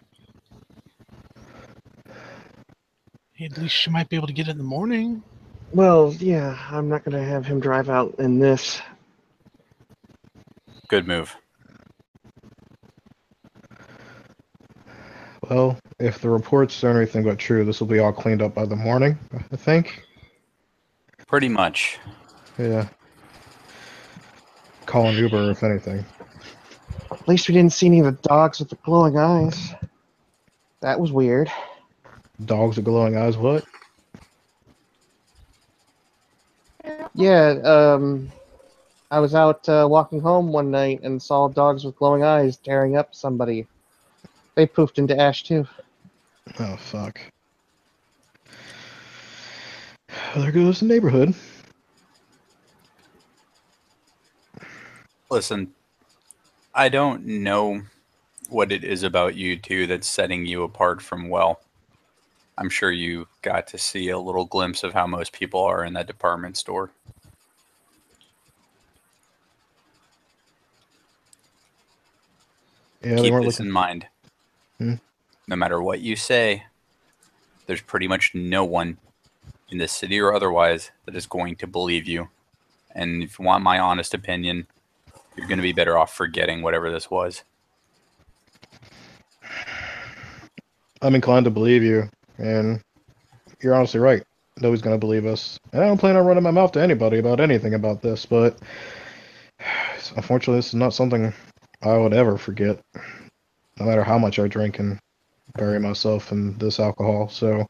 [SPEAKER 4] least you might be able to get it in the morning.
[SPEAKER 5] Well, yeah, I'm not gonna have him drive out in this.
[SPEAKER 3] Good move.
[SPEAKER 7] Well, if the reports are anything but true, this will be all cleaned up by the morning, I think.
[SPEAKER 3] Pretty much.
[SPEAKER 7] Yeah. Call an Uber if anything.
[SPEAKER 5] At least we didn't see any of the dogs with the glowing eyes. That was weird.
[SPEAKER 7] Dogs with glowing eyes, what?
[SPEAKER 5] Yeah, I was out walking home one night and saw dogs with glowing eyes tearing up somebody. They poofed into ash too.
[SPEAKER 7] Oh, fuck. Well, there goes the neighborhood.
[SPEAKER 3] Listen, I don't know what it is about you two that's setting you apart from well. I'm sure you got to see a little glimpse of how most people are in that department store.
[SPEAKER 7] Yeah, they
[SPEAKER 3] Keep
[SPEAKER 7] weren't
[SPEAKER 3] this
[SPEAKER 7] looking.
[SPEAKER 3] in mind.
[SPEAKER 7] Hmm?
[SPEAKER 3] No matter what you say, there's pretty much no one in this city or otherwise that is going to believe you. And if you want my honest opinion, you're going to be better off forgetting whatever this was.
[SPEAKER 7] I'm inclined to believe you, and you're honestly right. Nobody's gonna believe us. And I don't plan on running my mouth to anybody about anything about this, but unfortunately, this is not something I would ever forget, no matter how much I drink and bury myself in this alcohol. So,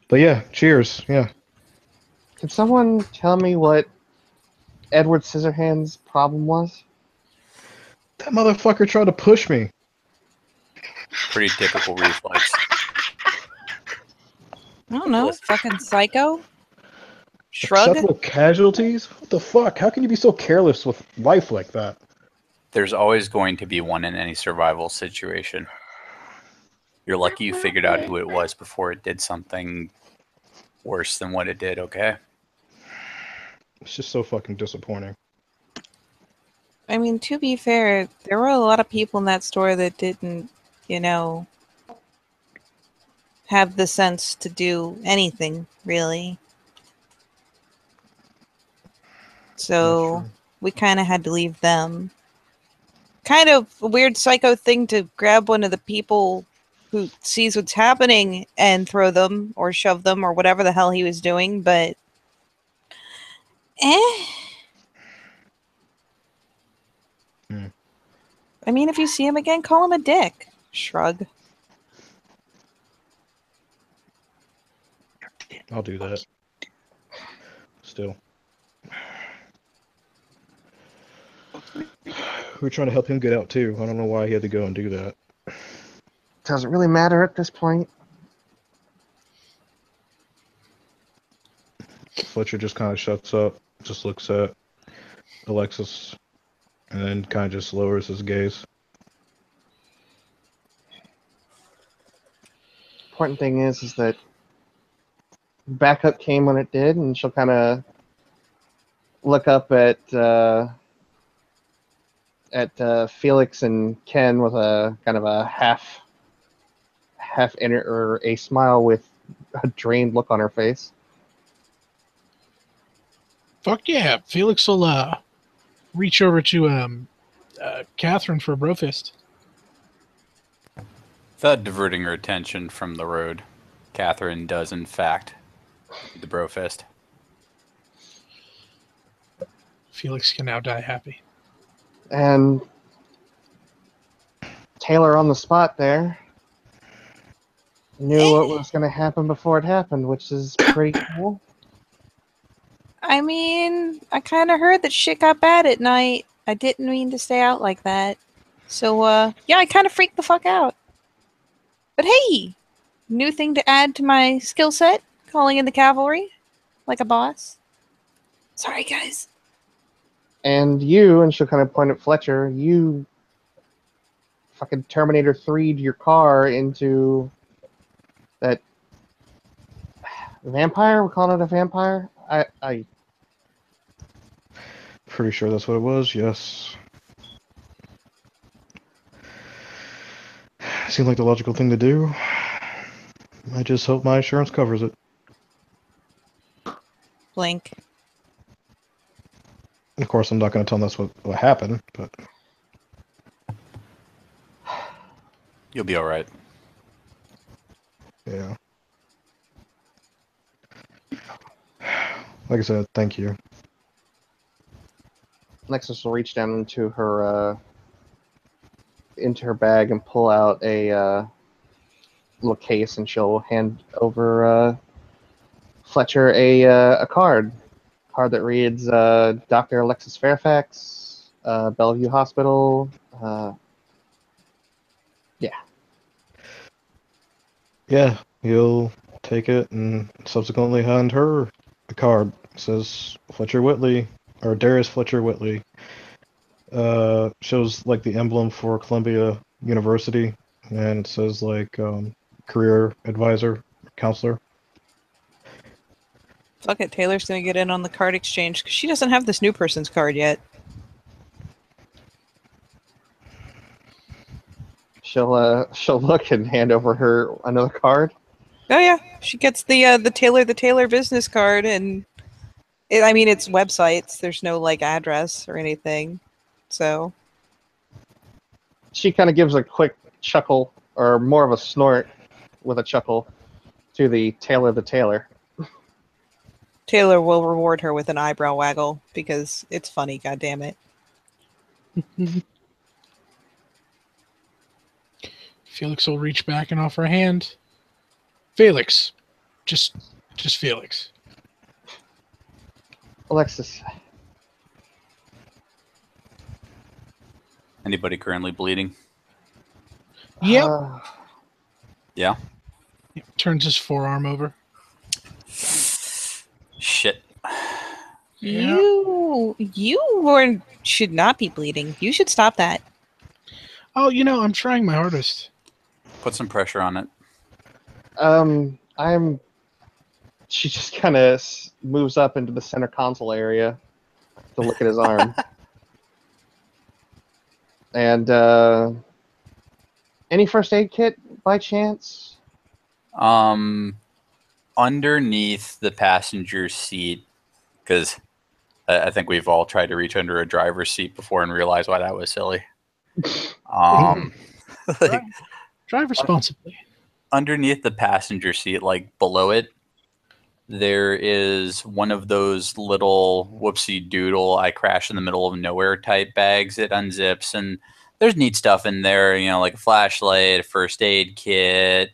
[SPEAKER 7] but yeah, cheers. Yeah.
[SPEAKER 5] Can someone tell me what Edward Scissorhands' problem was?
[SPEAKER 7] That motherfucker tried to push me.
[SPEAKER 3] Pretty typical reflex.
[SPEAKER 1] I don't know.
[SPEAKER 3] Listen.
[SPEAKER 1] Fucking psycho. Shrug.
[SPEAKER 7] Acceptable casualties? What the fuck? How can you be so careless with life like that?
[SPEAKER 3] There's always going to be one in any survival situation. You're lucky you figured out who it was before it did something worse than what it did, okay?
[SPEAKER 7] It's just so fucking disappointing.
[SPEAKER 1] I mean, to be fair, there were a lot of people in that store that didn't, have the sense to do anything, really. So
[SPEAKER 7] That's true.
[SPEAKER 1] we kind of had to leave them. kind of a weird psycho thing to grab one of the people who sees what's happening and throw them or shove them or whatever the hell he was doing, but eh. I mean, if you see him again, call him a dick. Shrug.
[SPEAKER 7] I'll do that. Still. We're trying to help him get out too. I don't know why he had to go and do that.
[SPEAKER 5] Doesn't really matter at this point.
[SPEAKER 7] Fletcher just kind of shuts up, just looks at Alexis, and then kind of just lowers his gaze.
[SPEAKER 5] Important thing is that backup came when it did, and she'll kind of look up at Felix and Ken with a kind of a half inner or a smile with a drained look on her face.
[SPEAKER 4] Fuck yeah. Felix will reach over to Catherine for a bro fist.
[SPEAKER 3] Without diverting her attention from the road, Catherine does, in fact, do the bro fist.
[SPEAKER 4] Felix can now die happy.
[SPEAKER 5] And Taylor on the spot there knew what was going to happen before it happened, which is pretty cool.
[SPEAKER 1] I mean, I kind of heard that shit got bad at night. I didn't mean to stay out like that. So, yeah, I kind of freaked the fuck out. But hey, new thing to add to my skill set, calling in the cavalry, like a boss. Sorry, guys.
[SPEAKER 5] And you, and she'll kind of point at Fletcher, you fucking Terminator 3'd your car into that vampire? We're calling it a vampire? I
[SPEAKER 7] Pretty sure that's what it was, yes. Seemed like the logical thing to do. I just hope my insurance covers it.
[SPEAKER 1] Blink.
[SPEAKER 7] Of course, I'm not going to tell them that's what happened, but
[SPEAKER 3] You'll be alright.
[SPEAKER 7] yeah. Like I said, thank you.
[SPEAKER 5] Nexus will reach down into her bag and pull out a little case, and she'll hand over Fletcher a card that reads Dr. Alexis Fairfax, Bellevue Hospital.
[SPEAKER 7] Yeah, he'll take it and subsequently hand her a card. It says Fletcher Whitley, or Darius Fletcher Whitley. Shows like the emblem for Columbia University, and it says like career advisor, counselor.
[SPEAKER 1] Fuck it, Taylor's gonna get in on the card exchange because she doesn't have this new person's card yet.
[SPEAKER 5] She'll look and hand over her another card.
[SPEAKER 1] Oh yeah, she gets the Taylor business card, and I mean it's websites. There's no like address or anything, so
[SPEAKER 5] She kind of gives a quick chuckle, or more of a snort with a chuckle, to the Taylor.
[SPEAKER 1] Taylor will reward her with an eyebrow waggle because it's funny. God damn it!
[SPEAKER 4] Felix will reach back and offer a hand. Felix. Just Felix.
[SPEAKER 5] Alexis,
[SPEAKER 3] Anybody currently bleeding?
[SPEAKER 4] Yep.
[SPEAKER 3] Yeah?
[SPEAKER 4] Turns his forearm over.
[SPEAKER 3] Shit.
[SPEAKER 4] Yeah.
[SPEAKER 1] You should not be bleeding. You should stop that.
[SPEAKER 4] Oh, I'm trying my hardest.
[SPEAKER 3] Put some pressure on it.
[SPEAKER 5] She just kind of moves up into the center console area to look at his arm. And any first aid kit by chance?
[SPEAKER 3] Underneath the passenger seat, because I think we've all tried to reach under a driver's seat before and realize why that was silly. Um, like
[SPEAKER 4] Drive responsibly.
[SPEAKER 3] underneath the passenger seat, like below it, there is one of those little whoopsie doodle I crash in the middle of nowhere type bags. It unzips and there's neat stuff in there, like a flashlight, a first aid kit,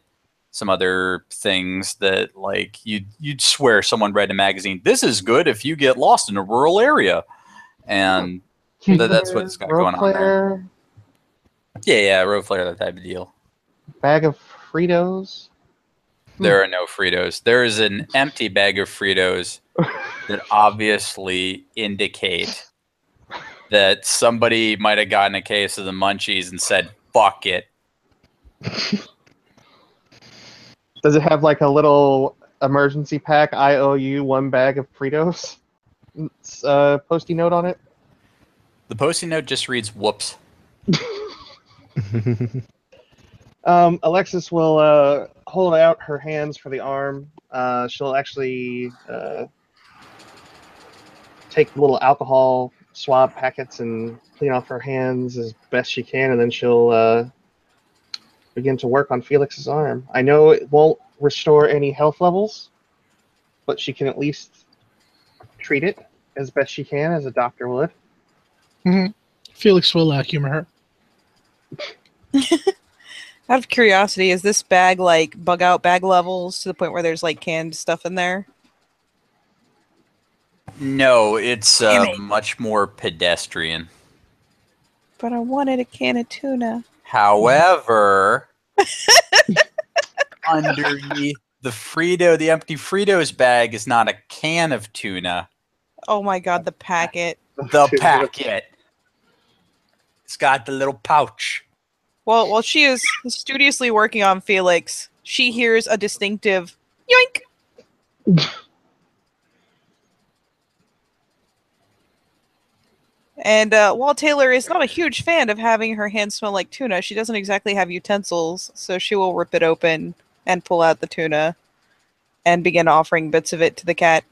[SPEAKER 3] some other things that like you'd swear someone read a magazine. This is good if you get lost in a rural area. And that's what it's got
[SPEAKER 5] Road
[SPEAKER 3] going on there.
[SPEAKER 5] flare,
[SPEAKER 3] Yeah, road flare, that type of deal.
[SPEAKER 5] bag of Fritos.
[SPEAKER 3] There are no Fritos. There is an empty bag of Fritos that obviously indicate that somebody might have gotten a case of the munchies and said, fuck it.
[SPEAKER 5] Does it have like a little emergency pack? I owe you one bag of Fritos. Post-it note on it.
[SPEAKER 3] The Post-it note just reads, whoops.
[SPEAKER 5] Alexis will hold out her hands for the arm. She'll actually take little alcohol swab packets and clean off her hands as best she can, and then she'll begin to work on Felix's arm. I know it won't restore any health levels, but she can at least treat it as best she can, as a doctor would.
[SPEAKER 4] Mm-hmm. Felix will humor her.
[SPEAKER 1] Out of curiosity, is this bag like bug out bag levels to the point where there's like canned stuff in there?
[SPEAKER 3] No, it's
[SPEAKER 1] Damn it.
[SPEAKER 3] much more pedestrian.
[SPEAKER 1] But I wanted a can of tuna.
[SPEAKER 3] However, underneath the empty Fritos bag is not a can of tuna.
[SPEAKER 1] Oh my god, the packet.
[SPEAKER 3] The packet. It's got the little pouch.
[SPEAKER 1] Well, while she is studiously working on Felix, she hears a distinctive yoink. And while Taylor is not a huge fan of having her hands smell like tuna, she doesn't exactly have utensils, so she will rip it open and pull out the tuna and begin offering bits of it to the cat.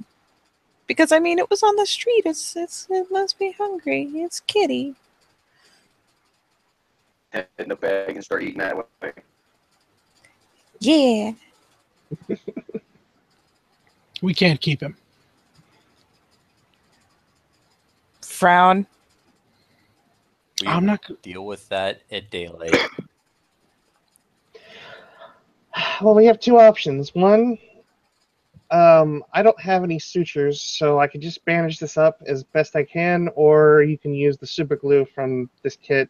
[SPEAKER 1] Because, I mean, it was on the street. It must be hungry. It's kitty.
[SPEAKER 8] In the bag and start eating that way.
[SPEAKER 1] Yeah.
[SPEAKER 4] We can't keep him.
[SPEAKER 1] Frown.
[SPEAKER 4] I'm not
[SPEAKER 3] deal with that at daylight.
[SPEAKER 5] Well, we have two options. One, I don't have any sutures, so I can just bandage this up as best I can, or you can use the super glue from this kit.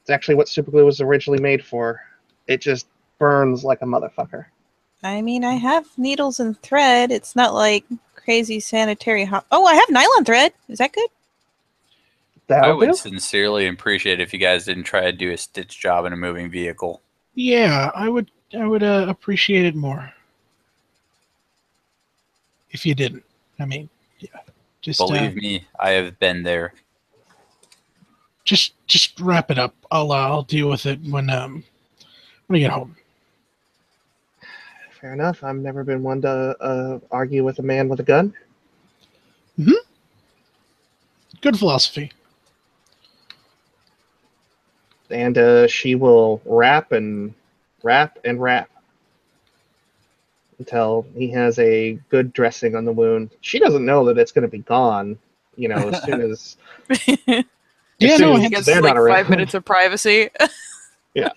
[SPEAKER 5] It's actually what super glue was originally made for. It just burns like a motherfucker.
[SPEAKER 1] I mean, I have needles and thread. It's not like crazy sanitary Oh, I have nylon thread. Is that good?
[SPEAKER 3] I would sincerely appreciate if you guys didn't try to do a stitch job in a moving vehicle.
[SPEAKER 4] Yeah, I would appreciate it more. If you didn't. I mean, yeah. Just
[SPEAKER 3] believe me, I have been there.
[SPEAKER 4] Just wrap it up. I'll deal with it when I get home.
[SPEAKER 5] Fair enough. I've never been one to argue with a man with a gun.
[SPEAKER 4] Mm-hmm. Good philosophy.
[SPEAKER 5] And she will wrap and wrap and wrap until he has a good dressing on the wound. She doesn't know that it's going to be gone, as soon as...
[SPEAKER 4] Yeah, no,
[SPEAKER 1] I guess like 5 minutes of privacy.
[SPEAKER 5] Yeah.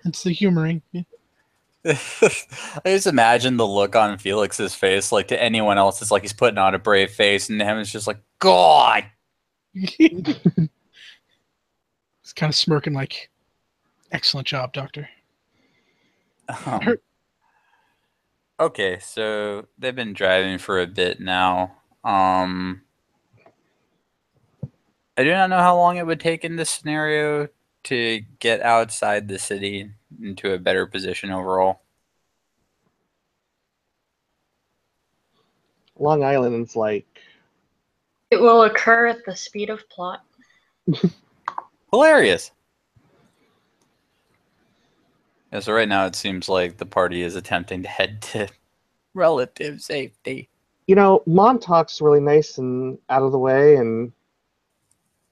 [SPEAKER 4] It's the humoring. Yeah.
[SPEAKER 3] I just imagine the look on Felix's face, like to anyone else, it's like he's putting on a brave face, and him is just like, God!
[SPEAKER 4] He's kind of smirking like, excellent job, Doctor.
[SPEAKER 3] Okay, so they've been driving for a bit now. I do not know how long it would take in this scenario to get outside the city into a better position overall.
[SPEAKER 5] Long Island's like...
[SPEAKER 2] It will occur at the speed of plot.
[SPEAKER 3] Hilarious! Yeah, so right now it seems like the party is attempting to head to relative safety.
[SPEAKER 5] Montauk's really nice and out of the way and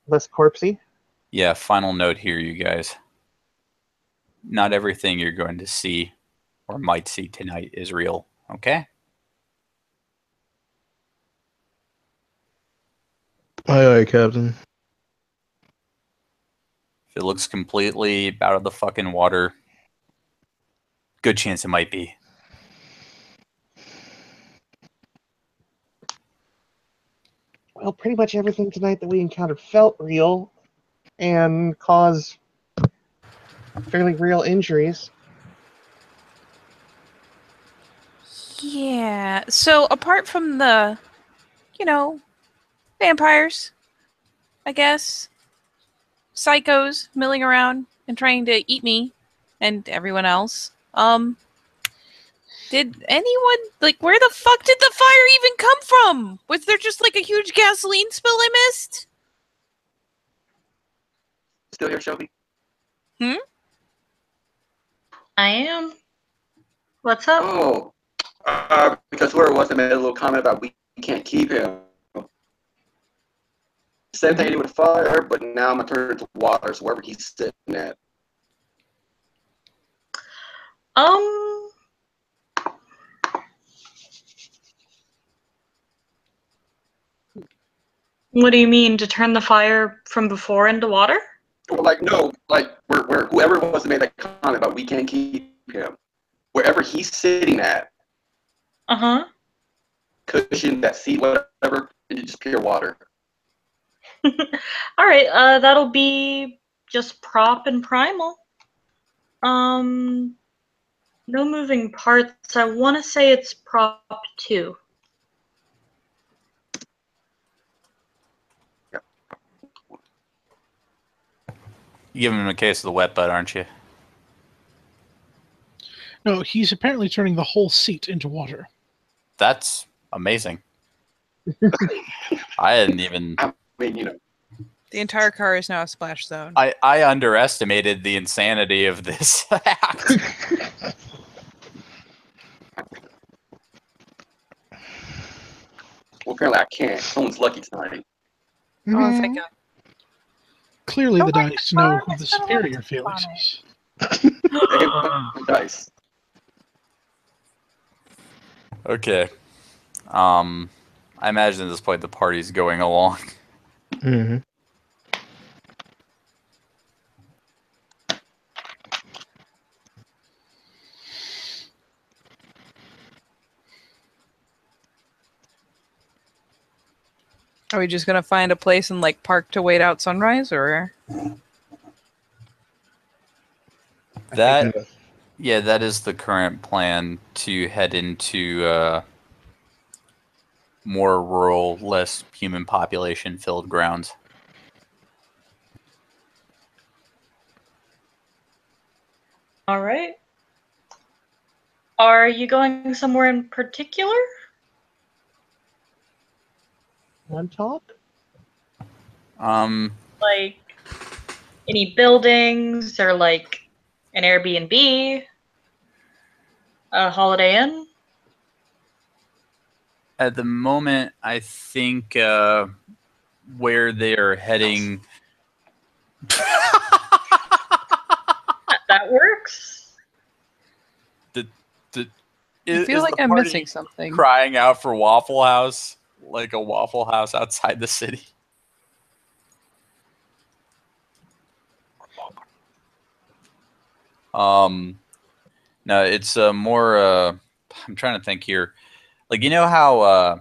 [SPEAKER 5] less corpsey.
[SPEAKER 3] Yeah, final note here, you guys. Not everything you're going to see or might see tonight is real, okay?
[SPEAKER 7] Aye, aye, Captain.
[SPEAKER 3] If it looks completely out of the fucking water, good chance it might be.
[SPEAKER 5] Well, pretty much everything tonight that we encountered felt real and caused fairly real injuries.
[SPEAKER 1] Yeah. So apart from the, vampires, I guess, psychos milling around and trying to eat me and everyone else, did anyone, where the fuck did the fire even come from? Was there just like a huge gasoline spill I missed?
[SPEAKER 8] Still here, Shelby?
[SPEAKER 2] I am. What's up?
[SPEAKER 8] Oh, because whoever was that made a little comment about we can't keep him. Same thing I did with fire, but now I'm gonna turn it into water, so wherever he's sitting at.
[SPEAKER 2] What do you mean, to turn the fire from before into water?
[SPEAKER 8] Well, no, where whoever was that made that comment about we can't keep him, wherever he's sitting at,
[SPEAKER 2] Uh-huh.
[SPEAKER 8] cushion, that seat, whatever, it's just pure water.
[SPEAKER 2] Alright, that'll be just prop and primal. No moving parts. I want to say it's prop 2.
[SPEAKER 3] You giving him a case of the wet butt, aren't you?
[SPEAKER 4] No, he's apparently turning the whole seat into water.
[SPEAKER 3] That's amazing. I hadn't even...
[SPEAKER 8] I mean,
[SPEAKER 1] The entire car is now a splash zone.
[SPEAKER 3] I underestimated the insanity of this act.
[SPEAKER 8] well, apparently I can't. Someone's lucky tonight.
[SPEAKER 1] Oh, thank God.
[SPEAKER 4] Clearly,
[SPEAKER 1] Oh
[SPEAKER 4] the
[SPEAKER 1] my
[SPEAKER 4] dice
[SPEAKER 1] God,
[SPEAKER 4] know who
[SPEAKER 1] it's
[SPEAKER 4] the
[SPEAKER 1] got a lot of
[SPEAKER 4] superior Felix
[SPEAKER 1] fun.
[SPEAKER 4] is.
[SPEAKER 8] Dice.
[SPEAKER 3] Okay. I imagine at this point the party's going along.
[SPEAKER 7] Mm-hmm.
[SPEAKER 1] Are we just gonna find a place and park to wait out sunrise, or?
[SPEAKER 3] That is the current plan, to head into more rural, less human population filled grounds.
[SPEAKER 2] Alright. Are you going somewhere in particular?
[SPEAKER 5] One talk?
[SPEAKER 2] Like, any buildings, or like an Airbnb? A Holiday Inn?
[SPEAKER 3] At the moment, I think where they're heading.
[SPEAKER 2] That works.
[SPEAKER 1] I feel like I'm missing something.
[SPEAKER 3] Crying out for Waffle House, like a Waffle House outside the city. No, it's more. I'm trying to think here. Like, you know how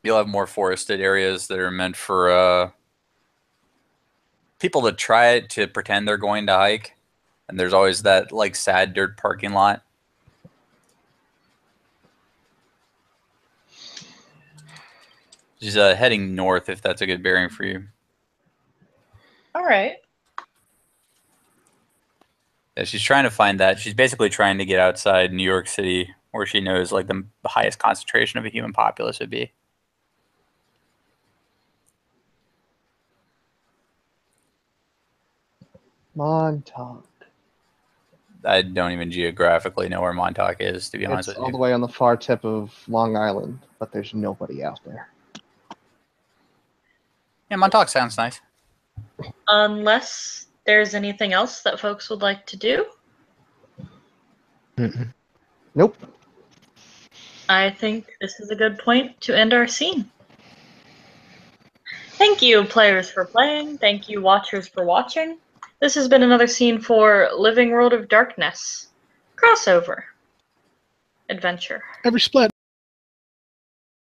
[SPEAKER 3] you'll have more forested areas that are meant for people to try it, to pretend they're going to hike, and there's always that sad dirt parking lot. She's heading north, if that's a good bearing for you.
[SPEAKER 2] Alright.
[SPEAKER 3] Yeah, she's trying to find that. She's basically trying to get outside New York City, where she knows the highest concentration of a human populace would be.
[SPEAKER 5] Montauk.
[SPEAKER 3] I don't even geographically know where Montauk is, to be honest
[SPEAKER 5] It's
[SPEAKER 3] with
[SPEAKER 5] all
[SPEAKER 3] you.
[SPEAKER 5] the way on the far tip of Long Island, but there's nobody out there.
[SPEAKER 3] Yeah, Montauk sounds nice.
[SPEAKER 2] Unless there's anything else that folks would like to do,
[SPEAKER 4] Mm-mm.
[SPEAKER 5] Nope.
[SPEAKER 2] I think this is a good point to end our scene. Thank you, players, for playing. Thank you, watchers, for watching. This has been another scene for Living World of Darkness. Crossover. Adventure.
[SPEAKER 4] Every split.